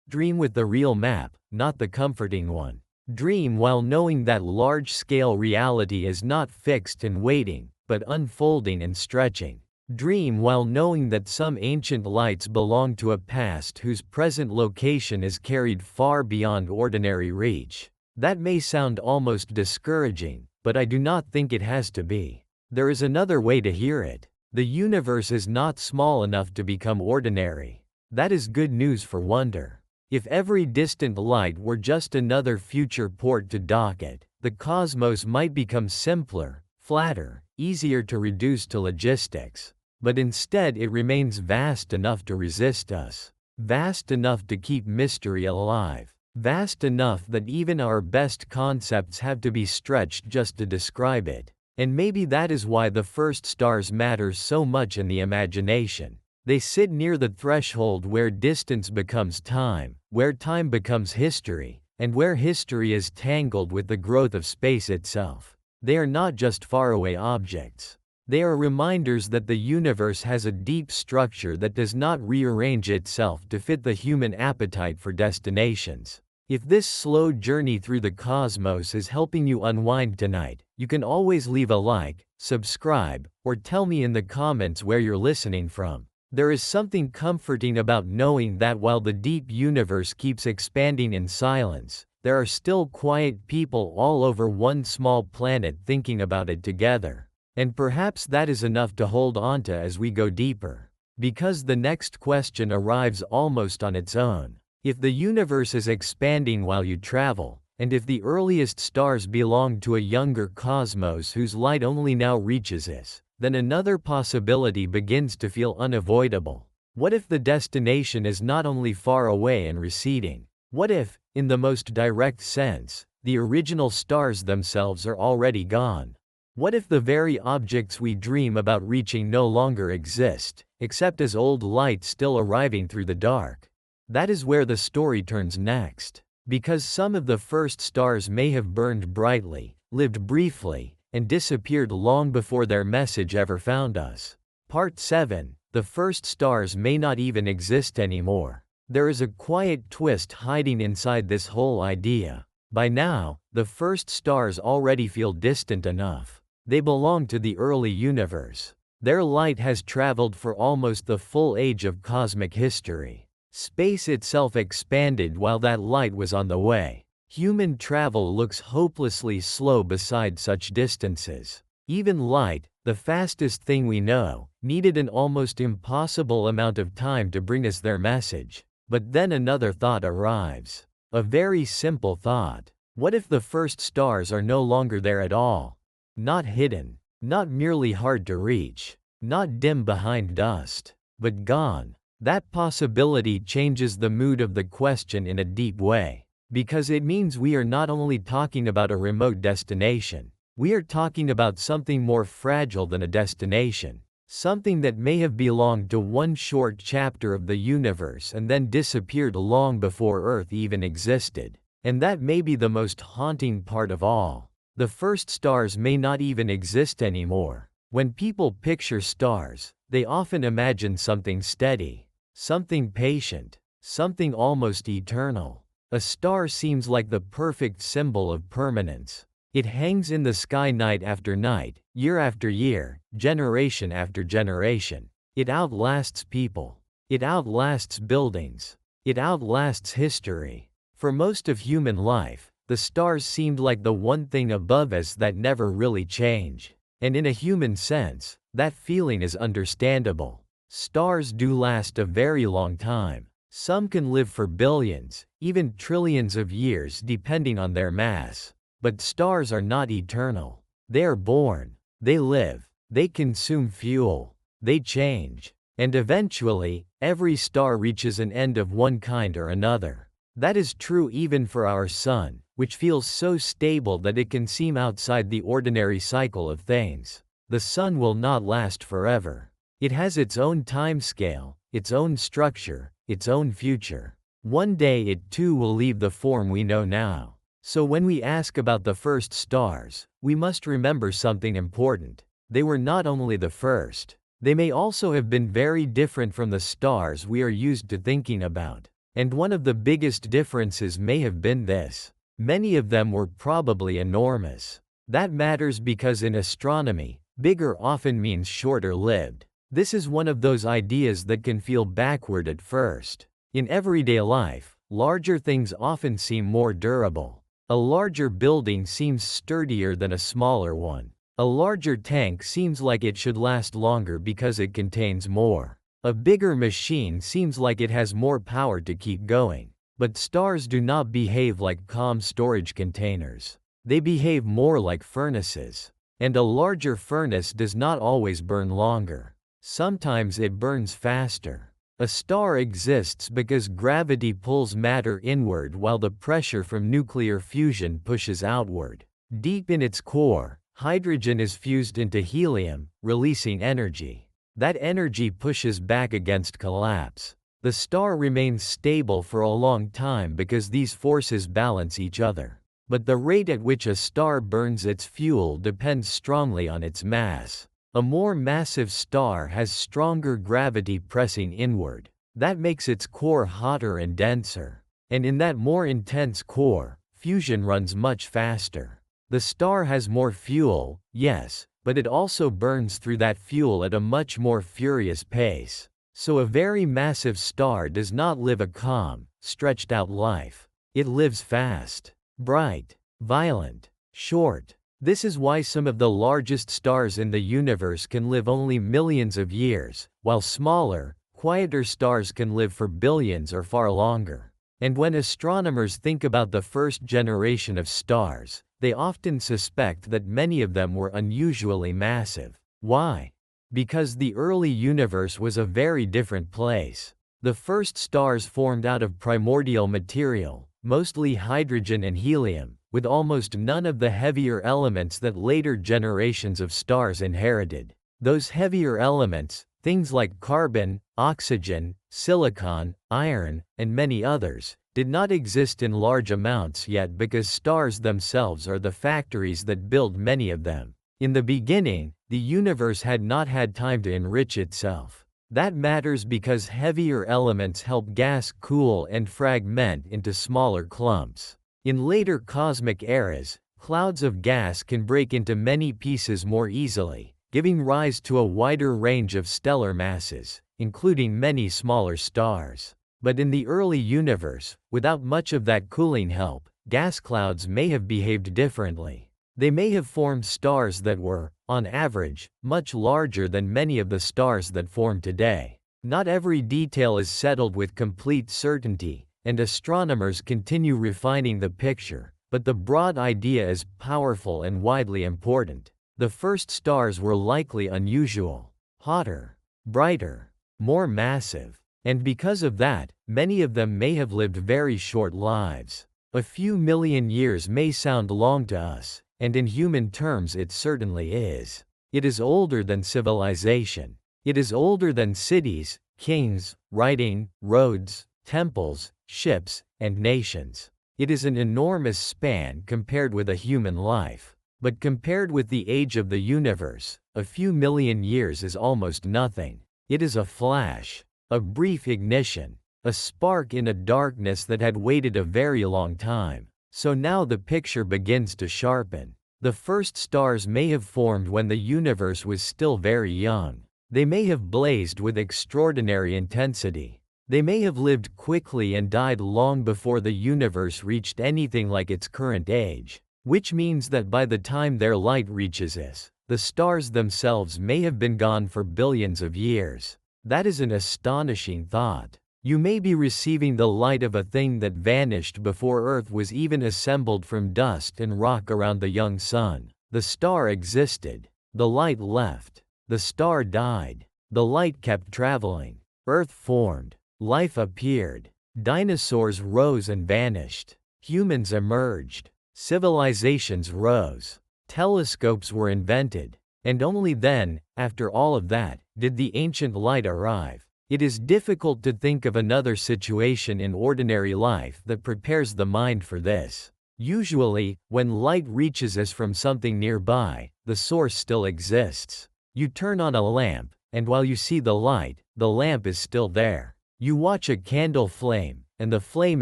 Dream with the real map, not the comforting one. Dream while knowing that large-scale reality is not fixed and waiting, but unfolding and stretching. Dream while knowing that some ancient lights belong to a past whose present location is carried far beyond ordinary reach. That may sound almost discouraging, but I do not think it has to be. There is another way to hear it. The universe is not small enough to become ordinary. That is good news for wonder. If every distant light were just another future port to dock at, the cosmos might become simpler, flatter, easier to reduce to logistics. But instead it remains vast enough to resist us. Vast enough to keep mystery alive. Vast enough that even our best concepts have to be stretched just to describe it. And maybe that is why the first stars matter so much in the imagination. They sit near the threshold where distance becomes time, where time becomes history, and where history is tangled with the growth of space itself. They are not just faraway objects. They are reminders that the universe has a deep structure that does not rearrange itself to fit the human appetite for destinations. If this slow journey through the cosmos is helping you unwind tonight, you can always leave a like, subscribe, or tell me in the comments where you're listening from. There is something comforting about knowing that while the deep universe keeps expanding in silence, there are still quiet people all over one small planet thinking about it together. And perhaps that is enough to hold onto as we go deeper. Because the next question arrives almost on its own. If the universe is expanding while you travel, and if the earliest stars belong to a younger cosmos whose light only now reaches us, then another possibility begins to feel unavoidable. What if the destination is not only far away and receding? What if, in the most direct sense, the original stars themselves are already gone? What if the very objects we dream about reaching no longer exist, except as old light still arriving through the dark? That is where the story turns next. Because some of the first stars may have burned brightly, lived briefly, and disappeared long before their message ever found us. Part 7. The first stars may not even exist anymore. There is a quiet twist hiding inside this whole idea. By now, the first stars already feel distant enough. They belong to the early universe. Their light has traveled for almost the full age of cosmic history. Space itself expanded while that light was on the way. Human travel looks hopelessly slow beside such distances. Even light, the fastest thing we know, needed an almost impossible amount of time to bring us their message. But then another thought arrives. A very simple thought. What if the first stars are no longer there at all? Not hidden, not merely hard to reach, not dim behind dust, but gone. That possibility changes the mood of the question in a deep way. Because it means we are not only talking about a remote destination, we are talking about something more fragile than a destination. Something that may have belonged to one short chapter of the universe and then disappeared long before Earth even existed. And that may be the most haunting part of all. The first stars may not even exist anymore. When people picture stars, they often imagine something steady, something patient, something almost eternal. A star seems like the perfect symbol of permanence. It hangs in the sky night after night, year after year, generation after generation. It outlasts people. It outlasts buildings. It outlasts history. For most of human life, the stars seemed like the one thing above us that never really change. And in a human sense, that feeling is understandable. Stars do last a very long time. Some can live for billions, even trillions of years depending on their mass. But stars are not eternal. They are born, they live, they consume fuel, they change. And eventually, every star reaches an end of one kind or another. That is true even for our sun, which feels so stable that it can seem outside the ordinary cycle of things. The sun will not last forever. It has its own timescale, its own structure, its own future. One day it too will leave the form we know now. So when we ask about the first stars, we must remember something important. They were not only the first. They may also have been very different from the stars we are used to thinking about. And one of the biggest differences may have been this. Many of them were probably enormous. That matters because in astronomy, bigger often means shorter lived. This is one of those ideas that can feel backward at first. In everyday life, larger things often seem more durable. A larger building seems sturdier than a smaller one. A larger tank seems like it should last longer because it contains more. A bigger machine seems like it has more power to keep going. But stars do not behave like calm storage containers. They behave more like furnaces. And a larger furnace does not always burn longer. Sometimes it burns faster. A star exists because gravity pulls matter inward while the pressure from nuclear fusion pushes outward. Deep in its core, hydrogen is fused into helium, releasing energy. That energy pushes back against collapse. The star remains stable for a long time because these forces balance each other. But the rate at which a star burns its fuel depends strongly on its mass. A more massive star has stronger gravity pressing inward. That makes its core hotter and denser. And in that more intense core, fusion runs much faster. The star has more fuel, yes, but it also burns through that fuel at a much more furious pace. So a very massive star does not live a calm, stretched out life. It lives fast, bright, violent, short. This is why some of the largest stars in the universe can live only millions of years, while smaller, quieter stars can live for billions or far longer. And when astronomers think about the first generation of stars, they often suspect that many of them were unusually massive. Why? Because the early universe was a very different place. The first stars formed out of primordial material, mostly hydrogen and helium, with almost none of the heavier elements that later generations of stars inherited. Those heavier elements, things like carbon, oxygen, silicon, iron, and many others, did not exist in large amounts yet because stars themselves are the factories that build many of them. In the beginning, the universe had not had time to enrich itself. That matters because heavier elements help gas cool and fragment into smaller clumps. In later cosmic eras, clouds of gas can break into many pieces more easily, giving rise to a wider range of stellar masses, including many smaller stars. But in the early universe, without much of that cooling help, gas clouds may have behaved differently. They may have formed stars that were, on average, much larger than many of the stars that form today. Not every detail is settled with complete certainty, and astronomers continue refining the picture, but the broad idea is powerful and widely important. The first stars were likely unusual, hotter, brighter, more massive, and because of that, many of them may have lived very short lives. A few million years may sound long to us, and in human terms it certainly is. It is older than civilization. It is older than cities, kings, writing, roads, temples, ships, and nations. It is an enormous span compared with a human life. But compared with the age of the universe, a few million years is almost nothing. It is a flash, a brief ignition, a spark in a darkness that had waited a very long time. So now the picture begins to sharpen. The first stars may have formed when the universe was still very young. They may have blazed with extraordinary intensity. They may have lived quickly and died long before the universe reached anything like its current age. Which means that by the time their light reaches us, the stars themselves may have been gone for billions of years. That is an astonishing thought. You may be receiving the light of a thing that vanished before Earth was even assembled from dust and rock around the young sun. The star existed. The light left. The star died. The light kept traveling. Earth formed. Life appeared. Dinosaurs rose and vanished. Humans emerged. Civilizations rose. Telescopes were invented. And only then, after all of that, did the ancient light arrive. It is difficult to think of another situation in ordinary life that prepares the mind for this. Usually, when light reaches us from something nearby, the source still exists. You turn on a lamp, and while you see the light, the lamp is still there. You watch a candle flame, and the flame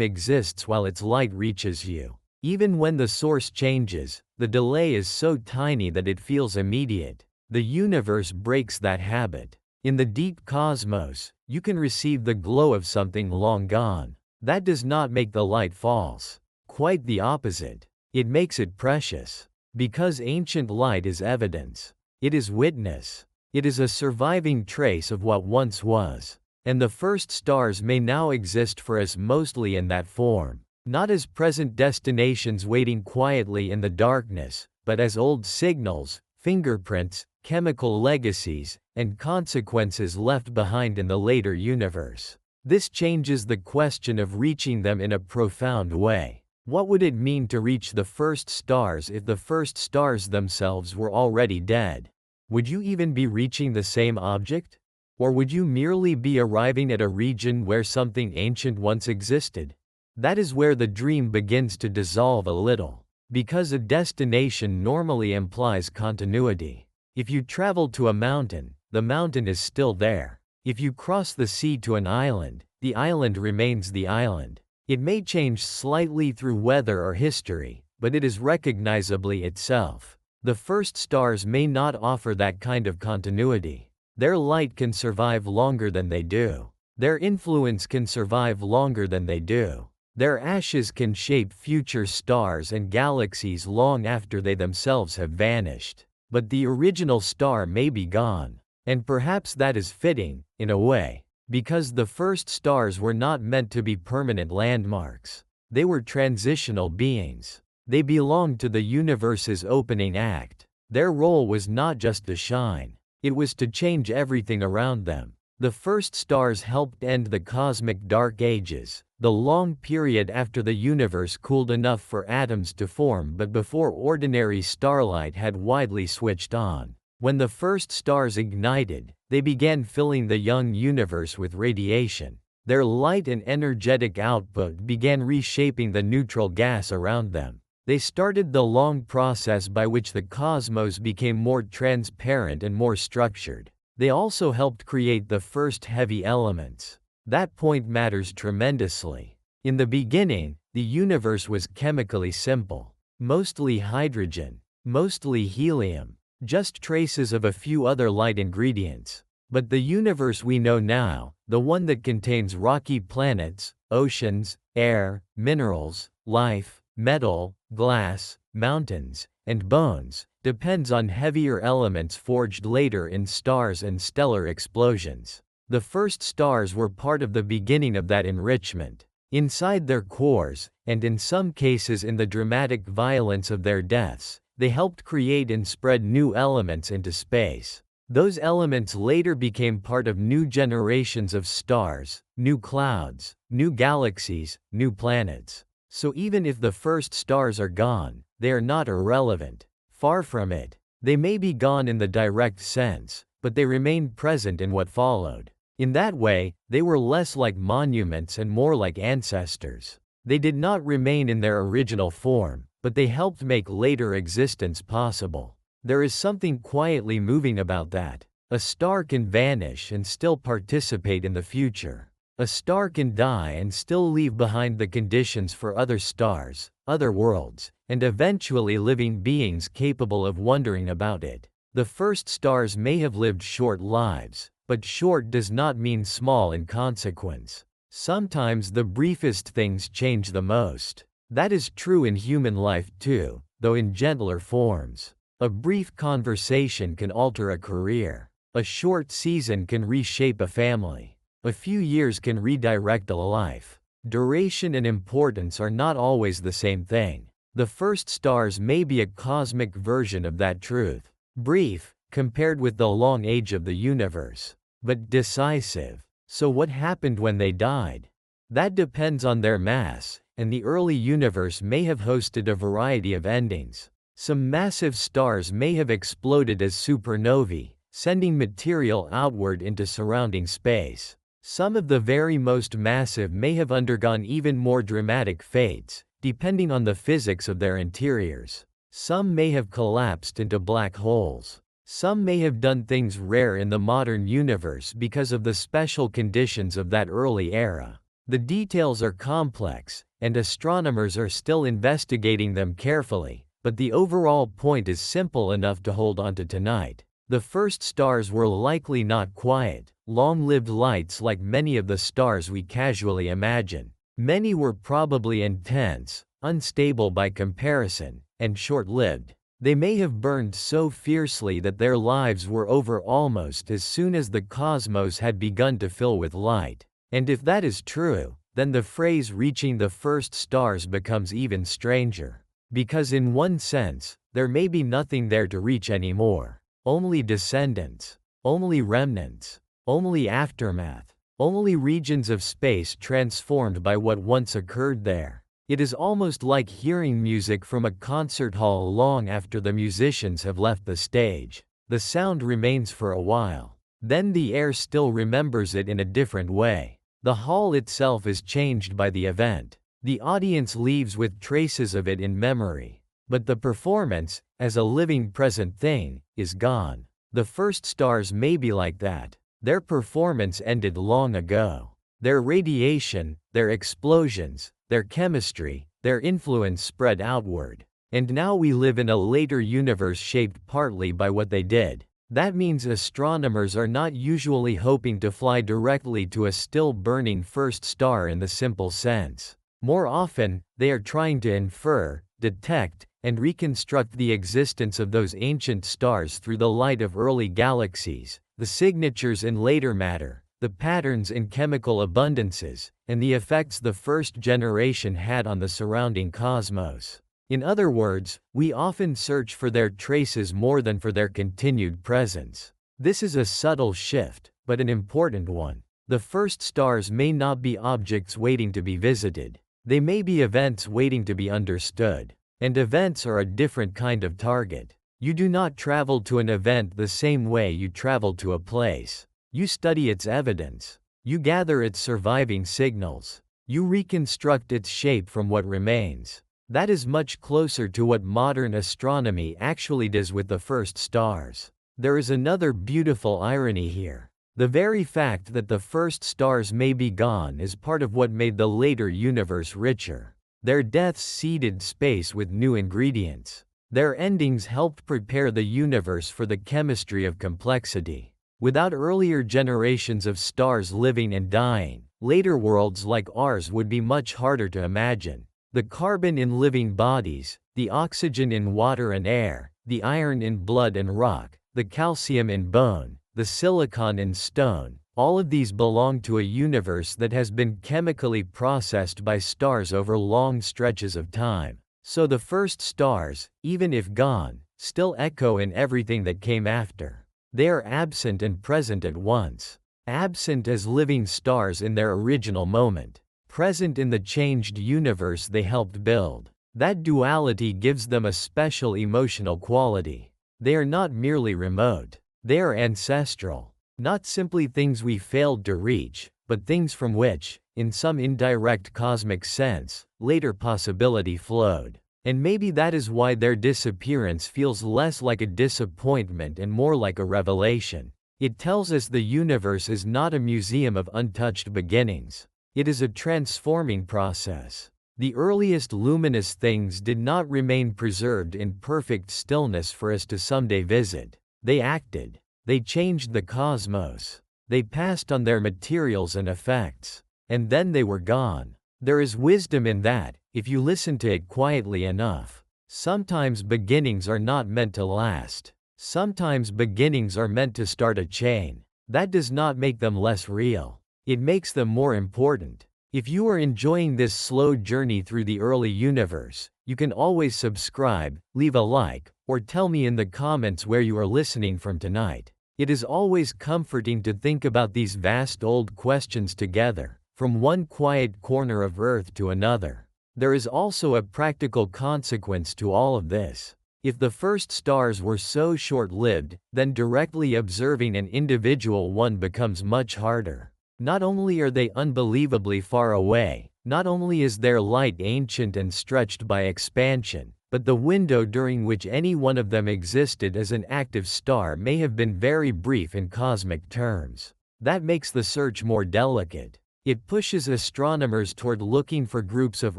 exists while its light reaches you. Even when the source changes, the delay is so tiny that it feels immediate. The universe breaks that habit. In the deep cosmos, you can receive the glow of something long gone. That does not make the light false. Quite the opposite. It makes it precious. Because ancient light is evidence. It is witness. It is a surviving trace of what once was. And the first stars may now exist for us mostly in that form. Not as present destinations waiting quietly in the darkness, but as old signals, fingerprints, chemical legacies, and consequences left behind in the later universe. This changes the question of reaching them in a profound way. What would it mean to reach the first stars if the first stars themselves were already dead? Would you even be reaching the same object? Or would you merely be arriving at a region where something ancient once existed? That is where the dream begins to dissolve a little. Because a destination normally implies continuity. If you travel to a mountain, the mountain is still there. If you cross the sea to an island, the island remains the island. It may change slightly through weather or history, but it is recognizably itself. The first stars may not offer that kind of continuity. Their light can survive longer than they do. Their influence can survive longer than they do. Their ashes can shape future stars and galaxies long after they themselves have vanished. But the original star may be gone. And perhaps that is fitting, in a way, because the first stars were not meant to be permanent landmarks. They were transitional beings. They belonged to the universe's opening act. Their role was not just to shine. It was to change everything around them. The first stars helped end the cosmic dark ages, the long period after the universe cooled enough for atoms to form but before ordinary starlight had widely switched on. When the first stars ignited, they began filling the young universe with radiation. Their light and energetic output began reshaping the neutral gas around them. They started the long process by which the cosmos became more transparent and more structured. They also helped create the first heavy elements. That point matters tremendously. In the beginning, the universe was chemically simple. Mostly hydrogen, mostly helium, just traces of a few other light ingredients. But the universe we know now, the one that contains rocky planets, oceans, air, minerals, life, metal, glass, mountains, and bones, depends on heavier elements forged later in stars and stellar explosions. The first stars were part of the beginning of that enrichment. Inside their cores, and in some cases in the dramatic violence of their deaths, they helped create and spread new elements into space. Those elements later became part of new generations of stars, new clouds, new galaxies, new planets. So even if the first stars are gone, they are not irrelevant. Far from it. They may be gone in the direct sense, but they remained present in what followed. In that way, they were less like monuments and more like ancestors. They did not remain in their original form, but they helped make later existence possible. There is something quietly moving about that. A star can vanish and still participate in the future. A star can die and still leave behind the conditions for other stars, other worlds, and eventually living beings capable of wondering about it. The first stars may have lived short lives, but short does not mean small in consequence. Sometimes the briefest things change the most. That is true in human life too, though in gentler forms. A brief conversation can alter a career. A short season can reshape a family. A few years can redirect a life. Duration and importance are not always the same thing. The first stars may be a cosmic version of that truth. Brief, compared with the long age of the universe, but decisive. So what happened when they died? That depends on their mass, and the early universe may have hosted a variety of endings. Some massive stars may have exploded as supernovae, sending material outward into surrounding space. Some of the very most massive may have undergone even more dramatic fates, depending on the physics of their interiors. Some may have collapsed into black holes. Some may have done things rare in the modern universe because of the special conditions of that early era. The details are complex, and astronomers are still investigating them carefully, but the overall point is simple enough to hold on to tonight. The first stars were likely not quiet, long-lived lights like many of the stars we casually imagine. Many were probably intense, unstable by comparison, and short-lived. They may have burned so fiercely that their lives were over almost as soon as the cosmos had begun to fill with light. And if that is true, then the phrase reaching the first stars becomes even stranger. Because in one sense, there may be nothing there to reach anymore. Only descendants. Only remnants. Only aftermath. Only regions of space transformed by what once occurred there. It is almost like hearing music from a concert hall long after the musicians have left the stage. The sound remains for a while. Then the air still remembers it in a different way. The hall itself is changed by the event. The audience leaves with traces of it in memory. But the performance, as a living present thing, is gone. The first stars may be like that. Their performance ended long ago. Their radiation, their explosions, their chemistry, their influence spread outward. And now we live in a later universe shaped partly by what they did. That means astronomers are not usually hoping to fly directly to a still burning first star in the simple sense. More often, they are trying to infer, detect, and reconstruct the existence of those ancient stars through the light of early galaxies, the signatures in later matter, the patterns in chemical abundances, and the effects the first generation had on the surrounding cosmos. In other words, we often search for their traces more than for their continued presence. This is a subtle shift, but an important one. The first stars may not be objects waiting to be visited. They may be events waiting to be understood. And events are a different kind of target. You do not travel to an event the same way you travel to a place. You study its evidence. You gather its surviving signals. You reconstruct its shape from what remains. That is much closer to what modern astronomy actually does with the first stars. There is another beautiful irony here. The very fact that the first stars may be gone is part of what made the later universe richer. Their deaths seeded space with new ingredients. Their endings helped prepare the universe for the chemistry of complexity. Without earlier generations of stars living and dying, later worlds like ours would be much harder to imagine. The carbon in living bodies, the oxygen in water and air, the iron in blood and rock, the calcium in bone, the silicon in stone, all of these belong to a universe that has been chemically processed by stars over long stretches of time. So the first stars, even if gone, still echo in everything that came after. They are absent and present at once. Absent as living stars in their original moment. Present in the changed universe they helped build. That duality gives them a special emotional quality. They are not merely remote. They are ancestral. Not simply things we failed to reach, but things from which, in some indirect cosmic sense, later possibility flowed. And maybe that is why their disappearance feels less like a disappointment and more like a revelation. It tells us the universe is not a museum of untouched beginnings. It is a transforming process. The earliest luminous things did not remain preserved in perfect stillness for us to someday visit. They acted. They changed the cosmos. They passed on their materials and effects. And then they were gone. There is wisdom in that, if you listen to it quietly enough. Sometimes beginnings are not meant to last. Sometimes beginnings are meant to start a chain. That does not make them less real. It makes them more important. If you are enjoying this slow journey through the early universe, you can always subscribe, leave a like, or tell me in the comments where you are listening from tonight. It is always comforting to think about these vast old questions together, from one quiet corner of Earth to another. There is also a practical consequence to all of this. If the first stars were so short-lived, then directly observing an individual one becomes much harder. Not only are they unbelievably far away, not only is their light ancient and stretched by expansion, but the window during which any one of them existed as an active star may have been very brief in cosmic terms. That makes the search more delicate. It pushes astronomers toward looking for groups of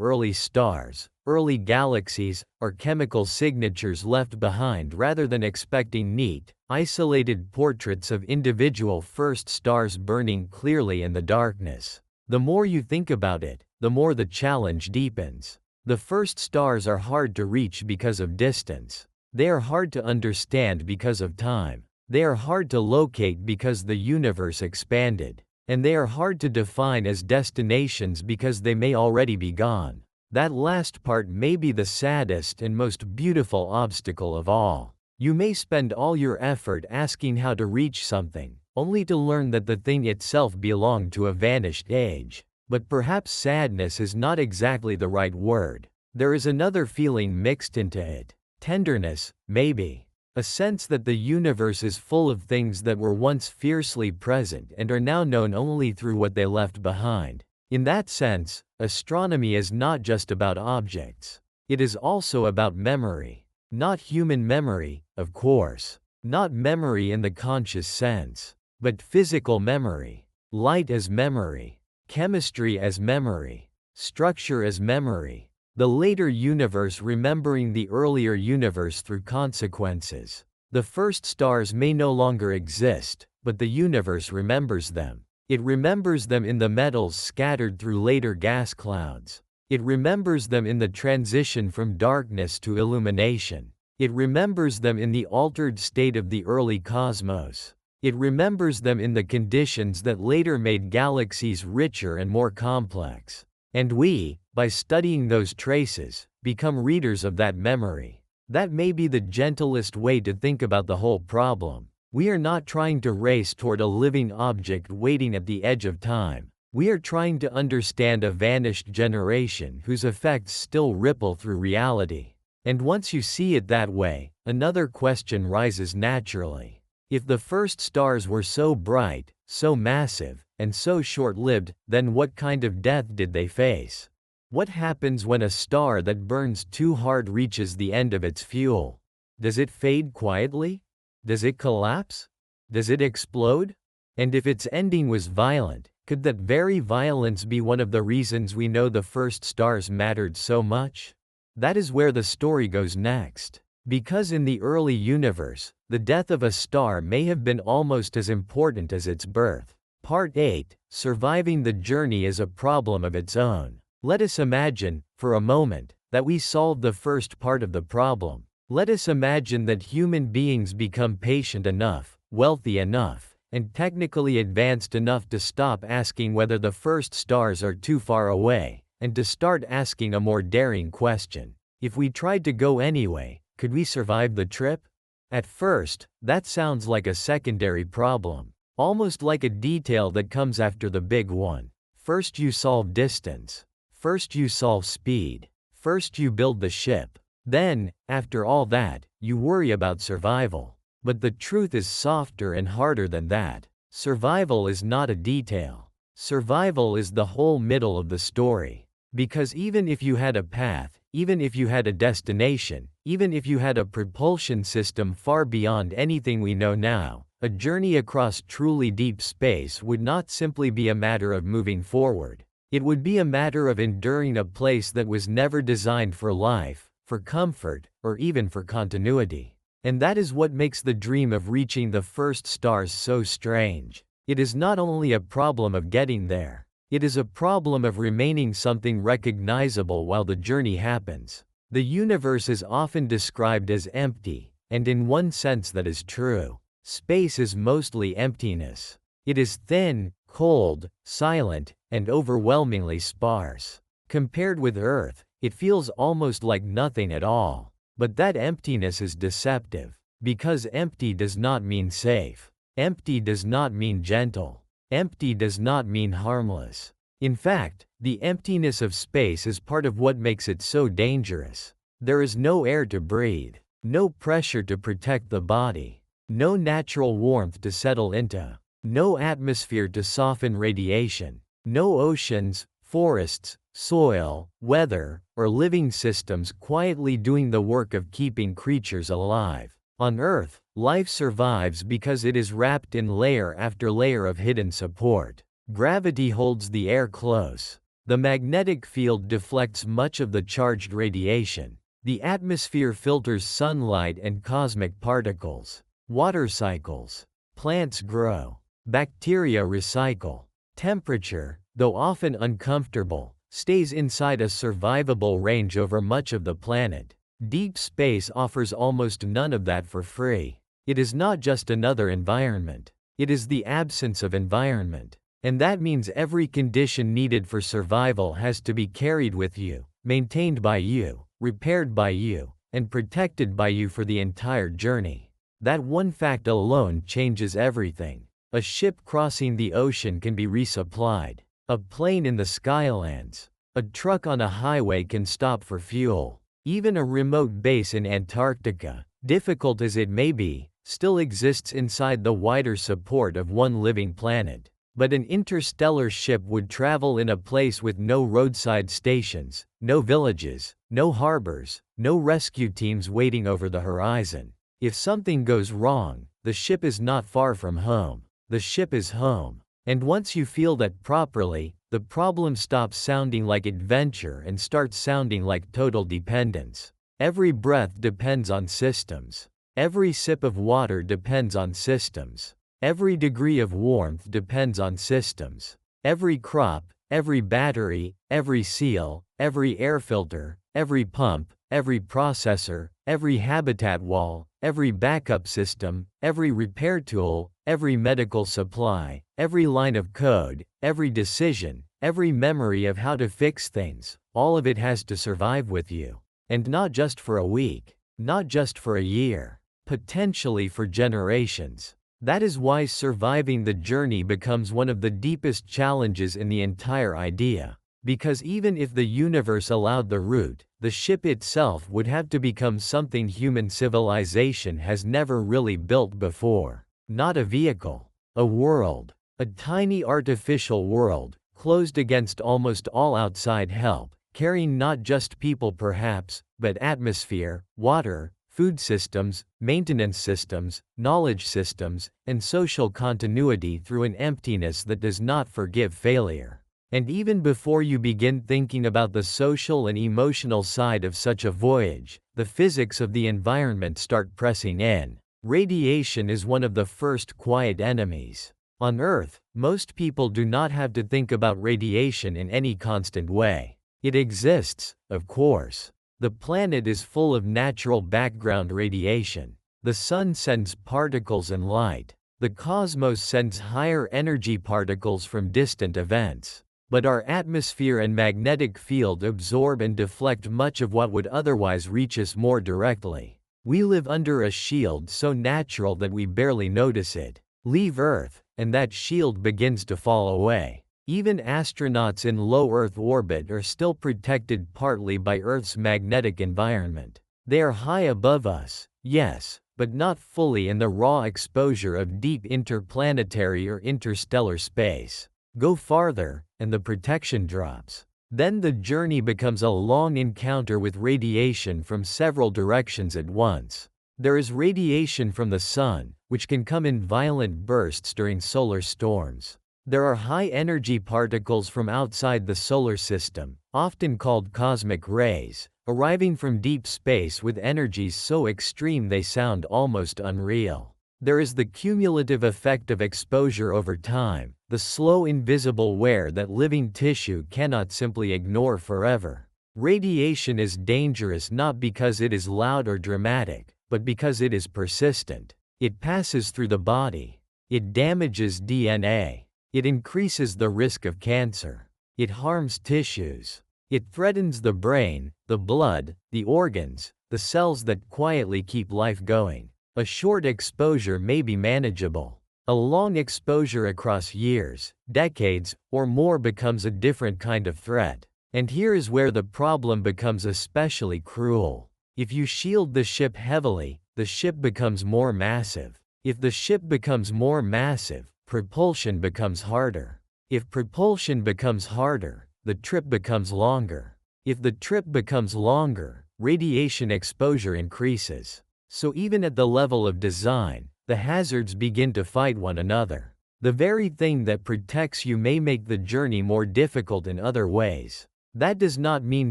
early stars, early galaxies, or chemical signatures left behind rather than expecting neat, isolated portraits of individual first stars burning clearly in the darkness. The more you think about it, the more the challenge deepens. The first stars are hard to reach because of distance. They are hard to understand because of time. They are hard to locate because the universe expanded. And they are hard to define as destinations because they may already be gone. That last part may be the saddest and most beautiful obstacle of all. You may spend all your effort asking how to reach something, only to learn that the thing itself belonged to a vanished age. But perhaps sadness is not exactly the right word. There is another feeling mixed into it. Tenderness, maybe. A sense that the universe is full of things that were once fiercely present and are now known only through what they left behind. In that sense, astronomy is not just about objects. It is also about memory. Not human memory, of course. Not memory in the conscious sense. But physical memory. Light as memory. Chemistry as memory. Structure as memory. The later universe remembering the earlier universe through consequences. The first stars may no longer exist, but the universe remembers them. It remembers them in the metals scattered through later gas clouds. It remembers them in the transition from darkness to illumination. It remembers them in the altered state of the early cosmos. It remembers them in the conditions that later made galaxies richer and more complex. And we, by studying those traces, become readers of that memory. That may be the gentlest way to think about the whole problem. We are not trying to race toward a living object waiting at the edge of time. We are trying to understand a vanished generation whose effects still ripple through reality. And once you see it that way, another question rises naturally. If the first stars were so bright, so massive, and so short-lived, then what kind of death did they face? What happens when a star that burns too hard reaches the end of its fuel? Does it fade quietly? Does it collapse? Does it explode? And if its ending was violent, could that very violence be one of the reasons we know the first stars mattered so much? That is where the story goes next. Because in the early universe, the death of a star may have been almost as important as its birth. Part 8. Surviving the journey is a problem of its own. Let us imagine, for a moment, that we solve the first part of the problem. Let us imagine that human beings become patient enough, wealthy enough, and technically advanced enough to stop asking whether the first stars are too far away, and to start asking a more daring question. If we tried to go anyway, could we survive the trip? At first, that sounds like a secondary problem. Almost like a detail that comes after the big one. First you solve distance. First you solve speed. First you build the ship. Then, after all that, you worry about survival. But the truth is softer and harder than that. Survival is not a detail. Survival is the whole middle of the story. Because even if you had a path, even if you had a destination, even if you had a propulsion system far beyond anything we know now, a journey across truly deep space would not simply be a matter of moving forward. It would be a matter of enduring a place that was never designed for life, for comfort, or even for continuity. And that is what makes the dream of reaching the first stars so strange. It is not only a problem of getting there. It is a problem of remaining something recognizable while the journey happens. The universe is often described as empty, and in one sense that is true. Space is mostly emptiness. It is thin, cold, silent, and overwhelmingly sparse. Compared with Earth, it feels almost like nothing at all. But that emptiness is deceptive. Because empty does not mean safe. Empty does not mean gentle. Empty does not mean harmless. In fact, the emptiness of space is part of what makes it so dangerous. There is no air to breathe, no pressure to protect the body, no natural warmth to settle into, no atmosphere to soften radiation, no oceans, forests, soil, weather, or living systems quietly doing the work of keeping creatures alive. On Earth, life survives because it is wrapped in layer after layer of hidden support. Gravity holds the air close. The magnetic field deflects much of the charged radiation. The atmosphere filters sunlight and cosmic particles. Water cycles. Plants grow. Bacteria recycle. Temperature, though often uncomfortable, stays inside a survivable range over much of the planet. Deep space offers almost none of that for free. It is not just another environment. It is the absence of environment. And that means every condition needed for survival has to be carried with you, maintained by you, repaired by you, and protected by you for the entire journey. That one fact alone changes everything. A ship crossing the ocean can be resupplied. A plane in the sky lands. A truck on a highway can stop for fuel. Even a remote base in Antarctica, difficult as it may be, still exists inside the wider support of one living planet. But an interstellar ship would travel in a place with no roadside stations, no villages, no harbors, no rescue teams waiting over the horizon. If something goes wrong, the ship is not far from home. The ship is home. And once you feel that properly, the problem stops sounding like adventure and starts sounding like total dependence. Every breath depends on systems. Every sip of water depends on systems. Every degree of warmth depends on systems. Every crop, every battery, every seal, every air filter, every pump, every processor, every habitat wall, every backup system, every repair tool, every medical supply, every line of code, every decision, every memory of how to fix things, all of it has to survive with you. And not just for a week, not just for a year, potentially for generations. That is why surviving the journey becomes one of the deepest challenges in the entire idea. Because even if the universe allowed the route, the ship itself would have to become something human civilization has never really built before. Not a vehicle. A world. A tiny artificial world, closed against almost all outside help, carrying not just people perhaps, but atmosphere, water, food systems, maintenance systems, knowledge systems, and social continuity through an emptiness that does not forgive failure. And even before you begin thinking about the social and emotional side of such a voyage, the physics of the environment start pressing in. Radiation is one of the first quiet enemies. On Earth, most people do not have to think about radiation in any constant way. It exists, of course. The planet is full of natural background radiation. The sun sends particles and light. The cosmos sends higher energy particles from distant events. But our atmosphere and magnetic field absorb and deflect much of what would otherwise reach us more directly. We live under a shield so natural that we barely notice it. Leave Earth, and that shield begins to fall away. Even astronauts in low Earth orbit are still protected partly by Earth's magnetic environment. They are high above us, yes, but not fully in the raw exposure of deep interplanetary or interstellar space. Go farther, and the protection drops. Then the journey becomes a long encounter with radiation from several directions at once. There is radiation from the sun, which can come in violent bursts during solar storms. There are high-energy particles from outside the solar system, often called cosmic rays, arriving from deep space with energies so extreme they sound almost unreal. There is the cumulative effect of exposure over time, the slow invisible wear that living tissue cannot simply ignore forever. Radiation is dangerous not because it is loud or dramatic, but because it is persistent. It passes through the body. It damages DNA. It increases the risk of cancer. It harms tissues. It threatens the brain, the blood, the organs, the cells that quietly keep life going. A short exposure may be manageable. A long exposure across years, decades, or more becomes a different kind of threat. And here is where the problem becomes especially cruel. If you shield the ship heavily, the ship becomes more massive. If the ship becomes more massive, propulsion becomes harder. If propulsion becomes harder, the trip becomes longer. If the trip becomes longer, radiation exposure increases. So even at the level of design, the hazards begin to fight one another. The very thing that protects you may make the journey more difficult in other ways. That does not mean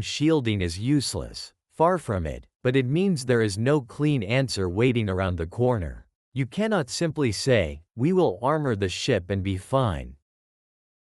shielding is useless. Far from it, but it means there is no clean answer waiting around the corner. You cannot simply say, "We will armor the ship and be fine."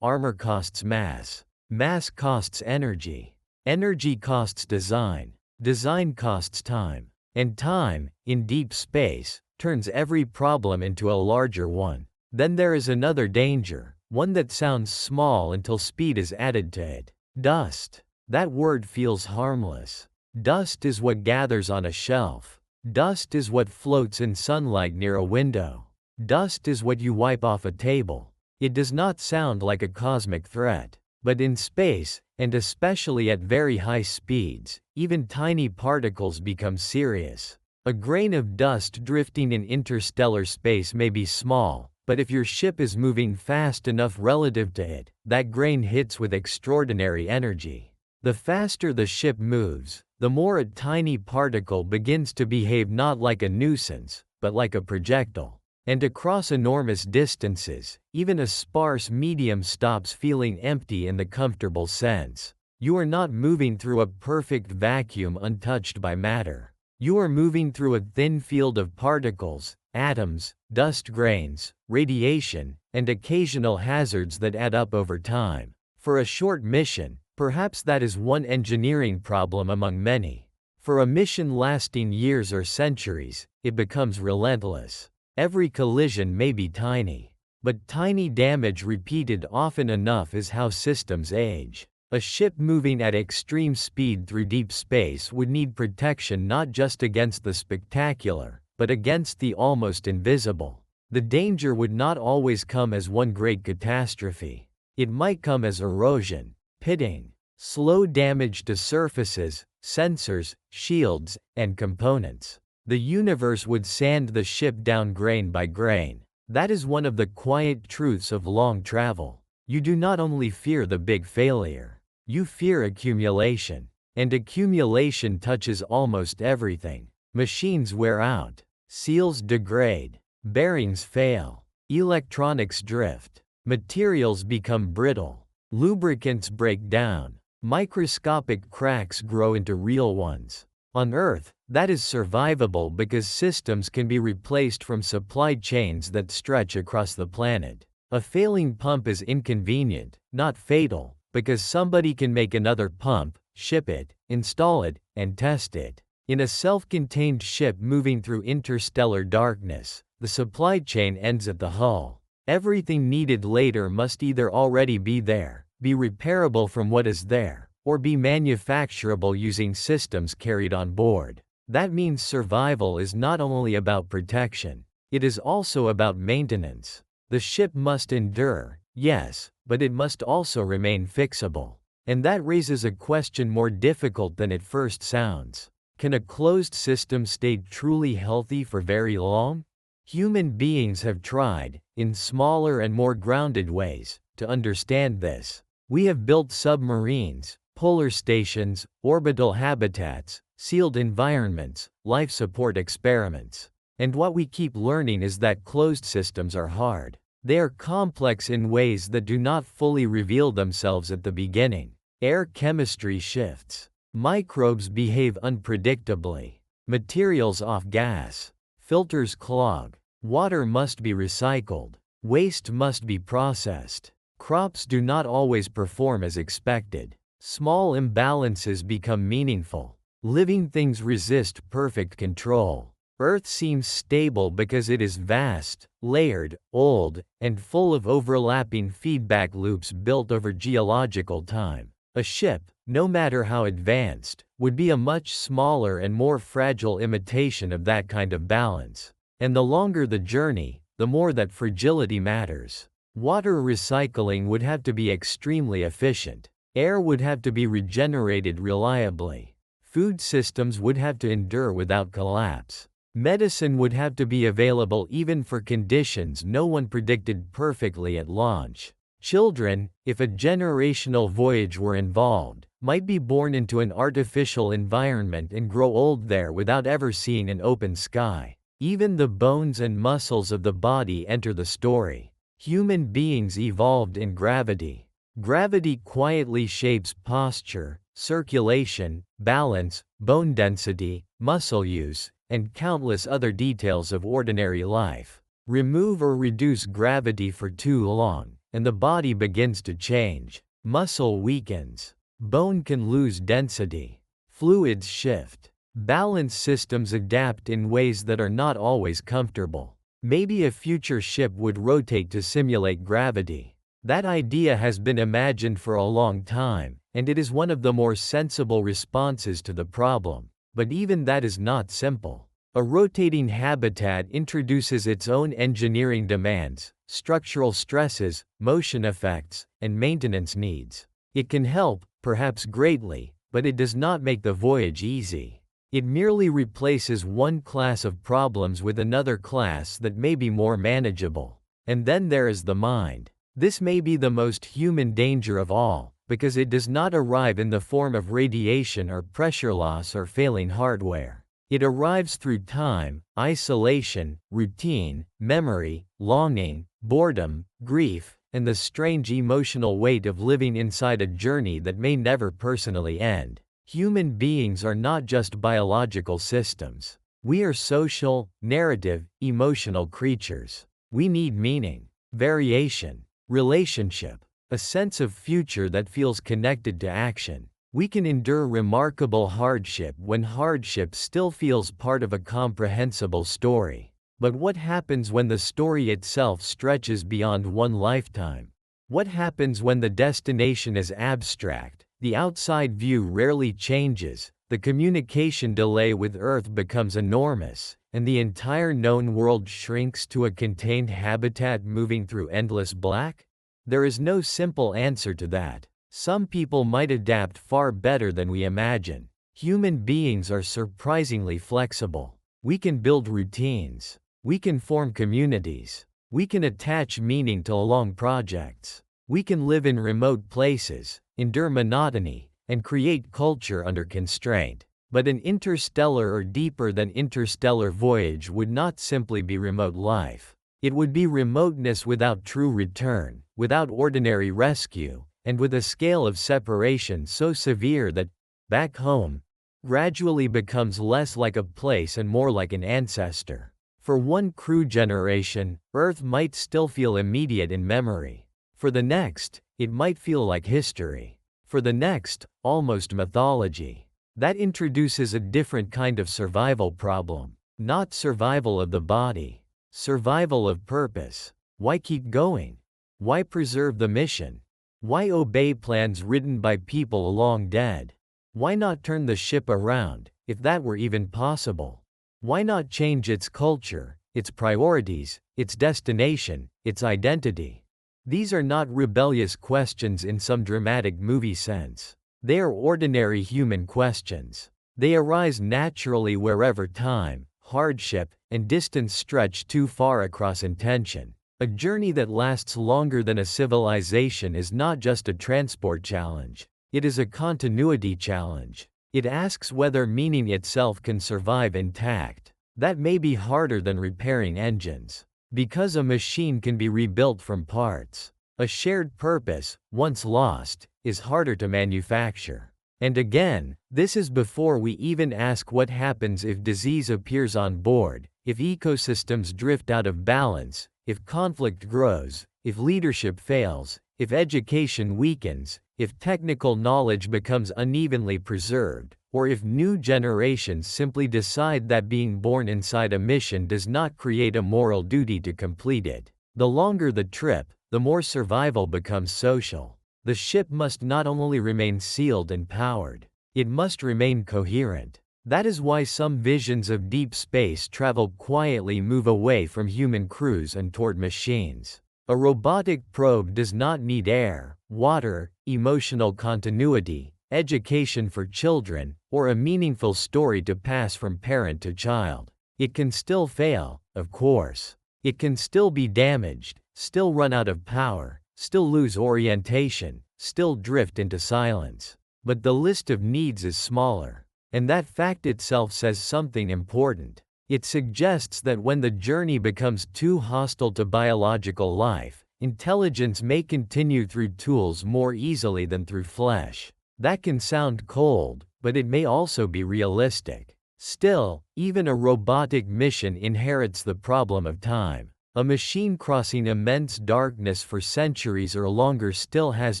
Armor costs mass. Mass costs energy. Energy costs design. Design costs time. And time, in deep space, turns every problem into a larger one. Then there is another danger, one that sounds small until speed is added to it. Dust. That word feels harmless. Dust is what gathers on a shelf. Dust is what floats in sunlight near a window. Dust is what you wipe off a table. It does not sound like a cosmic threat. But in space, and especially at very high speeds, even tiny particles become serious. A grain of dust drifting in interstellar space may be small, but if your ship is moving fast enough relative to it, that grain hits with extraordinary energy. The faster the ship moves, the more a tiny particle begins to behave not like a nuisance, but like a projectile. And across enormous distances, even a sparse medium stops feeling empty in the comfortable sense. You are not moving through a perfect vacuum untouched by matter. You are moving through a thin field of particles, atoms, dust grains, radiation, and occasional hazards that add up over time. For a short mission, perhaps that is one engineering problem among many. For a mission lasting years or centuries, it becomes relentless. Every collision may be tiny, but tiny damage repeated often enough is how systems age. A ship moving at extreme speed through deep space would need protection not just against the spectacular, but against the almost invisible. The danger would not always come as one great catastrophe. It might come as erosion, pitting, slow damage to surfaces, sensors, shields, and components. The universe would sand the ship down grain by grain. That is one of the quiet truths of long travel. You do not only fear the big failure. You fear accumulation. And accumulation touches almost everything. Machines wear out. Seals degrade. Bearings fail. Electronics drift. Materials become brittle. Lubricants break down. Microscopic cracks grow into real ones. On Earth, that is survivable because systems can be replaced from supply chains that stretch across the planet. A failing pump is inconvenient, not fatal, because somebody can make another pump, ship it, install it, and test it. In a self-contained ship moving through interstellar darkness, the supply chain ends at the hull. Everything needed later must either already be there, be repairable from what is there, or be manufacturable using systems carried on board. That means survival is not only about protection, it is also about maintenance. The ship must endure, yes, but it must also remain fixable. And that raises a question more difficult than it first sounds. Can a closed system stay truly healthy for very long? Human beings have tried, in smaller and more grounded ways, to understand this. We have built submarines, polar stations, orbital habitats, sealed environments, life support experiments. And what we keep learning is that closed systems are hard. They are complex in ways that do not fully reveal themselves at the beginning. Air chemistry shifts. Microbes behave unpredictably. Materials off-gas. Filters clog. Water must be recycled. Waste must be processed. Crops do not always perform as expected. Small imbalances become meaningful. Living things resist perfect control. Earth seems stable because it is vast, layered, old, and full of overlapping feedback loops built over geological time. A ship, no matter how advanced, would be a much smaller and more fragile imitation of that kind of balance. And the longer the journey, the more that fragility matters. Water recycling would have to be extremely efficient. Air would have to be regenerated reliably. Food systems would have to endure without collapse. Medicine would have to be available even for conditions no one predicted perfectly at launch. Children, if a generational voyage were involved, might be born into an artificial environment and grow old there without ever seeing an open sky. Even the bones and muscles of the body enter the story. Human beings evolved in gravity. Gravity quietly shapes posture, circulation, balance, bone density, muscle use, and countless other details of ordinary life. Remove or reduce gravity for too long, and the body begins to change. Muscle weakens. Bone can lose density. Fluids shift. Balance systems adapt in ways that are not always comfortable. Maybe a future ship would rotate to simulate gravity. That idea has been imagined for a long time, and it is one of the more sensible responses to the problem. But even that is not simple. A rotating habitat introduces its own engineering demands, structural stresses, motion effects, and maintenance needs. It can help, perhaps greatly, but it does not make the voyage easy. It merely replaces one class of problems with another class that may be more manageable. And then there is the mind. This may be the most human danger of all, because it does not arrive in the form of radiation or pressure loss or failing hardware. It arrives through time, isolation, routine, memory, longing, boredom, grief, and the strange emotional weight of living inside a journey that may never personally end. Human beings are not just biological systems. We are social, narrative, emotional creatures. We need meaning, variation, relationship, a sense of future that feels connected to action. We can endure remarkable hardship when hardship still feels part of a comprehensible story. But what happens when the story itself stretches beyond one lifetime? What happens when the destination is abstract, the outside view rarely changes, the communication delay with Earth becomes enormous, and the entire known world shrinks to a contained habitat moving through endless black? There is no simple answer to that. Some people might adapt far better than we imagine. Human beings are surprisingly flexible. We can build routines. We can form communities. We can attach meaning to long projects. We can live in remote places, endure monotony, and create culture under constraint. But an interstellar or deeper than interstellar voyage would not simply be remote life. It would be remoteness without true return, without ordinary rescue, and with a scale of separation so severe that, back home, gradually becomes less like a place and more like an ancestor. For one crew generation, Earth might still feel immediate in memory. For the next, it might feel like history. For the next, almost mythology. That introduces a different kind of survival problem. Not survival of the body. Survival of purpose. Why keep going? Why preserve the mission? Why obey plans written by people long dead? Why not turn the ship around, if that were even possible? Why not change its culture, its priorities, its destination, its identity? These are not rebellious questions in some dramatic movie sense. They are ordinary human questions. They arise naturally wherever time, hardship, and distance stretch too far across intention. A journey that lasts longer than a civilization is not just a transport challenge. It is a continuity challenge. It asks whether meaning itself can survive intact. That may be harder than repairing engines. Because a machine can be rebuilt from parts. A shared purpose, once lost, is harder to manufacture. And again, this is before we even ask what happens if disease appears on board, if ecosystems drift out of balance, if conflict grows, if leadership fails, if education weakens, if technical knowledge becomes unevenly preserved, or if new generations simply decide that being born inside a mission does not create a moral duty to complete it. The longer the trip, the more survival becomes social. The ship must not only remain sealed and powered, it must remain coherent. That is why some visions of deep space travel quietly move away from human crews and toward machines. A robotic probe does not need air, water, emotional continuity, education for children, or a meaningful story to pass from parent to child. It can still fail, of course. It can still be damaged, still run out of power, still lose orientation, still drift into silence. But the list of needs is smaller. And that fact itself says something important. It suggests that when the journey becomes too hostile to biological life, intelligence may continue through tools more easily than through flesh. That can sound cold, but it may also be realistic. Still, even a robotic mission inherits the problem of time. A machine crossing immense darkness for centuries or longer still has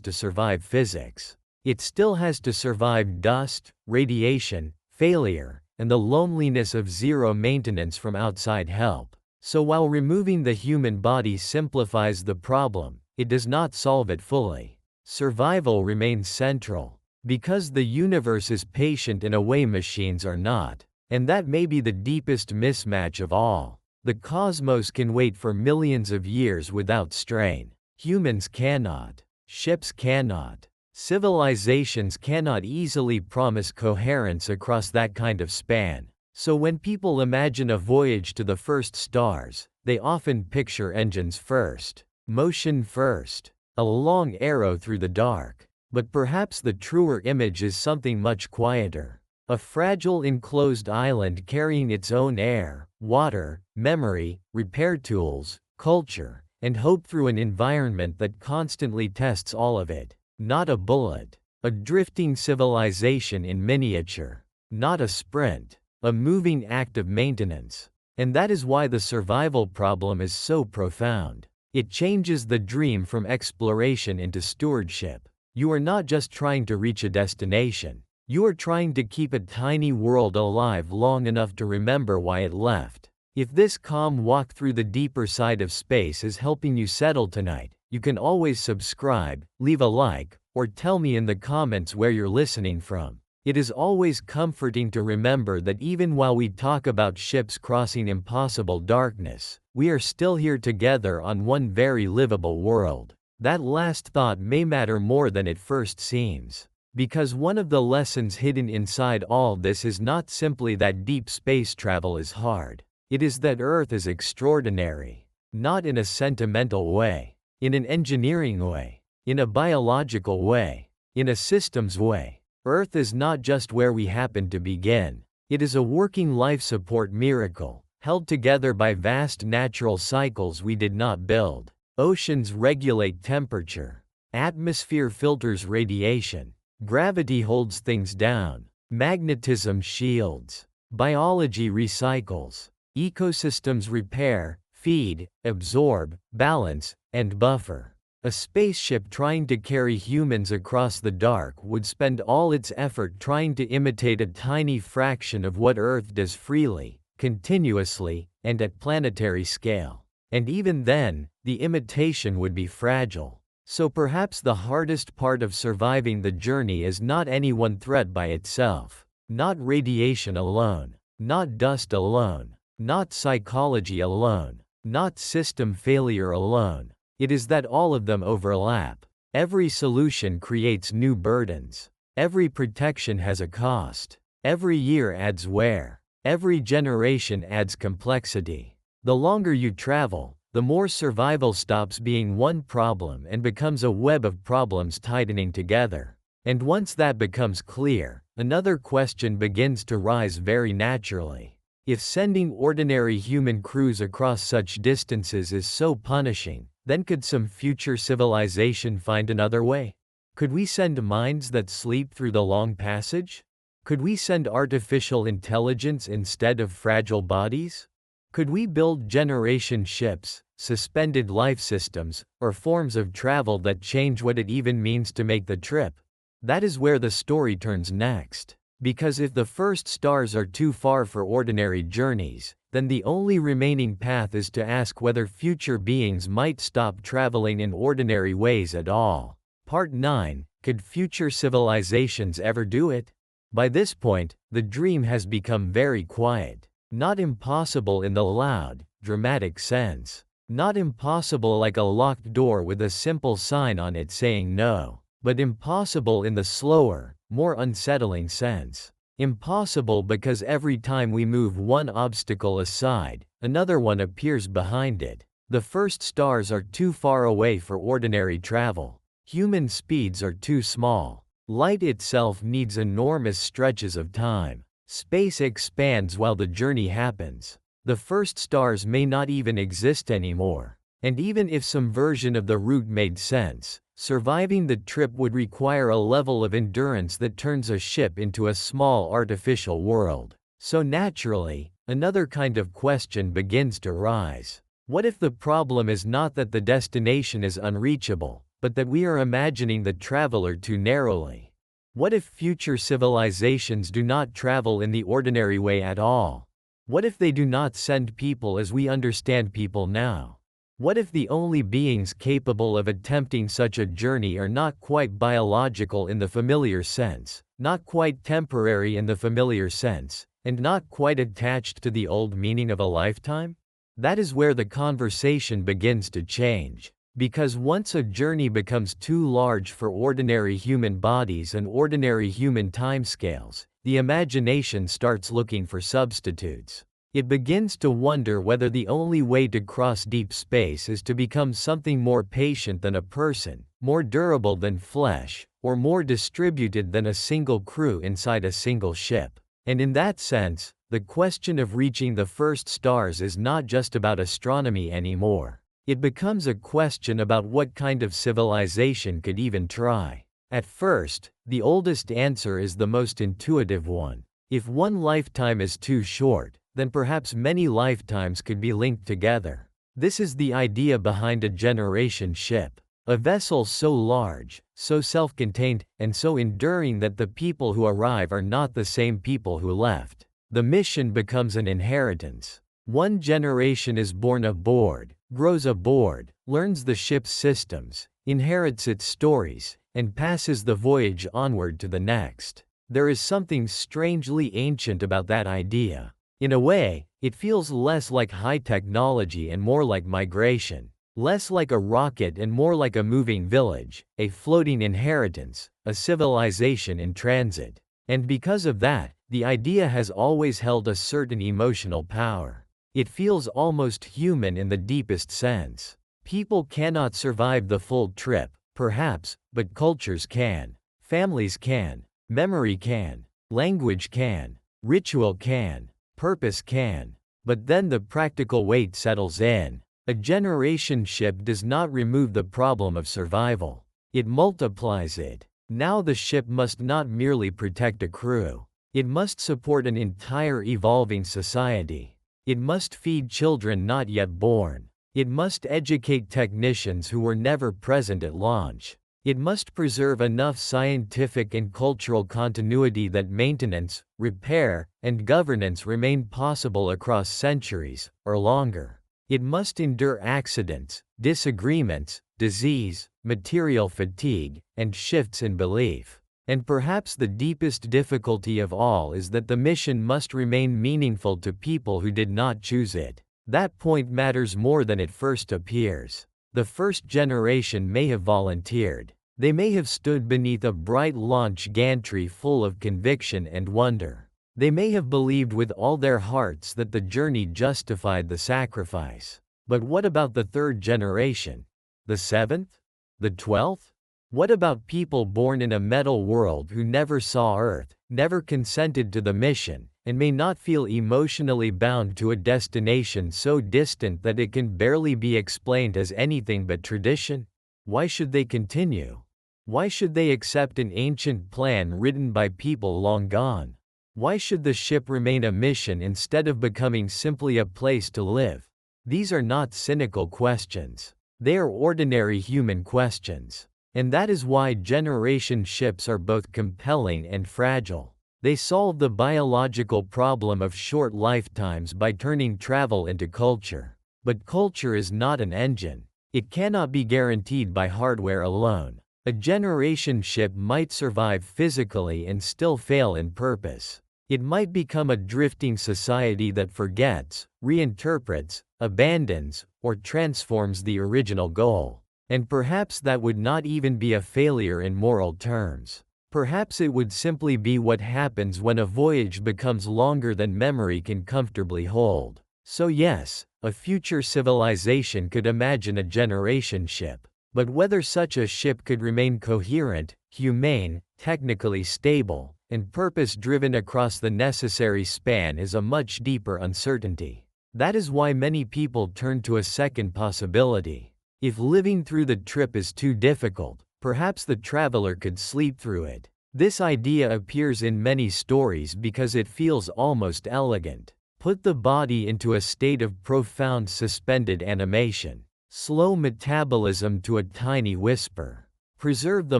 to survive physics. It still has to survive dust, radiation, failure, and the loneliness of zero maintenance from outside help. So while removing the human body simplifies the problem, it does not solve it fully. Survival remains central. Because the universe is patient in a way machines are not. And that may be the deepest mismatch of all. The cosmos can wait for millions of years without strain. Humans cannot. Ships cannot. Civilizations cannot easily promise coherence across that kind of span. So when people imagine a voyage to the first stars, they often picture engines first, motion first, a long arrow through the dark. But perhaps the truer image is something much quieter. A fragile enclosed island carrying its own air, water, memory, repair tools, culture, and hope through an environment that constantly tests all of it. Not a bullet. A drifting civilization in miniature. Not a sprint. A moving act of maintenance. And that is why the survival problem is so profound. It changes the dream from exploration into stewardship. You are not just trying to reach a destination. You are trying to keep a tiny world alive long enough to remember why it left. If this calm walk through the deeper side of space is helping you settle tonight, you can always subscribe, leave a like, or tell me in the comments where you're listening from. It is always comforting to remember that even while we talk about ships crossing impossible darkness, we are still here together on one very livable world. That last thought may matter more than it first seems. Because one of the lessons hidden inside all this is not simply that deep space travel is hard. It is that Earth is extraordinary. Not in a sentimental way. In an engineering way. In a biological way. In a systems way. Earth is not just where we happen to begin. It is a working life support miracle, held together by vast natural cycles we did not build. Oceans regulate temperature. Atmosphere filters radiation. Gravity holds things down. Magnetism shields. Biology recycles. Ecosystems repair, feed, absorb, balance, and buffer. A spaceship trying to carry humans across the dark would spend all its effort trying to imitate a tiny fraction of what Earth does freely, continuously, and at planetary scale. And even then, the imitation would be fragile. So perhaps the hardest part of surviving the journey is not any one threat by itself. Not radiation alone. Not dust alone. Not psychology alone. Not system failure alone. It is that all of them overlap. Every solution creates new burdens. Every protection has a cost. Every year adds wear. Every generation adds complexity. The longer you travel, the more survival stops being one problem and becomes a web of problems tightening together. And once that becomes clear, another question begins to rise very naturally. If sending ordinary human crews across such distances is so punishing, then could some future civilization find another way? Could we send minds that sleep through the long passage? Could we send artificial intelligence instead of fragile bodies? Could we build generation ships, suspended life systems, or forms of travel that change what it even means to make the trip? That is where the story turns next. Because if the first stars are too far for ordinary journeys, then the only remaining path is to ask whether future beings might stop traveling in ordinary ways at all. Part 9. Could future civilizations ever do it? By this point, the dream has become very quiet. Not impossible in the loud, dramatic sense. Not impossible like a locked door with a simple sign on it saying no. But impossible in the slower, more unsettling sense. Impossible because every time we move one obstacle aside, another one appears behind it. The first stars are too far away for ordinary travel. Human speeds are too small. Light itself needs enormous stretches of time. Space expands while the journey happens. The first stars may not even exist anymore. And even if some version of the route made sense, surviving the trip would require a level of endurance that turns a ship into a small artificial world. So naturally, another kind of question begins to rise. What if the problem is not that the destination is unreachable, but that we are imagining the traveler too narrowly? What if future civilizations do not travel in the ordinary way at all? What if they do not send people as we understand people now? What if the only beings capable of attempting such a journey are not quite biological in the familiar sense, not quite temporary in the familiar sense, and not quite attached to the old meaning of a lifetime? That is where the conversation begins to change. Because once a journey becomes too large for ordinary human bodies and ordinary human timescales, the imagination starts looking for substitutes. It begins to wonder whether the only way to cross deep space is to become something more patient than a person, more durable than flesh, or more distributed than a single crew inside a single ship. And in that sense, the question of reaching the first stars is not just about astronomy anymore. It becomes a question about what kind of civilization could even try. At first, the oldest answer is the most intuitive one. If one lifetime is too short, then perhaps many lifetimes could be linked together. This is the idea behind a generation ship. A vessel so large, so self-contained, and so enduring that the people who arrive are not the same people who left. The mission becomes an inheritance. One generation is born aboard, grows aboard, learns the ship's systems, inherits its stories, and passes the voyage onward to the next. There is something strangely ancient about that idea. In a way, it feels less like high technology and more like migration. Less like a rocket and more like a moving village, a floating inheritance, a civilization in transit. And because of that, the idea has always held a certain emotional power. It feels almost human in the deepest sense. People cannot survive the full trip, perhaps, but cultures can. Families can. Memory can. Language can. Ritual can. Purpose can. But then the practical weight settles in. A generation ship does not remove the problem of survival. It multiplies it. Now the ship must not merely protect a crew. It must support an entire evolving society. It must feed children not yet born. It must educate technicians who were never present at launch. It must preserve enough scientific and cultural continuity that maintenance, repair, and governance remain possible across centuries, or longer. It must endure accidents, disagreements, disease, material fatigue, and shifts in belief. And perhaps the deepest difficulty of all is that the mission must remain meaningful to people who did not choose it. That point matters more than it first appears. The first generation may have volunteered. They may have stood beneath a bright launch gantry full of conviction and wonder. They may have believed with all their hearts that the journey justified the sacrifice. But what about the third generation? The seventh? The 12th? What about people born in a metal world who never saw Earth, never consented to the mission, and may not feel emotionally bound to a destination so distant that it can barely be explained as anything but tradition? Why should they continue? Why should they accept an ancient plan written by people long gone? Why should the ship remain a mission instead of becoming simply a place to live? These are not cynical questions. They are ordinary human questions. And that is why generation ships are both compelling and fragile. They solve the biological problem of short lifetimes by turning travel into culture. But culture is not an engine. It cannot be guaranteed by hardware alone. A generation ship might survive physically and still fail in purpose. It might become a drifting society that forgets, reinterprets, abandons, or transforms the original goal. And perhaps that would not even be a failure in moral terms. Perhaps it would simply be what happens when a voyage becomes longer than memory can comfortably hold. So yes, a future civilization could imagine a generation ship. But whether such a ship could remain coherent, humane, technically stable, and purpose-driven across the necessary span is a much deeper uncertainty. That is why many people turn to a second possibility. If living through the trip is too difficult, perhaps the traveler could sleep through it. This idea appears in many stories because it feels almost elegant. Put the body into a state of profound suspended animation. Slow metabolism to a tiny whisper. Preserve the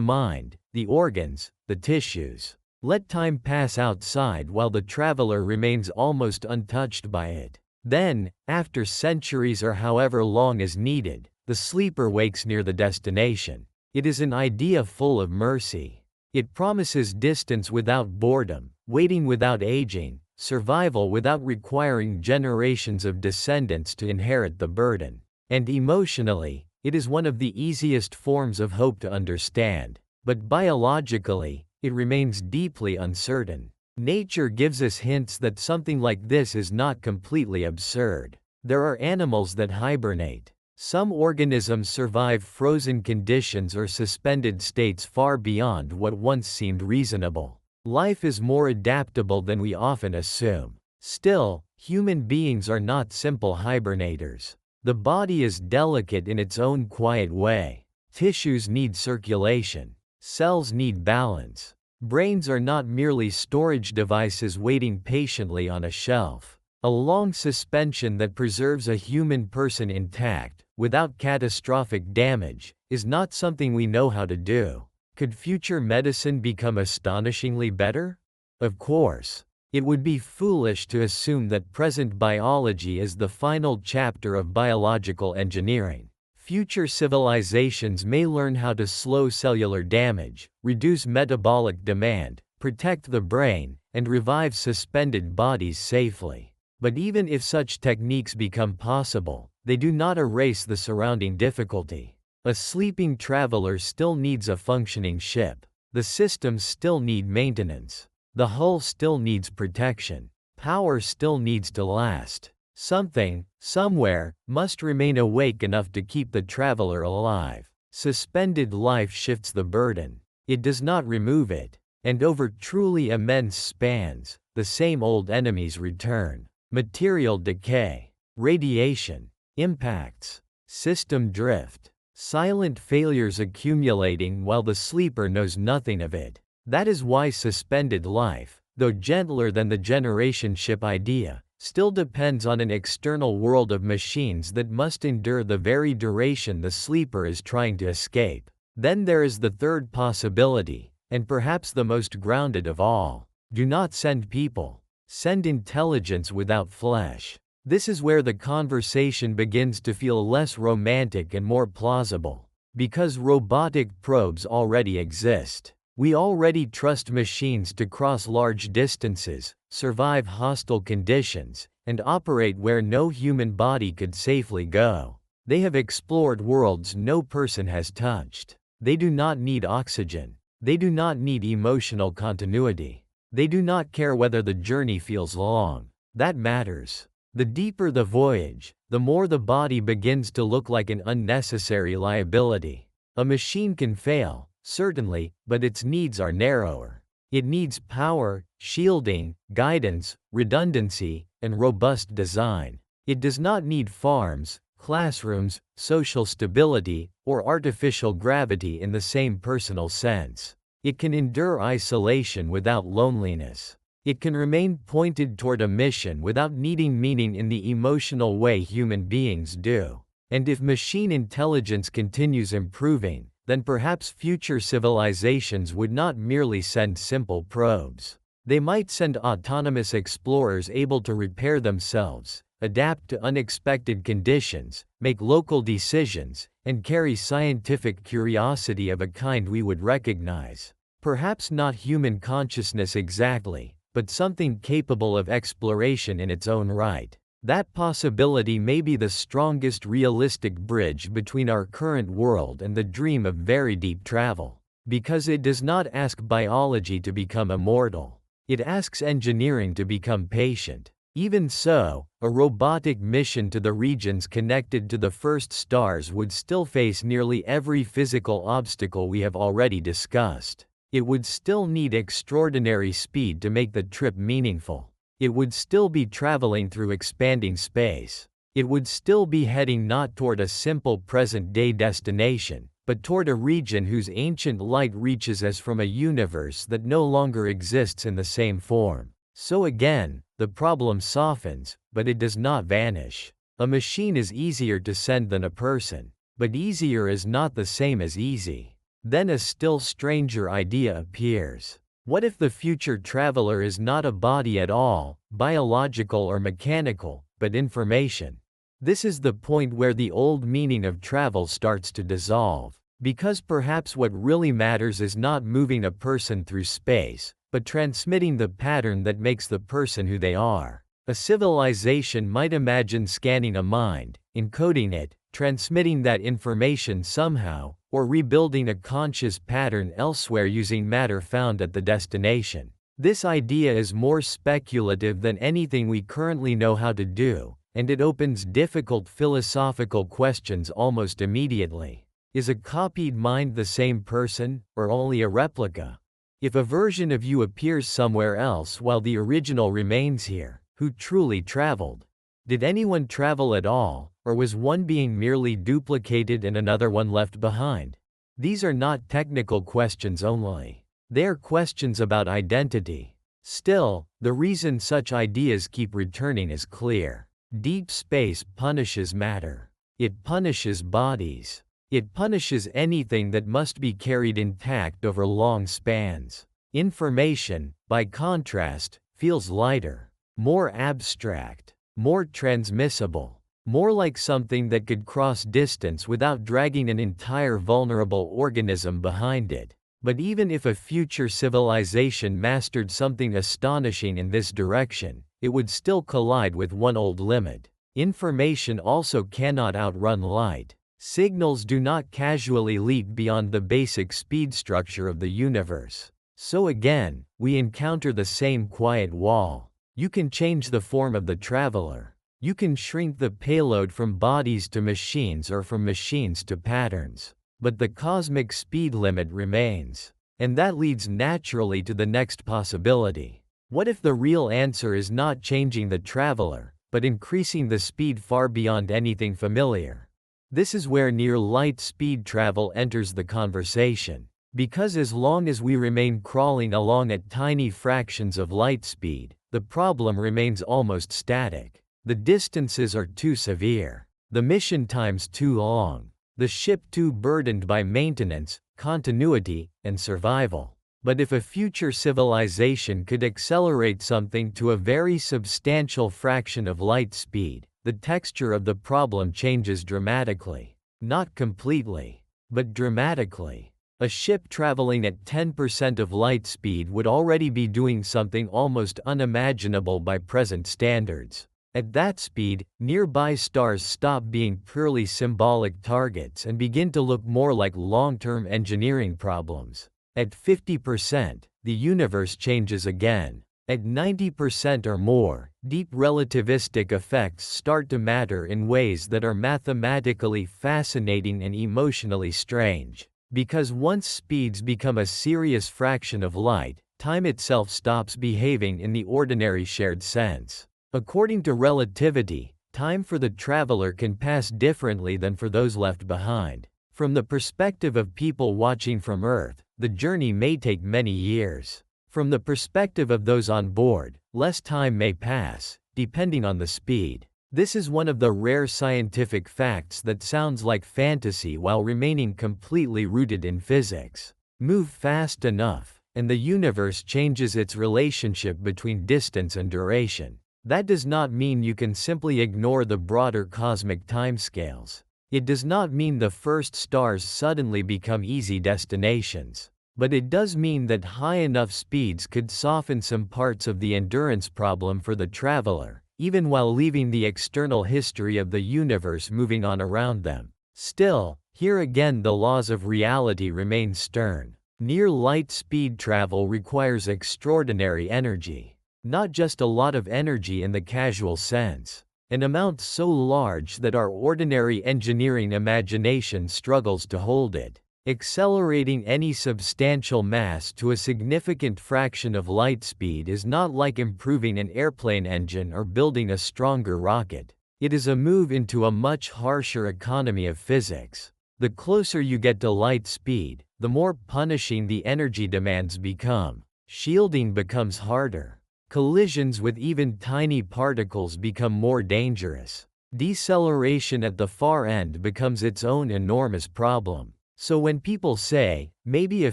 mind, the organs, the tissues. Let time pass outside while the traveler remains almost untouched by it. Then, after centuries or however long is needed, the sleeper wakes near the destination. It is an idea full of mercy. It promises distance without boredom, waiting without aging, survival without requiring generations of descendants to inherit the burden. And emotionally, it is one of the easiest forms of hope to understand. But biologically, it remains deeply uncertain. Nature gives us hints that something like this is not completely absurd. There are animals that hibernate. Some organisms survive frozen conditions or suspended states far beyond what once seemed reasonable. Life is more adaptable than we often assume. Still, human beings are not simple hibernators. The body is delicate in its own quiet way. Tissues need circulation. Cells need balance. Brains are not merely storage devices waiting patiently on a shelf. A long suspension that preserves a human person intact, without catastrophic damage, is not something we know how to do. Could future medicine become astonishingly better? Of course. It would be foolish to assume that present biology is the final chapter of biological engineering. Future civilizations may learn how to slow cellular damage, reduce metabolic demand, protect the brain, and revive suspended bodies safely. But even if such techniques become possible, they do not erase the surrounding difficulty. A sleeping traveler still needs a functioning ship. The systems still need maintenance. The hull still needs protection. Power still needs to last. Something, somewhere, must remain awake enough to keep the traveler alive. Suspended life shifts the burden. It does not remove it. And over truly immense spans, the same old enemies return. Material decay, radiation, impacts, system drift, silent failures accumulating while the sleeper knows nothing of it. That is why suspended life, though gentler than the generation ship idea, still depends on an external world of machines that must endure the very duration the sleeper is trying to escape. Then there is the third possibility, and perhaps the most grounded of all. Do not send people. Send intelligence without flesh. This is where the conversation begins to feel less romantic and more plausible. Because robotic probes already exist. We already trust machines to cross large distances, survive hostile conditions, and operate where no human body could safely go. They have explored worlds no person has touched. They do not need oxygen. They do not need emotional continuity. They do not care whether the journey feels long. That matters. The deeper the voyage, the more the body begins to look like an unnecessary liability. A machine can fail, certainly, but its needs are narrower. It needs power, shielding, guidance, redundancy, and robust design. It does not need farms, classrooms, social stability, or artificial gravity in the same personal sense. It can endure isolation without loneliness. It can remain pointed toward a mission without needing meaning in the emotional way human beings do. And if machine intelligence continues improving, then perhaps future civilizations would not merely send simple probes. They might send autonomous explorers able to repair themselves, adapt to unexpected conditions, make local decisions, and carry scientific curiosity of a kind we would recognize. Perhaps not human consciousness exactly, but something capable of exploration in its own right. That possibility may be the strongest realistic bridge between our current world and the dream of very deep travel. Because it does not ask biology to become immortal. It asks engineering to become patient. Even so, a robotic mission to the regions connected to the first stars would still face nearly every physical obstacle we have already discussed. It would still need extraordinary speed to make the trip meaningful. It would still be traveling through expanding space. It would still be heading not toward a simple present-day destination, but toward a region whose ancient light reaches us from a universe that no longer exists in the same form. So again, the problem softens, but it does not vanish. A machine is easier to send than a person, but easier is not the same as easy. Then a still stranger idea appears. What if the future traveler is not a body at all, biological or mechanical, but information? This is the point where the old meaning of travel starts to dissolve, because perhaps what really matters is not moving a person through space, but transmitting the pattern that makes the person who they are. A civilization might imagine scanning a mind, encoding it, transmitting that information somehow, or rebuilding a conscious pattern elsewhere using matter found at the destination. This idea is more speculative than anything we currently know how to do, and it opens difficult philosophical questions almost immediately. Is a copied mind the same person, or only a replica? If a version of you appears somewhere else while the original remains here, who truly traveled? Did anyone travel at all, or was one being merely duplicated and another one left behind? These are not technical questions only. They are questions about identity. Still, the reason such ideas keep returning is clear. Deep space punishes matter. It punishes bodies. It punishes anything that must be carried intact over long spans. Information, by contrast, feels lighter, more abstract, more transmissible, more like something that could cross distance without dragging an entire vulnerable organism behind it. But even if a future civilization mastered something astonishing in this direction, it would still collide with one old limit. Information also cannot outrun light. Signals do not casually leap beyond the basic speed structure of the universe. So again, we encounter the same quiet wall. You can change the form of the traveler. You can shrink the payload from bodies to machines or from machines to patterns. But the cosmic speed limit remains. And that leads naturally to the next possibility. What if the real answer is not changing the traveler, but increasing the speed far beyond anything familiar? This is where near-light speed travel enters the conversation. Because as long as we remain crawling along at tiny fractions of light speed, the problem remains almost static. The distances are too severe. The mission times too long. The ship too burdened by maintenance, continuity, and survival. But if a future civilization could accelerate something to a very substantial fraction of light speed, the texture of the problem changes dramatically. Not completely, but dramatically. A ship traveling at 10% of light speed would already be doing something almost unimaginable by present standards. At that speed, nearby stars stop being purely symbolic targets and begin to look more like long-term engineering problems. At 50%, the universe changes again. At 90% or more, deep relativistic effects start to matter in ways that are mathematically fascinating and emotionally strange. Because once speeds become a serious fraction of light, time itself stops behaving in the ordinary shared sense. According to relativity, time for the traveler can pass differently than for those left behind. From the perspective of people watching from Earth, the journey may take many years. From the perspective of those on board, less time may pass, depending on the speed. This is one of the rare scientific facts that sounds like fantasy while remaining completely rooted in physics. Move fast enough, and the universe changes its relationship between distance and duration. That does not mean you can simply ignore the broader cosmic timescales. It does not mean the first stars suddenly become easy destinations. But it does mean that high enough speeds could soften some parts of the endurance problem for the traveler, even while leaving the external history of the universe moving on around them. Still, here again the laws of reality remain stern. Near light speed travel requires extraordinary energy. Not just a lot of energy in the casual sense. An amount so large that our ordinary engineering imagination struggles to hold it. Accelerating any substantial mass to a significant fraction of light speed is not like improving an airplane engine or building a stronger rocket. It is a move into a much harsher economy of physics. The closer you get to light speed, the more punishing the energy demands become. Shielding becomes harder. Collisions with even tiny particles become more dangerous. Deceleration at the far end becomes its own enormous problem. So when people say, maybe a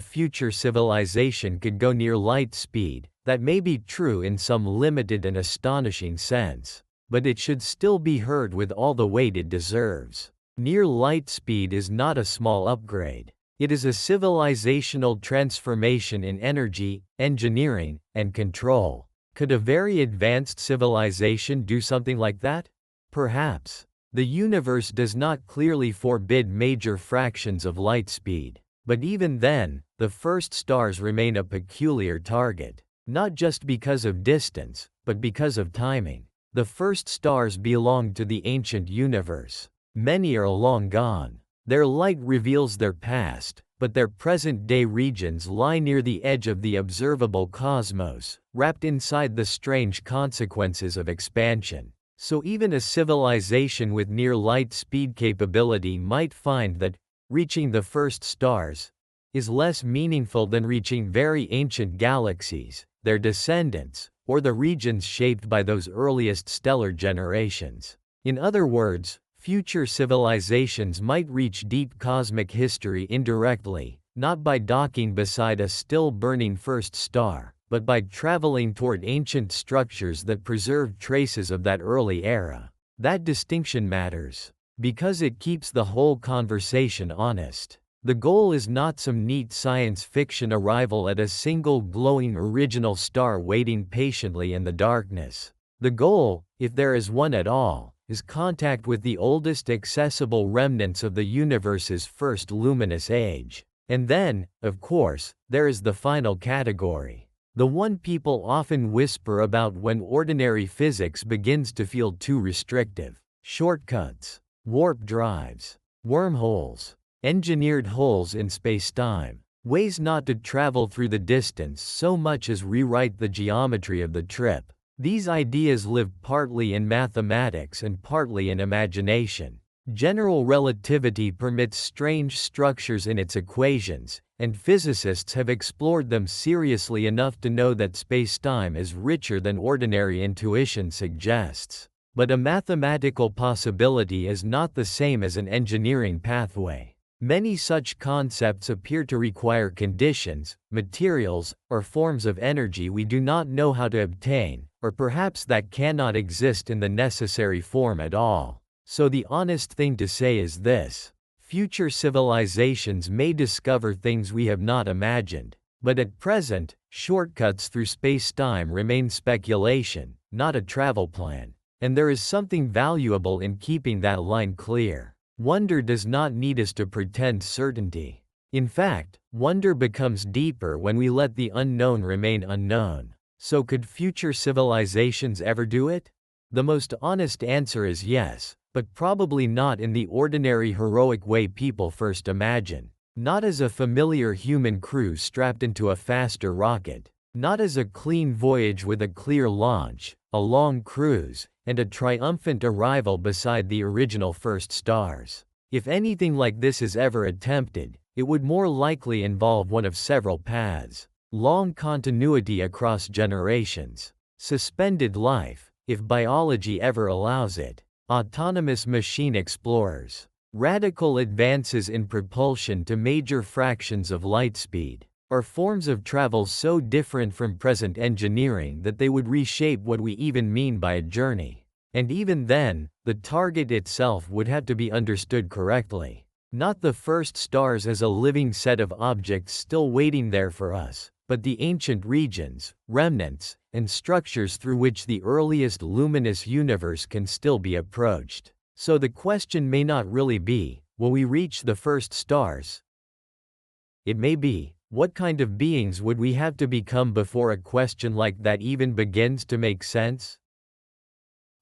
future civilization could go near light speed, that may be true in some limited and astonishing sense. But it should still be heard with all the weight it deserves. Near light speed is not a small upgrade. It is a civilizational transformation in energy, engineering, and control. Could a very advanced civilization do something like that? Perhaps. The universe does not clearly forbid major fractions of light speed. But even then, the first stars remain a peculiar target. Not just because of distance, but because of timing. The first stars belonged to the ancient universe. Many are long gone. Their light reveals their past, but their present-day regions lie near the edge of the observable cosmos, wrapped inside the strange consequences of expansion. So even a civilization with near-light speed capability might find that reaching the first stars is less meaningful than reaching very ancient galaxies, their descendants, or the regions shaped by those earliest stellar generations. In other words, future civilizations might reach deep cosmic history indirectly, not by docking beside a still-burning first star, but by traveling toward ancient structures that preserve traces of that early era. That distinction matters, because it keeps the whole conversation honest. The goal is not some neat science fiction arrival at a single glowing original star waiting patiently in the darkness. The goal, if there is one at all, is contact with the oldest accessible remnants of the universe's first luminous age. And then, of course, there is the final category. The one people often whisper about when ordinary physics begins to feel too restrictive. Shortcuts, warp drives, wormholes, engineered holes in spacetime, ways not to travel through the distance so much as rewrite the geometry of the trip. These ideas live partly in mathematics and partly in imagination. General relativity permits strange structures in its equations, and physicists have explored them seriously enough to know that spacetime is richer than ordinary intuition suggests. But a mathematical possibility is not the same as an engineering pathway. Many such concepts appear to require conditions, materials, or forms of energy we do not know how to obtain, or perhaps that cannot exist in the necessary form at all. So the honest thing to say is this: future civilizations may discover things we have not imagined, but at present, shortcuts through space-time remain speculation, not a travel plan. And there is something valuable in keeping that line clear. Wonder does not need us to pretend certainty. In fact, wonder becomes deeper when we let the unknown remain unknown. So could future civilizations ever do it? The most honest answer is yes, but probably not in the ordinary heroic way people first imagine. Not as a familiar human crew strapped into a faster rocket. Not as a clean voyage with a clear launch, a long cruise, and a triumphant arrival beside the original first stars. If anything like this is ever attempted, it would more likely involve one of several paths. Long continuity across generations. Suspended life, if biology ever allows it. Autonomous machine explorers. Radical advances in propulsion to major fractions of light speed. or forms of travel so different from present engineering that they would reshape what we even mean by a journey. And even then, the target itself would have to be understood correctly. Not the first stars as a living set of objects still waiting there for us, but the ancient regions, remnants, and structures through which the earliest luminous universe can still be approached. So the question may not really be, will we reach the first stars? It may be, what kind of beings would we have to become before a question like that even begins to make sense?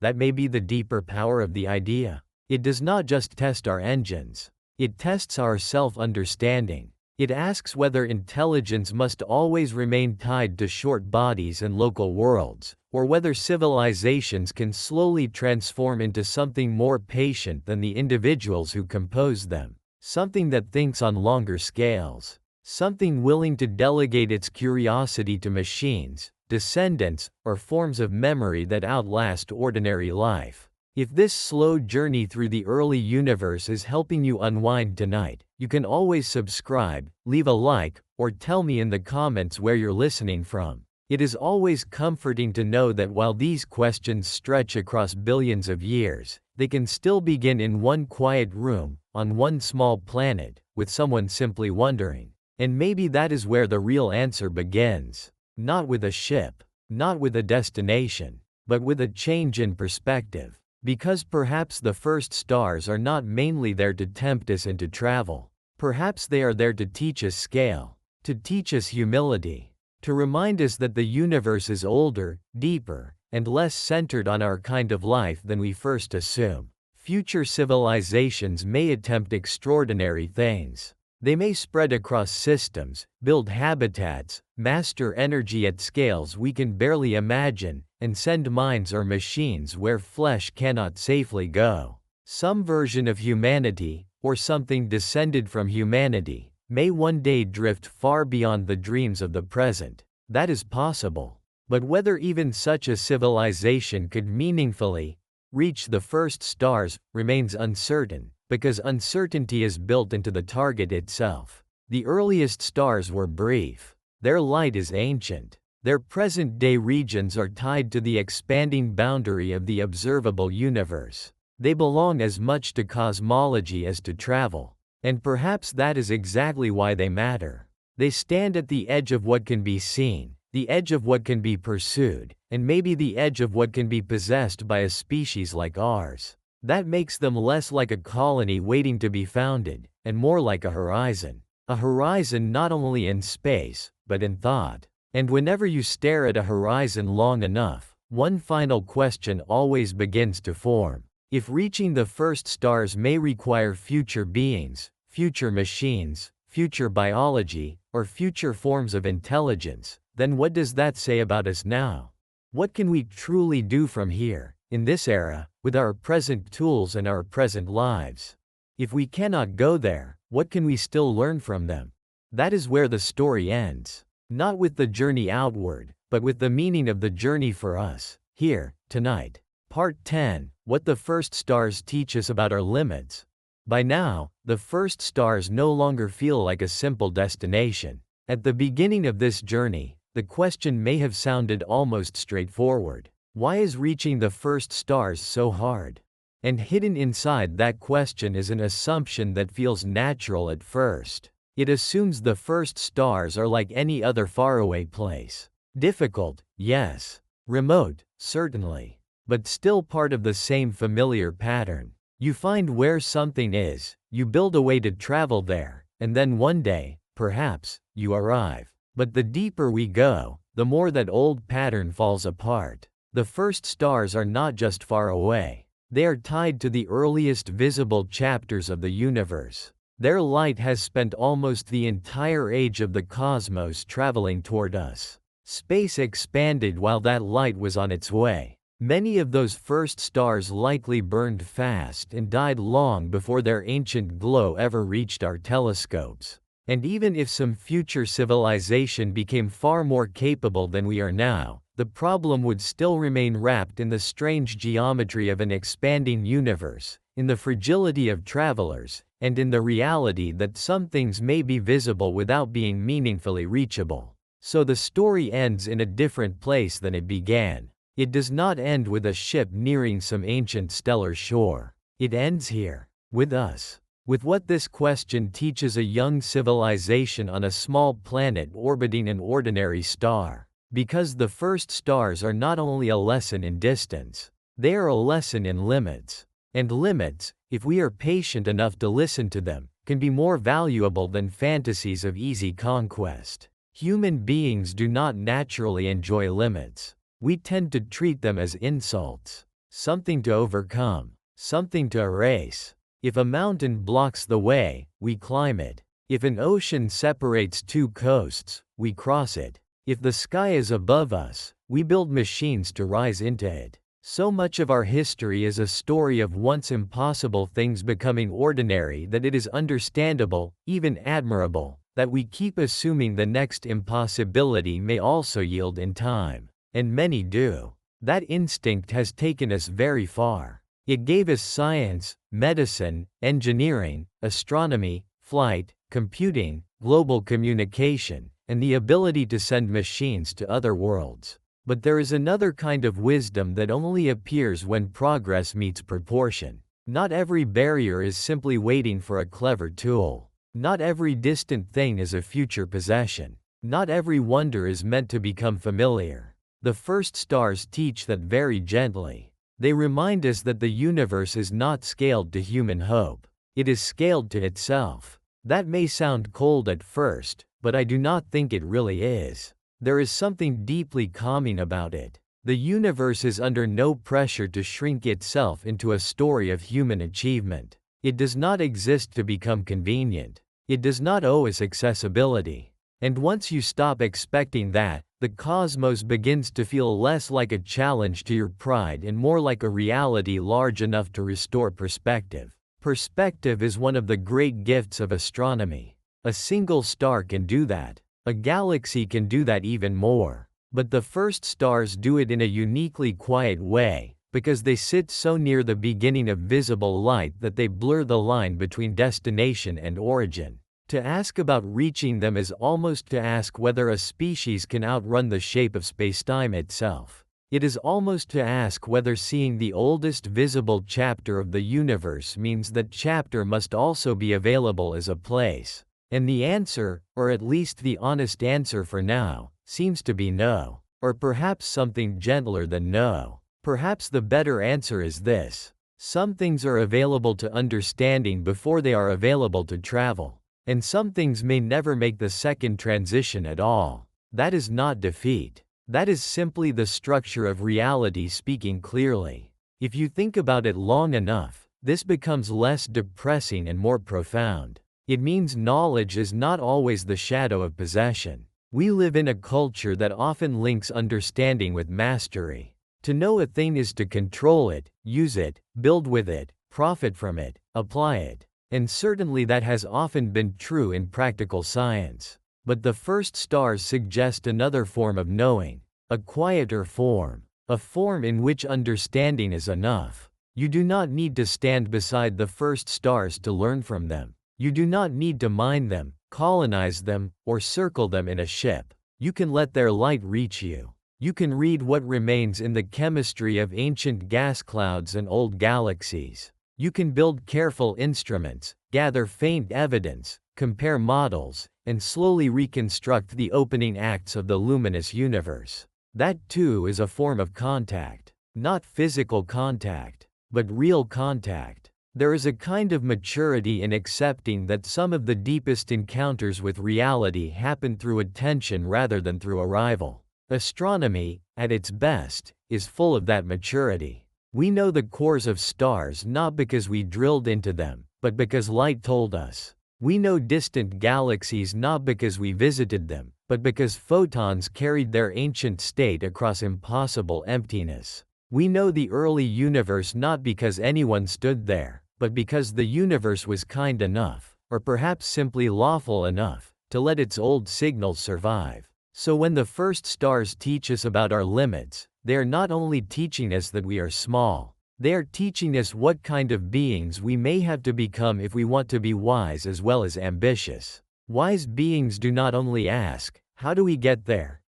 That may be the deeper power of the idea. It does not just test our engines. It tests our self-understanding. It asks whether intelligence must always remain tied to short bodies and local worlds, or whether civilizations can slowly transform into something more patient than the individuals who compose them, something that thinks on longer scales, something willing to delegate its curiosity to machines, descendants, or forms of memory that outlast ordinary life. If this slow journey through the early universe is helping you unwind tonight, you can always subscribe, leave a like, or tell me in the comments where you're listening from. It is always comforting to know that while these questions stretch across billions of years, they can still begin in one quiet room, on one small planet, with someone simply wondering. And maybe that is where the real answer begins. Not with a ship, not with a destination, but with a change in perspective. Because perhaps the first stars are not mainly there to tempt us into travel. Perhaps they are there to teach us scale, to teach us humility, to remind us that the universe is older, deeper, and less centered on our kind of life than we first assume. Future civilizations may attempt extraordinary things. They may spread across systems, build habitats, master energy at scales we can barely imagine, and send minds or machines where flesh cannot safely go. Some version of humanity, or something descended from humanity, may one day drift far beyond the dreams of the present. That is possible. But whether even such a civilization could meaningfully reach the first stars remains uncertain, because uncertainty is built into the target itself. The earliest stars were brief. Their light is ancient. Their present-day regions are tied to the expanding boundary of the observable universe. They belong as much to cosmology as to travel. And perhaps that is exactly why they matter. They stand at the edge of what can be seen, the edge of what can be pursued, and maybe the edge of what can be possessed by a species like ours. That makes them less like a colony waiting to be founded, and more like a horizon. A horizon not only in space, but in thought. And whenever you stare at a horizon long enough, one final question always begins to form. If reaching the first stars may require future beings, future machines, future biology, or future forms of intelligence, then what does that say about us now? What can we truly do from here, in this era, with our present tools and our present lives? If we cannot go there, what can we still learn from them? That is where the story ends. Not with the journey outward, but with the meaning of the journey for us, here, tonight. Part 10. What the first stars teach us about our limits. By now, the first stars no longer feel like a simple destination. At the beginning of this journey, the question may have sounded almost straightforward. Why is reaching the first stars so hard? And hidden inside that question is an assumption that feels natural at first. It assumes the first stars are like any other faraway place. Difficult, yes. Remote, certainly. But still part of the same familiar pattern. You find where something is, you build a way to travel there, and then one day, perhaps, you arrive. But the deeper we go, the more that old pattern falls apart. The first stars are not just far away. They are tied to the earliest visible chapters of the universe. Their light has spent almost the entire age of the cosmos traveling toward us. Space expanded while that light was on its way. Many of those first stars likely burned fast and died long before their ancient glow ever reached our telescopes. And even if some future civilization became far more capable than we are now, the problem would still remain wrapped in the strange geometry of an expanding universe, in the fragility of travelers, and in the reality that some things may be visible without being meaningfully reachable. So the story ends in a different place than it began. It does not end with a ship nearing some ancient stellar shore. It ends here, with us. With what this question teaches a young civilization on a small planet orbiting an ordinary star. Because the first stars are not only a lesson in distance, they are a lesson in limits. And limits, if we are patient enough to listen to them, can be more valuable than fantasies of easy conquest. Human beings do not naturally enjoy limits. We tend to treat them as insults, something to overcome, something to erase. If a mountain blocks the way, we climb it. If an ocean separates two coasts, we cross it. If the sky is above us, we build machines to rise into it. So much of our history is a story of once impossible things becoming ordinary that it is understandable, even admirable, that we keep assuming the next impossibility may also yield in time. And many do. That instinct has taken us very far. It gave us science, medicine, engineering, astronomy, flight, computing, global communication, and the ability to send machines to other worlds. But there is another kind of wisdom that only appears when progress meets proportion. Not every barrier is simply waiting for a clever tool. Not every distant thing is a future possession. Not every wonder is meant to become familiar. The first stars teach that very gently. They remind us that the universe is not scaled to human hope. It is scaled to itself. That may sound cold at first, but I do not think it really is. There is something deeply calming about it. The universe is under no pressure to shrink itself into a story of human achievement. It does not exist to become convenient. It does not owe us accessibility. And once you stop expecting that, the cosmos begins to feel less like a challenge to your pride and more like a reality large enough to restore perspective. Perspective is one of the great gifts of astronomy. A single star can do that. A galaxy can do that even more. But the first stars do it in a uniquely quiet way, because they sit so near the beginning of visible light that they blur the line between destination and origin. To ask about reaching them is almost to ask whether a species can outrun the shape of spacetime itself. It is almost to ask whether seeing the oldest visible chapter of the universe means that chapter must also be available as a place. And the answer, or at least the honest answer for now, seems to be no. Or perhaps something gentler than no. Perhaps the better answer is this. Some things are available to understanding before they are available to travel. And some things may never make the second transition at all. That is not defeat. That is simply the structure of reality speaking clearly. If you think about it long enough, this becomes less depressing and more profound. It means knowledge is not always the shadow of possession. We live in a culture that often links understanding with mastery. To know a thing is to control it, use it, build with it, profit from it, apply it. And certainly that has often been true in practical science. But the first stars suggest another form of knowing, a quieter form, a form in which understanding is enough. You do not need to stand beside the first stars to learn from them. You do not need to mine them, colonize them, or circle them in a ship. You can let their light reach you. You can read what remains in the chemistry of ancient gas clouds and old galaxies. You can build careful instruments, gather faint evidence, compare models, and slowly reconstruct the opening acts of the luminous universe. That too is a form of contact. Not physical contact, but real contact. There is a kind of maturity in accepting that some of the deepest encounters with reality happen through attention rather than through arrival. Astronomy, at its best, is full of that maturity. We know the cores of stars not because we drilled into them, but because light told us. We know distant galaxies not because we visited them, but because photons carried their ancient state across impossible emptiness. We know the early universe not because anyone stood there, but because the universe was kind enough, or perhaps simply lawful enough, to let its old signals survive. So when the first stars teach us about our limits, they are not only teaching us that we are small, They are teaching us what kind of beings we may have to become if we want to be wise as well as ambitious. Wise beings do not only ask, "How do we get there?"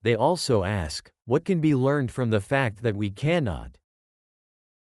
They also ask, "What can be learned from the fact that we cannot?"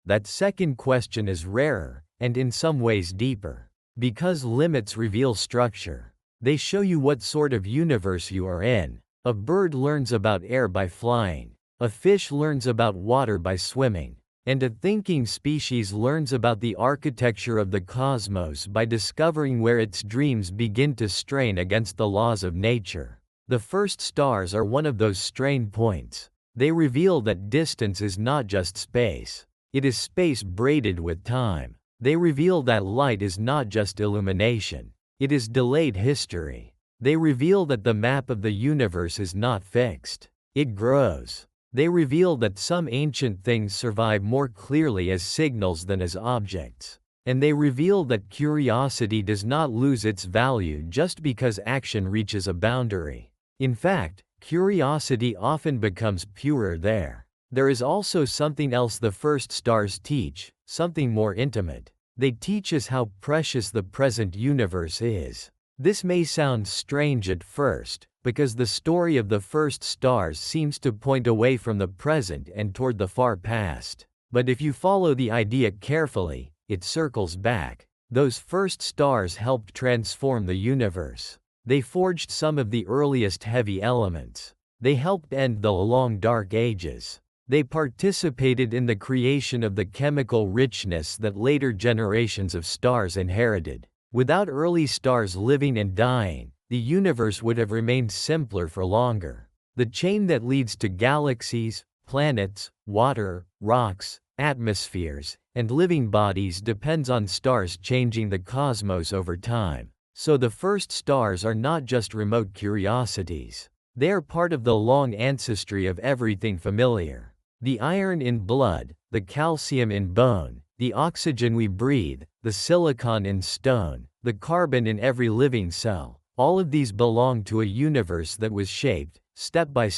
That second question is rarer, and in some ways deeper. Because limits reveal structure. They show you what sort of universe you are in. A bird learns about air by flying. A fish learns about water by swimming. And a thinking species learns about the architecture of the cosmos by discovering where its dreams begin to strain against the laws of nature. The first stars are one of those strain points. They reveal that distance is not just space. It is space braided with time. They reveal that light is not just illumination. It is delayed history. They reveal that the map of the universe is not fixed. It grows. They reveal that some ancient things survive more clearly as signals than as objects. And they reveal that curiosity does not lose its value just because action reaches a boundary. In fact, curiosity often becomes purer there. There is also something else the first stars teach, something more intimate. They teach us how precious the present universe is. This may sound strange at first, because the story of the first stars seems to point away from the present and toward the far past. But if you follow the idea carefully, it circles back. Those first stars helped transform the universe. They forged some of the earliest heavy elements. They helped end the long dark ages. They participated in the creation of the chemical richness that later generations of stars inherited. Without early stars living and dying, the universe would have remained simpler for longer. The chain that leads to galaxies, planets, water, rocks, atmospheres, and living bodies depends on stars changing the cosmos over time. So the first stars are not just remote curiosities. They are part of the long ancestry of everything familiar. The iron in blood, the calcium in bone, the oxygen we breathe, the silicon in stone, the carbon in every living cell, all of these belong to a universe that was shaped, step, by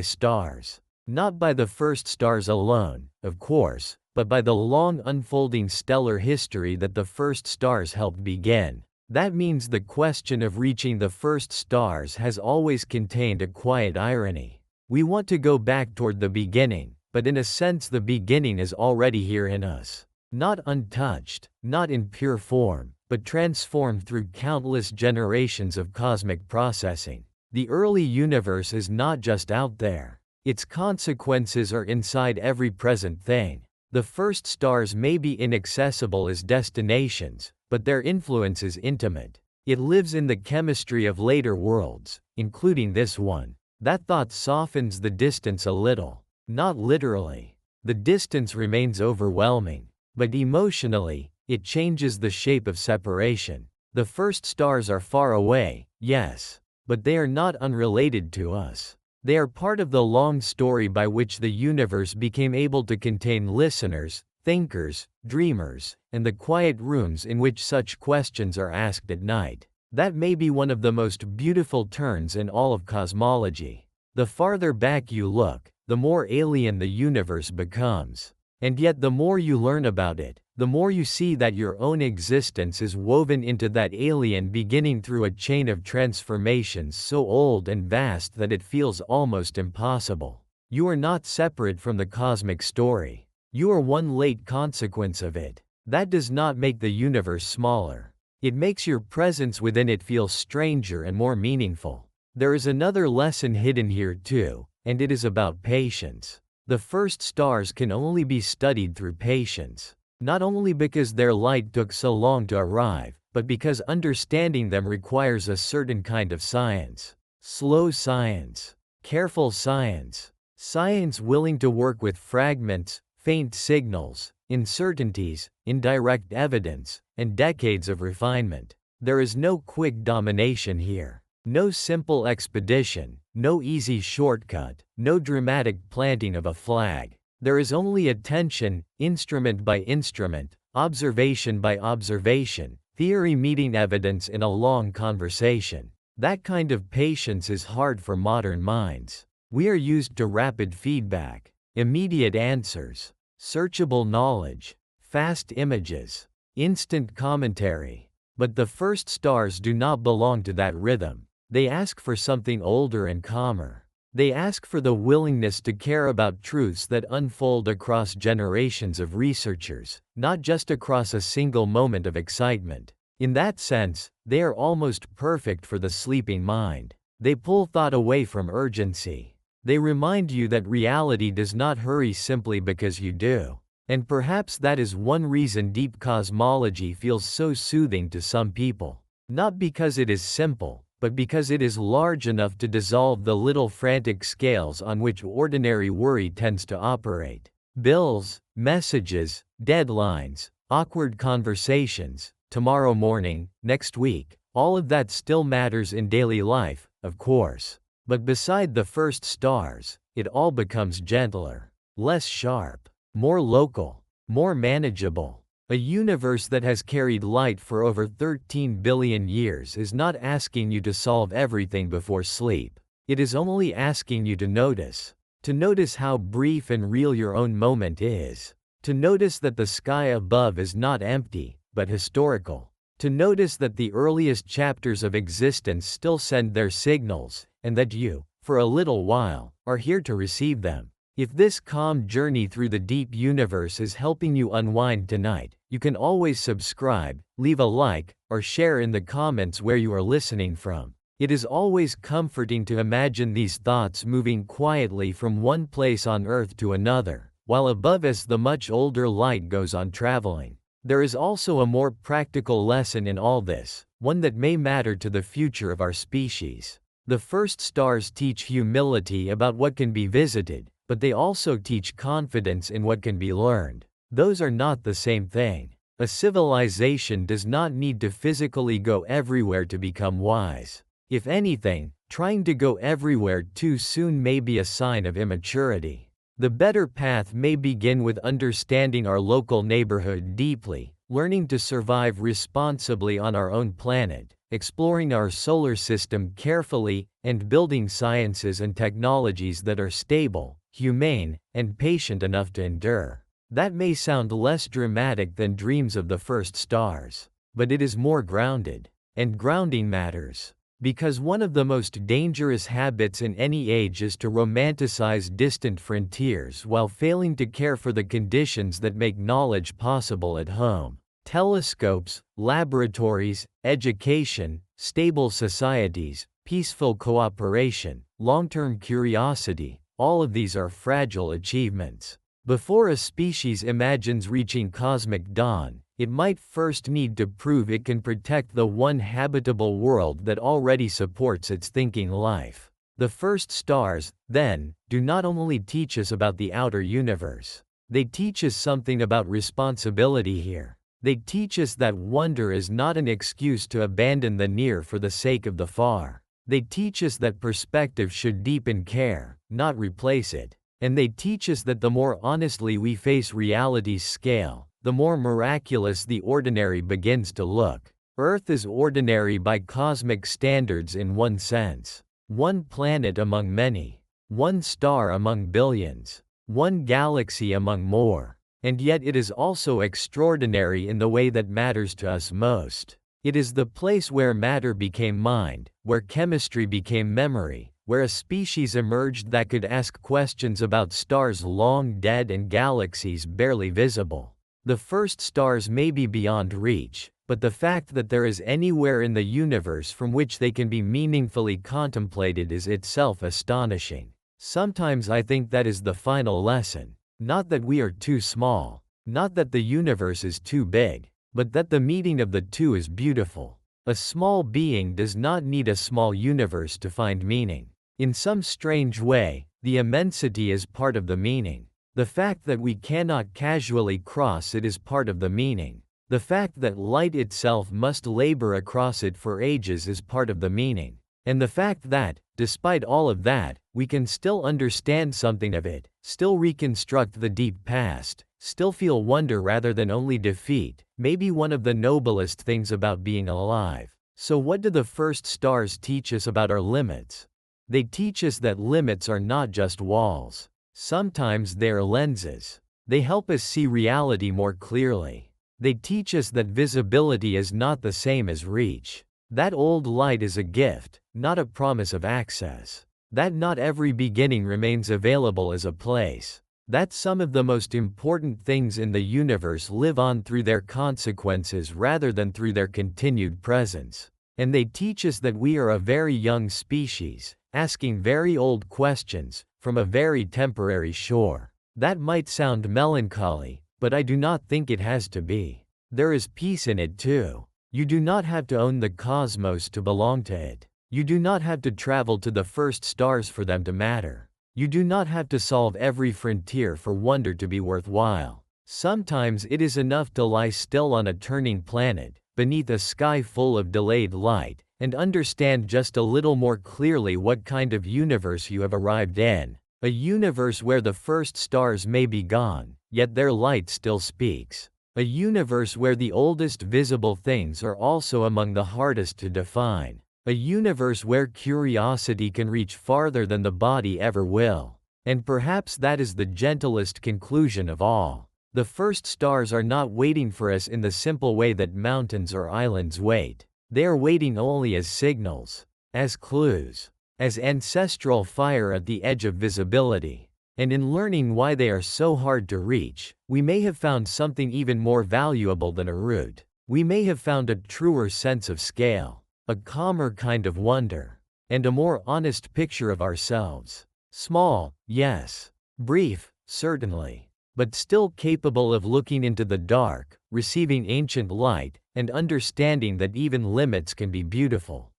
stars. Not by the first stars alone, of course, but by the long unfolding stellar history that the first stars helped begin. That means the question of reaching the first stars has always contained a quiet irony. We want to go back toward the beginning, but in a sense the beginning is already here in us. Not untouched, not in pure form, but transformed through countless generations of cosmic processing. The early universe is not just out there. Its consequences are inside every present thing. The first stars may be inaccessible as destinations, but their influence is intimate. It lives in the chemistry of later worlds, including this one. That thought softens the distance a little. Not literally. The distance remains overwhelming. But emotionally, it changes the shape of separation. The first stars are far away, yes. But they are not unrelated to us. They are part of the long story by which the universe became able to contain listeners, thinkers, dreamers, and the quiet rooms in which such questions are asked at night. That may be one of the most beautiful turns in all of cosmology. The farther back you look, the more alien the universe becomes. And yet the more you learn about it, the more you see that your own existence is woven into that alien beginning through a chain of transformations so old and vast that it feels almost impossible. You are not separate from the cosmic story. You are one late consequence of it. That does not make the universe smaller. It makes your presence within it feel stranger and more meaningful. There is another lesson hidden here too, and it is about patience. The first stars can only be studied through patience. Not only because their light took so long to arrive, but because understanding them requires a certain kind of science. Slow science. Careful science. Science willing to work with fragments, faint signals, uncertainties, indirect evidence, and decades of refinement. There is no quick domination here. No simple expedition, no easy shortcut, no dramatic planting of a flag. There is only attention, instrument by instrument, observation by observation, theory meeting evidence in a long conversation. That kind of patience is hard for modern minds. We are used to rapid feedback, immediate answers. searchable knowledge, fast images, instant commentary. But the first stars do not belong to that rhythm. They ask for something older and calmer. They ask for the willingness to care about truths that unfold across generations of researchers, not just across a single moment of excitement. In that sense, they are almost perfect for the sleeping mind. They pull thought away from urgency. They remind you that reality does not hurry simply because you do. And perhaps that is one reason deep cosmology feels so soothing to some people. Not because it is simple, but because it is large enough to dissolve the little frantic scales on which ordinary worry tends to operate. Bills, messages, deadlines, awkward conversations, tomorrow morning, next week, all of that still matters in daily life, of course. But beside the first stars, it all becomes gentler, less sharp, more local, more manageable. A universe that has carried light for over 13 billion years is not asking you to solve everything before sleep. It is only asking you to notice. To notice how brief and real your own moment is. To notice that the sky above is not empty, but historical. To notice that the earliest chapters of existence still send their signals, and that you, for a little while, are here to receive them. If this calm journey through the deep universe is helping you unwind tonight, you can always subscribe, leave a like, or share in the comments where you are listening from. It is always comforting to imagine these thoughts moving quietly from one place on Earth to another, while above us the much older light goes on traveling. There is also a more practical lesson in all this, one that may matter to the future of our species. The first stars teach humility about what can be visited, but they also teach confidence in what can be learned. Those are not the same thing. A civilization does not need to physically go everywhere to become wise. If anything, trying to go everywhere too soon may be a sign of immaturity. The better path may begin with understanding our local neighborhood deeply, learning to survive responsibly on our own planet, exploring our solar system carefully, and building sciences and technologies that are stable, humane, and patient enough to endure. That may sound less dramatic than dreams of the first stars, but it is more grounded. And grounding matters. Because one of the most dangerous habits in any age is to romanticize distant frontiers while failing to care for the conditions that make knowledge possible at home. Telescopes, laboratories, education, stable societies, peaceful cooperation, long-term curiosity, all of these are fragile achievements. Before a species imagines reaching cosmic dawn, it might first need to prove it can protect the one habitable world that already supports its thinking life. The first stars, then, do not only teach us about the outer universe. They teach us something about responsibility here. They teach us that wonder is not an excuse to abandon the near for the sake of the far. They teach us that perspective should deepen care, not replace it. And they teach us that the more honestly we face reality's scale, the more miraculous the ordinary begins to look. Earth is ordinary by cosmic standards in one sense. One planet among many. One star among billions. One galaxy among more. And yet it is also extraordinary in the way that matters to us most. It is the place where matter became mind, where chemistry became memory, where a species emerged that could ask questions about stars long dead and galaxies barely visible. The first stars may be beyond reach, but the fact that there is anywhere in the universe from which they can be meaningfully contemplated is itself astonishing. Sometimes I think that is the final lesson. Not that we are too small, not that the universe is too big, but that the meeting of the two is beautiful. A small being does not need a small universe to find meaning. In some strange way, the immensity is part of the meaning. The fact that we cannot casually cross it is part of the meaning. The fact that light itself must labor across it for ages is part of the meaning. And the fact that, despite all of that, we can still understand something of it, still reconstruct the deep past, still feel wonder rather than only defeat, may be one of the noblest things about being alive. So what do the first stars teach us about our limits? They teach us that limits are not just walls. Sometimes they are lenses. They help us see reality more clearly. They teach us that visibility is not the same as reach. That old light is a gift, not a promise of access. That not every beginning remains available as a place. That some of the most important things in the universe live on through their consequences rather than through their continued presence. And they teach us that we are a very young species, asking very old questions, from a very temporary shore. That might sound melancholy, but I do not think it has to be. There is peace in it too. You do not have to own the cosmos to belong to it. You do not have to travel to the first stars for them to matter. You do not have to solve every frontier for wonder to be worthwhile. Sometimes it is enough to lie still on a turning planet, beneath a sky full of delayed light, and understand just a little more clearly what kind of universe you have arrived in. A universe where the first stars may be gone, yet their light still speaks. A universe where the oldest visible things are also among the hardest to define. A universe where curiosity can reach farther than the body ever will. And perhaps that is the gentlest conclusion of all. The first stars are not waiting for us in the simple way that mountains or islands wait. They are waiting only as signals, as clues, as ancestral fire at the edge of visibility. And in learning why they are so hard to reach, we may have found something even more valuable than a route. We may have found a truer sense of scale, a calmer kind of wonder, and a more honest picture of ourselves. Small, yes. Brief, certainly. But still capable of looking into the dark, receiving ancient light, and understanding that even limits can be beautiful.